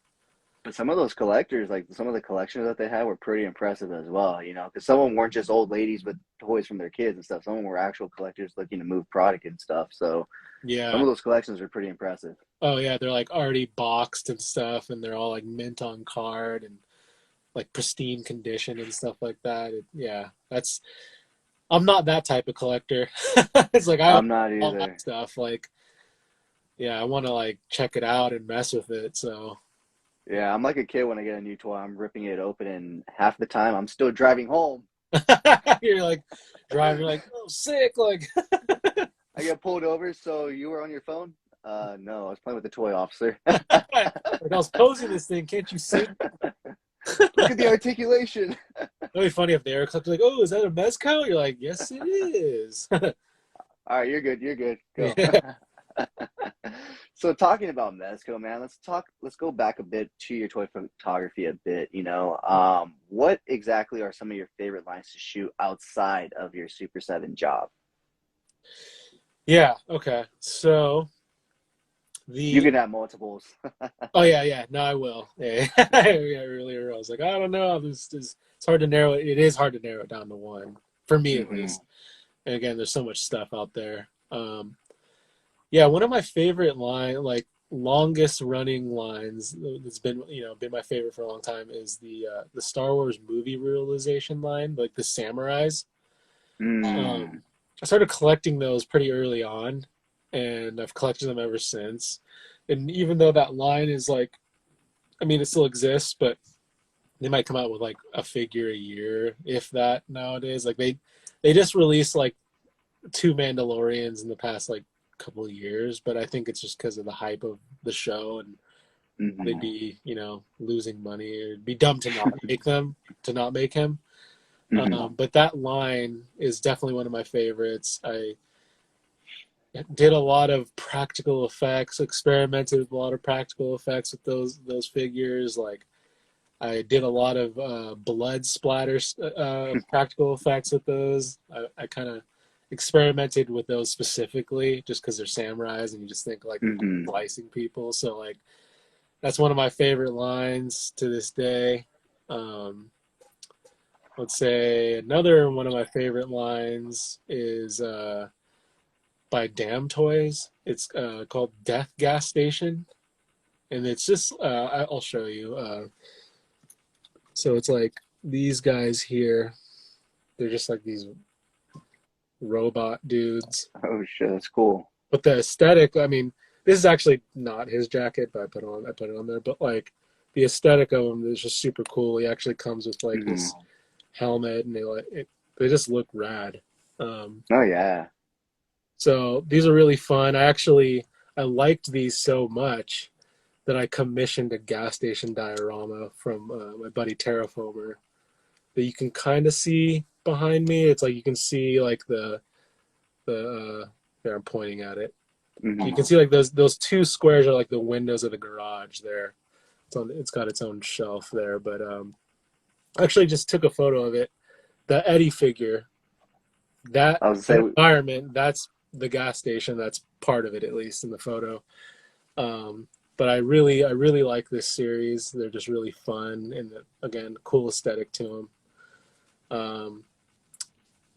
But some of those collectors, like some of the collections that they had, were pretty impressive as well. Because some of them weren't just old ladies with toys from their kids and stuff. Some of them were actual collectors looking to move product and stuff. So yeah, some of those collections are pretty impressive. Oh yeah, they're like already boxed and stuff, and they're all like mint on card and like pristine condition and stuff like that. I'm not that type of collector. It's like I'm not all either. that stuff. Like, yeah, I want to like check it out and mess with it. So. Yeah, I'm like a kid when I get a new toy. I'm ripping it open, and half the time I'm still driving home. You're like driving, you're like, oh, sick. Like, I get pulled over. So you were on your phone? No, I was playing with the toy, officer. Like, I was posing this thing. Can't you see? Look at the articulation. It'd be funny if they were like, oh, is that a Mezco? You're like, yes, it is. All right, you're good. You're good. Go. So talking about Mezco, man, let's go back a bit to your toy photography a bit. What exactly are some of your favorite lines to shoot outside of your Super 7 job? Yeah, okay. So you can have multiples. Oh yeah. No, I will. Yeah. Earlier I was like, I don't know. It's hard to narrow it. It is hard to narrow it down to one. For me at least. And again, there's so much stuff out there. Yeah, one of my favorite longest running lines that's been been my favorite for a long time is the Star Wars movie realization line, like the samurais. Mm. I started collecting those pretty early on, and I've collected them ever since. And even though that line is like, I mean, it still exists, but they might come out with like a figure a year, if that nowadays. Like they just released like 2 Mandalorians in the past like couple of years, but I think it's just because of the hype of the show, and they'd be losing money. It'd be dumb to not make him. But that line is definitely one of my favorites. I did a lot of practical effects, experimented with a lot of practical effects with those figures. Like I did a lot of blood splatters, practical effects with those. I kind of experimented with those specifically just because they're samurais and you just think like slicing people. So like that's one of my favorite lines to this day. Let's say another one of my favorite lines is by Damn Toys. It's called Death Gas Station, and it's just I'll show you. So it's like these guys here. They're just like these robot dudes. Oh shit, that's cool. But the aesthetic, I mean, this is actually not his jacket, but I put it on there. But like the aesthetic of him is just super cool. He actually comes with like this helmet, and they just look rad. Oh yeah. So these are really fun. I liked these so much that I commissioned a gas station diorama from my buddy Terraformer that you can kind of see behind me. It's like you can see like the there, I'm pointing at it. You can see like those two squares are like the windows of the garage there. It's got its own shelf there, but I actually just took a photo of it. The Eddie figure, that environment, that's the gas station. That's part of it, at least in the photo. But I really like this series. They're just really fun and again, cool aesthetic to them.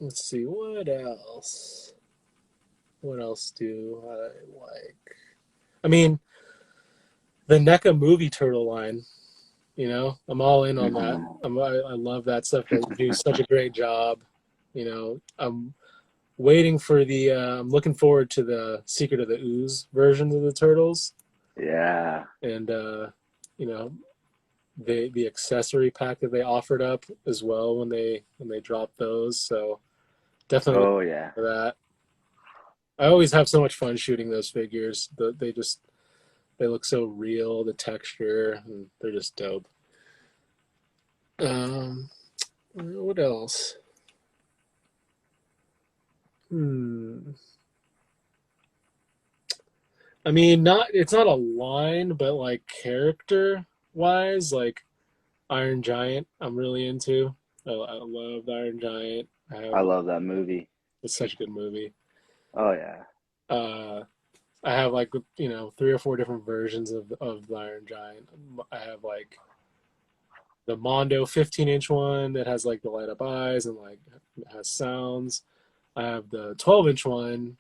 Let's see, what else? What else do I like? I mean, the NECA movie turtle line. I'm all in on that. I love that stuff. They do such a great job. I'm waiting for I'm looking forward to the Secret of the Ooze versions of the turtles. Yeah. And the accessory pack that they offered up as well when they dropped those. So definitely. Oh yeah. For that. I always have so much fun shooting those figures. They look so real, the texture, and they're just dope. What else? I mean, it's not a line, but like character wise, like Iron Giant, I'm really into. I love the Iron Giant. I love that movie. It's such a good movie. Oh yeah. I have like 3 or 4 different versions of the Iron Giant. I have like the Mondo 15-inch one that has like the light up eyes and like has sounds. I have the 12-inch one.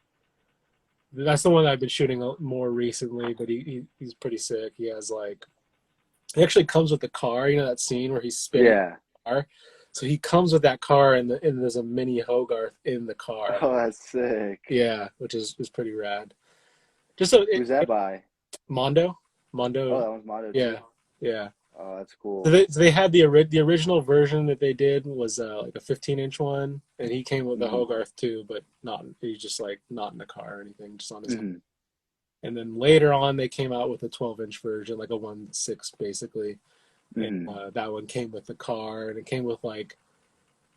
That's the one I've been shooting more recently, but he's pretty sick. He actually comes with the car. That scene where he's spinning the car. So he comes with that car, and there's a mini Hogarth in the car. Oh, that's sick. Yeah, which is pretty rad. Who's that by? Mondo. Oh, that was Mondo too. Yeah. Oh, that's cool. So they had the original version that they did was like a 15-inch one, and he came with the Hogarth too, but he's just like not in the car or anything, just on his own. And then later on, they came out with a 12-inch version, like a 1/6 basically, and that one came with the car, and it came with like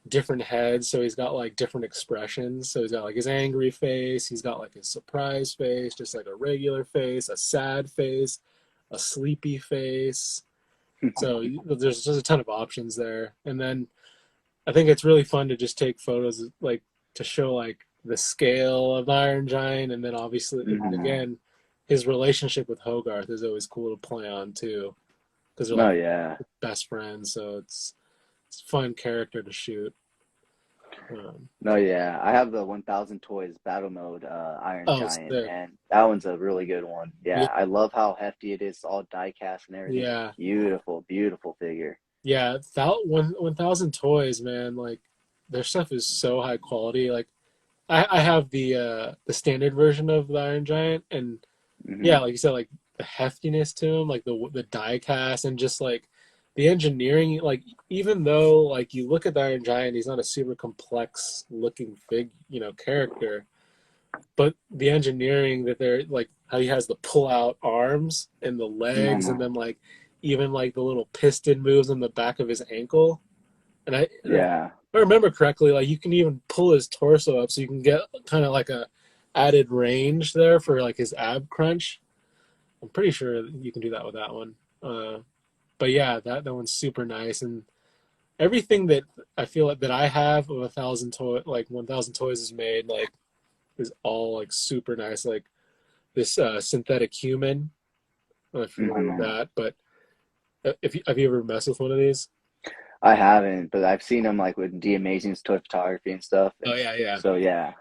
different heads, so he's got like different expressions. So he's got like his angry face, he's got like his surprise face, just like a regular face, a sad face, a sleepy face. So there's just a ton of options there. And then I think it's really fun to just take photos like to show like the scale of Iron Giant, and then obviously again his relationship with Hogarth is always cool to play on too, because they're like best friends. So it's a fun character to shoot. No, yeah, I have the 1000 Toys Battle Mode Iron Oh, Giant, sick. and that one's a really good one. Yeah, Yeah, I love how hefty it is, all die cast and everything. yeah, Beautiful, beautiful figure. yeah. 1,000 toys, man. Like their stuff is so high quality. Like I have the standard version of the Iron Giant, and Hmm. yeah, like you said, like the heftiness to him, like the die cast, and just like the engineering. Like even though like you look at the Iron Giant, he's not a super complex looking character, but the engineering that they're like how he has the pull out arms and the legs, and Hmm. then like even like the little piston moves on the back of his ankle. And if Yeah. I remember correctly, like you can even pull his torso up so you can get kind of like a added range there for like his ab crunch. I'm pretty sure you can do that with that one. But yeah, that one's super nice, and everything that I feel like that I have of 1,000 toys is made like is all like super nice. Like this synthetic human. I don't know if you're familiar with Hmm. that, but if have you ever messed with one of these? I haven't, but I've seen them like with The Amazing's toy photography and stuff, Oh and yeah, yeah. so yeah.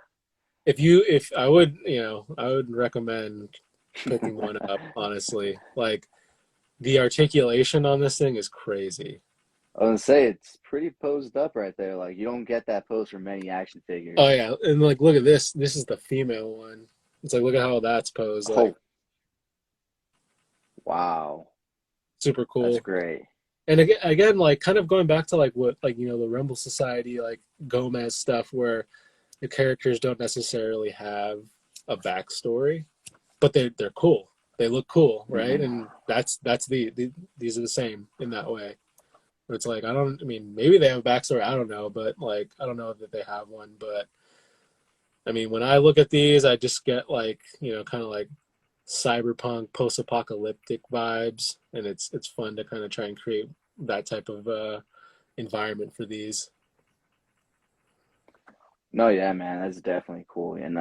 If I would, I would recommend picking one up, honestly. Like the articulation on this thing is crazy. I was gonna say it's pretty posed up right there. Like you don't get that pose from many action Oh figures. yeah, and like look at this. This is the female one. It's like look at how that's posed. Like Oh, wow, super that's cool. great. And again, like kind of going back to like what like the Rumble Society like Gomez stuff where the characters don't necessarily have a backstory, but they're cool. They look cool, right? Hmm. And that's these are the same in that way. It's like I mean maybe they have a backstory, I don't know, but like I don't know that they have one, but I mean when I look at these I just get like, kind of like cyberpunk post-apocalyptic vibes, and it's fun to kind of try and create that type of environment for these. No, yeah, man, that's definitely cool. And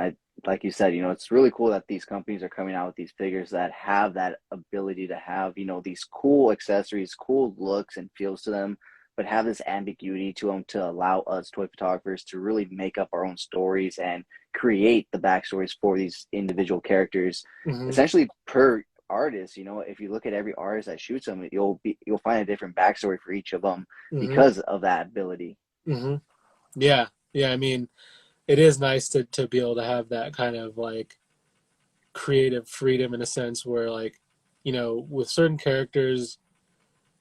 like you said, it's really cool that these companies are coming out with these figures that have that ability to have, these cool accessories, cool looks and feels to them, but have this ambiguity to them to allow us toy photographers to really make up our own stories and create the backstories for these individual characters, Hmm. essentially per artist. If you look at every artist that shoots them, you'll find a different backstory for each of them Hmm. because of that ability. Hmm. Yeah, yeah. I mean, it is nice to be able to have that kind of like creative freedom in a sense where like, with certain characters,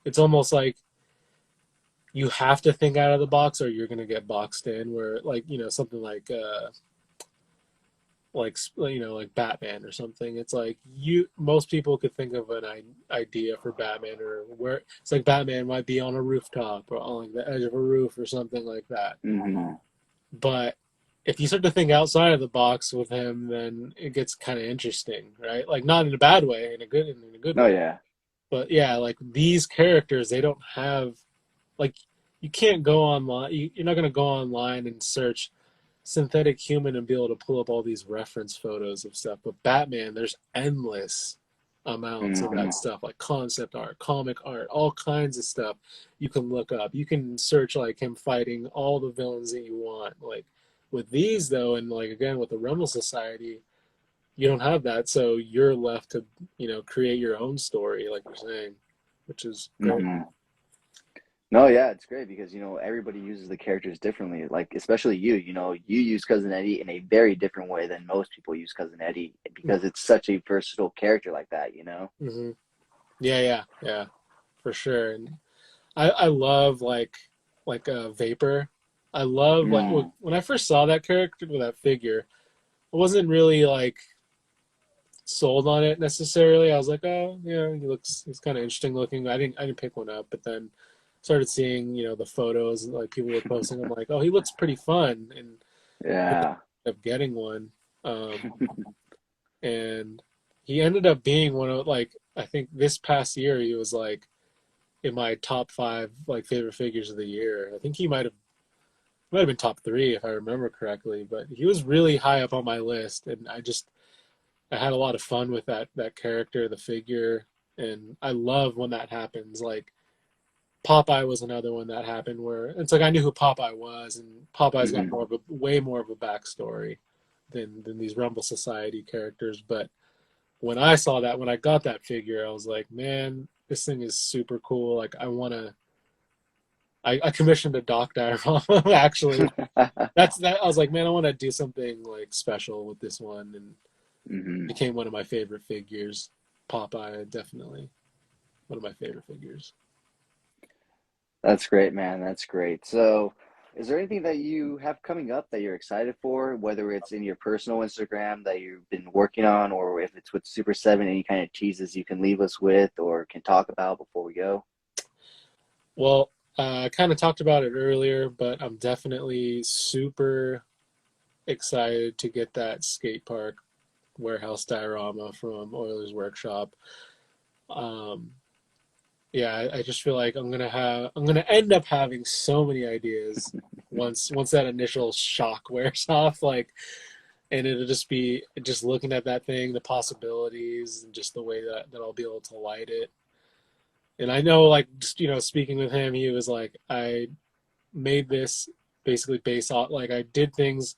it's almost like you have to think out of the box or you're gonna get boxed in. Where like something like Batman or something. It's like most people could think of an idea for Batman, or where it's like Batman might be on a rooftop or on like the edge of a roof or something like that. Hmm. But if you start to think outside of the box with him, then it gets kind of interesting, right? Like not in a bad way, in a good No, way. yeah. But yeah, like these characters, they don't have like you can't go online. You're not gonna go online and search synthetic human and be able to pull up all these reference photos of stuff. But Batman, there's endless amounts of Hmm. that stuff, like concept art, comic art, all kinds of stuff you can look up. You can search like him fighting all the villains that you want. Like with these though, and like again with the Rumble Society, you don't have that, so you're left to create your own story, like you're saying, which is great. Hmm. No, yeah, it's great because everybody uses the characters differently. Like especially you use Cousin Eddie in a very different way than most people use Cousin Eddie because it's such a versatile character like that. Mm-hmm. Yeah, yeah, yeah, for sure. And I love Vapor. I love like Mm. when I first saw that character with that figure, I wasn't really like sold on it necessarily. I was like, oh yeah, he's kind of interesting looking. I didn't pick one up, but then started seeing the photos like people were posting. I'm like, oh, he looks pretty fun, and ended Yeah. up getting one. And he ended up being one of like I think this past year he was like in my top five like favorite figures of the year. I think he might have been top three if I remember correctly, but he was really high up on my list, and I had a lot of fun with that character, the figure, and I love when that happens. Like Popeye was another one that happened where it's like I knew who Popeye was, and Popeye's got way more of a backstory than these Rumble Society characters. But when I saw that, when I got that figure, I was like, man, this thing is super cool. Like I commissioned a Doc diorama actually. That's that. I was like, man, I want to do something like special with this one, and became one of my favorite figures. Popeye, definitely one of my favorite figures. That's great, man. That's great. So, is there anything that you have coming up that you're excited for, whether it's in your personal Instagram that you've been working on, or if it's with Super 7, any kind of teases you can leave us with or can talk about before we go? Well, I kind of talked about it earlier, but I'm definitely super excited to get that skate park warehouse diorama from Oilers Workshop. Yeah, I just feel like I'm gonna end up having so many ideas once that initial shock wears off, like, and it'll just be just looking at that thing, the possibilities, and just the way that I'll be able to light it. And I know, like, just, speaking with him, he was like, I made this basically based off, like, I did things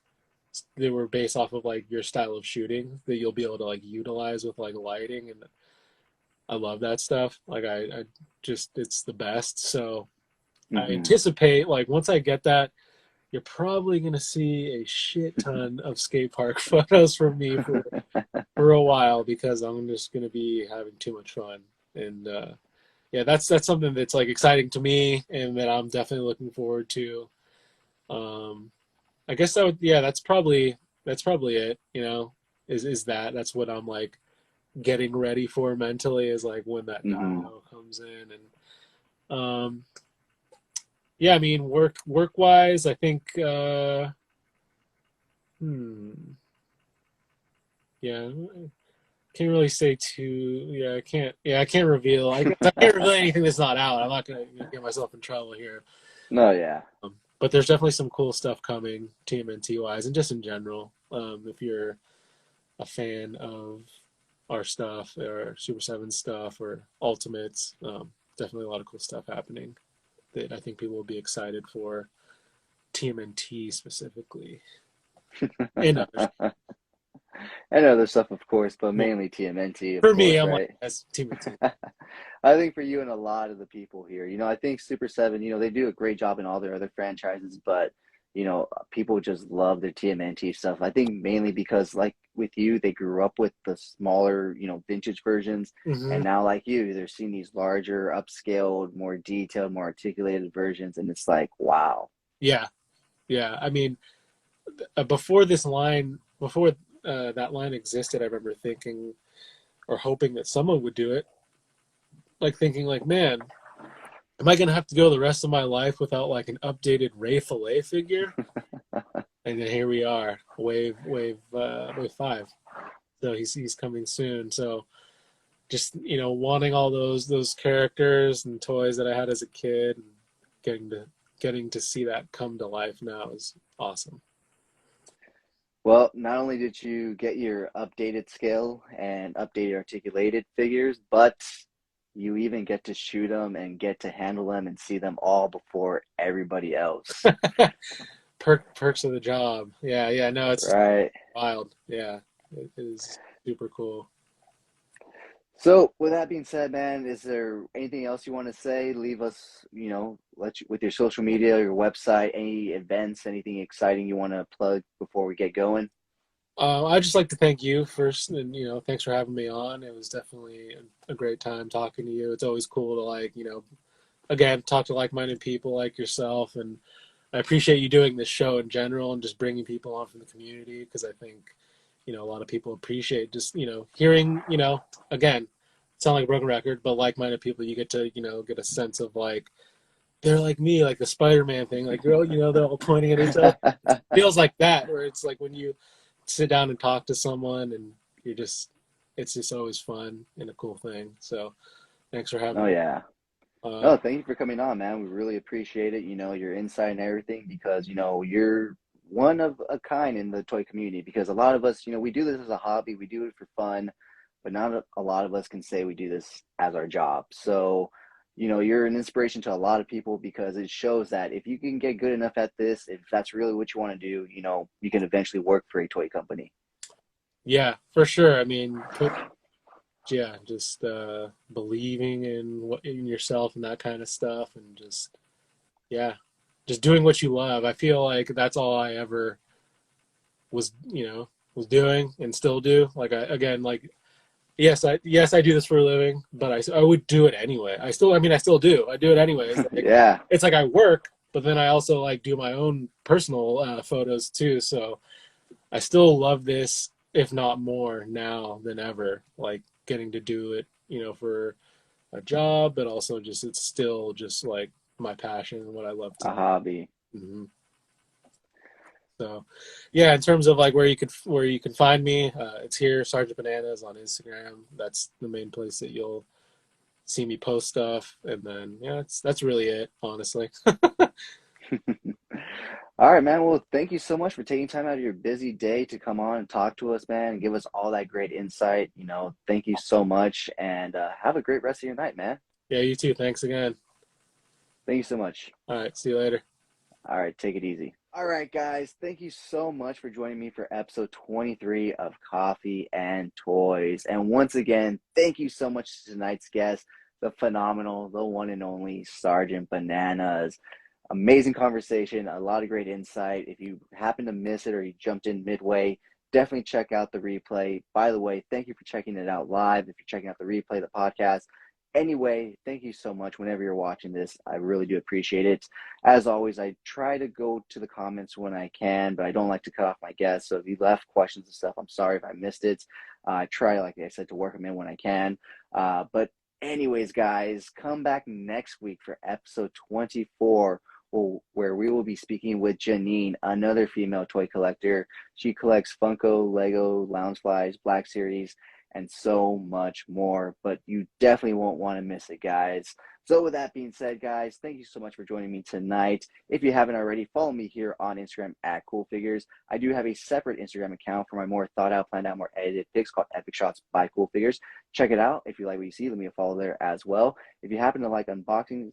that were based off of like your style of shooting that you'll be able to like utilize with like lighting, and I love that stuff. Like I just, it's the best. So I anticipate like once I get that, you're probably gonna see a shit ton of skate park photos from me for a while, because I'm just gonna be having too much fun. And yeah, that's something that's like exciting to me, and that I'm definitely looking forward to. I guess that's probably it, that's what I'm like getting ready for mentally, is like when that dial comes in. And yeah, I mean, work wise, I think yeah, can't really say too. I can't reveal. I can't reveal anything that's not out. I'm not gonna get myself in trouble here. No, yeah. But there's definitely some cool stuff coming, TMNT wise, and just in general. If you're a fan of our stuff, or Super 7 stuff, or Ultimates, definitely a lot of cool stuff happening that I think people will be excited for. TMNT specifically, and others. And other stuff, of course, but mainly TMNT, of For course, me, I'm right? like, that's TMNT. I think for you and a lot of the people here, I think Super 7, they do a great job in all their other franchises, but, people just love their TMNT stuff. I think mainly because, like with you, they grew up with the smaller, vintage versions. And now, like you, they're seeing these larger, upscaled, more detailed, more articulated versions. And it's like, wow. Yeah. I mean, before that line existed, I remember thinking or hoping that someone would do it. Like thinking like, man, am I gonna have to go the rest of my life without like an updated Ray Fillet figure? And then here we are, wave 5. So he's coming soon. So just wanting all those characters and toys that I had as a kid, and getting to see that come to life now is awesome. Well, not only did you get your updated scale and updated articulated figures, but you even get to shoot them and get to handle them and see them all before everybody else. Perks of the job. Yeah, no, it's right. Wild. Yeah, it is super cool. So, with that being said, man, is there anything else you want to say? Leave us, with your social media, your website, any events, anything exciting you want to plug before we get going? I'd just like to thank you first, and thanks for having me on. It was definitely a great time talking to you. It's always cool to again, talk to like-minded people like yourself, and I appreciate you doing this show in general and just bringing people on from the community, because I think a lot of people appreciate just hearing again, sound like a broken record, but like-minded people, you get to get a sense of like they're like me, like the Spider-Man thing, like they're all pointing at each other. It feels like that, where it's like when you sit down and talk to someone, and it's just always fun and a cool thing. So thanks for having me. Yeah. No, thank you for coming on, man. We really appreciate it. Your insight and everything, because, you're one of a kind in the toy community, because a lot of us, we do this as a hobby. We do it for fun, but not a lot of us can say we do this as our job. So, you're an inspiration to a lot of people because it shows that if you can get good enough at this, if that's really what you want to do, you can eventually work for a toy company. Yeah, for sure. I mean, just believing in yourself and that kind of stuff, and just doing what you love. I feel like that's all I ever was doing and still do. Like yes, I do this for a living, but I would do it anyway. I still do. I do it anyways. Yeah. It's like I work, but then I also like do my own personal photos too. So I still love this, if not more now than ever. Like getting to do it, for a job, but also it's still just like my passion and what I love to a hobby. Mm-hmm. So, yeah, in terms of like where you can find me, it's here, Sergeant Bananas on Instagram. That's the main place that you'll see me post stuff, and then that's really it, honestly. All right, man. Well, thank you so much for taking time out of your busy day to come on and talk to us, man, and give us all that great insight. Thank you so much, and have a great rest of your night, man. Yeah, you too. Thanks again. Thank you so much. All right, see you later. All right, take it easy. All right, guys, thank you so much for joining me for episode 23 of Coffee and Toys. And once again, thank you so much to tonight's guest, the phenomenal, the one and only Sergeant Bananas. Amazing conversation, a lot of great insight. If you happen to miss it or you jumped in midway, definitely check out the replay. By the way, thank you for checking it out live. If you're checking out the replay, the podcast. Anyway, thank you so much whenever you're watching this. I really do appreciate it. As always, I try to go to the comments when I can, but I don't like to cut off my guests. So if you left questions and stuff, I'm sorry if I missed it. I try, like I said, to work them in when I can. But anyways, guys, come back next week for episode 24, where we will be speaking with Janine, another female toy collector. She collects Funko, Lego, Loungeflies, Black Series, and so much more, but you definitely won't want to miss it, guys. So with that being said, guys, thank you so much for joining me tonight. If you haven't already, follow me here on Instagram at CoolFigurez. I do have a separate Instagram account for my more thought out, planned out, more edited pics called Epic Shots by CoolFigurez. Check it out. If you like what you see, let me a follow there as well. If you happen to like unboxings,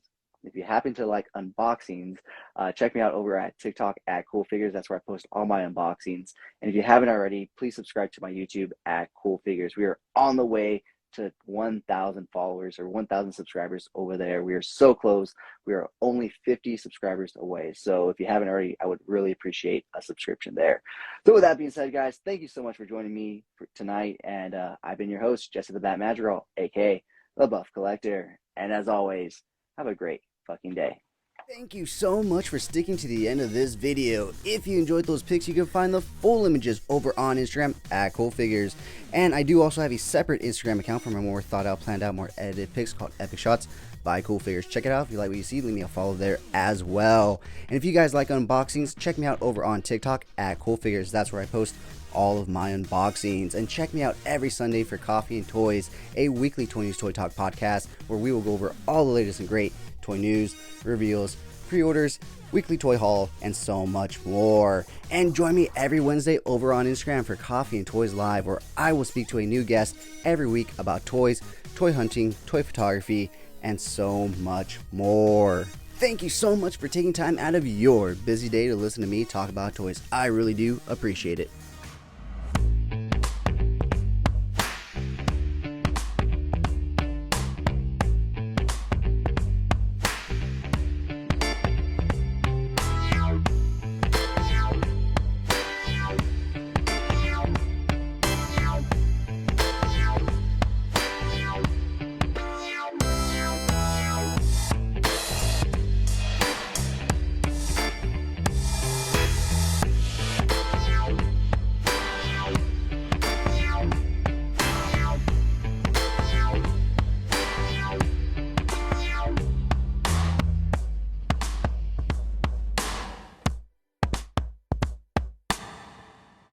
check me out over at TikTok at CoolFigurez. That's where I post all my unboxings. And if you haven't already, please subscribe to my YouTube at CoolFigurez. We are on the way to 1,000 followers or 1,000 subscribers over there. We are so close. We are only 50 subscribers away. So if you haven't already, I would really appreciate a subscription there. So with that being said, guys, thank you so much for joining me for tonight. And I've been your host, Jesse the Bat Madrigal, aka the Buff Collector. And as always, have a great fucking day. Thank you so much for sticking to the end of this video. If you enjoyed those pics, you can find the full images over on Instagram at CoolFigurez. And I do also have a separate Instagram account for my more thought out, planned out, more edited pics called Epic Shots by CoolFigurez. Check it out. If you like what you see, leave me a follow there as well. And if you guys like unboxings, check me out over on TikTok at CoolFigurez. That's where I post all of my unboxings. And check me out every Sunday for Coffee and Toys, a weekly Toy News Toy Talk podcast where we will go over all the latest and great toy news, reveals, pre-orders, weekly toy haul, and so much more. And join me every Wednesday over on Instagram for Coffee and Toys Live, where I will speak to a new guest every week about toys, toy hunting, toy photography, and so much more. Thank you so much for taking time out of your busy day to listen to me talk about toys. I really do appreciate it.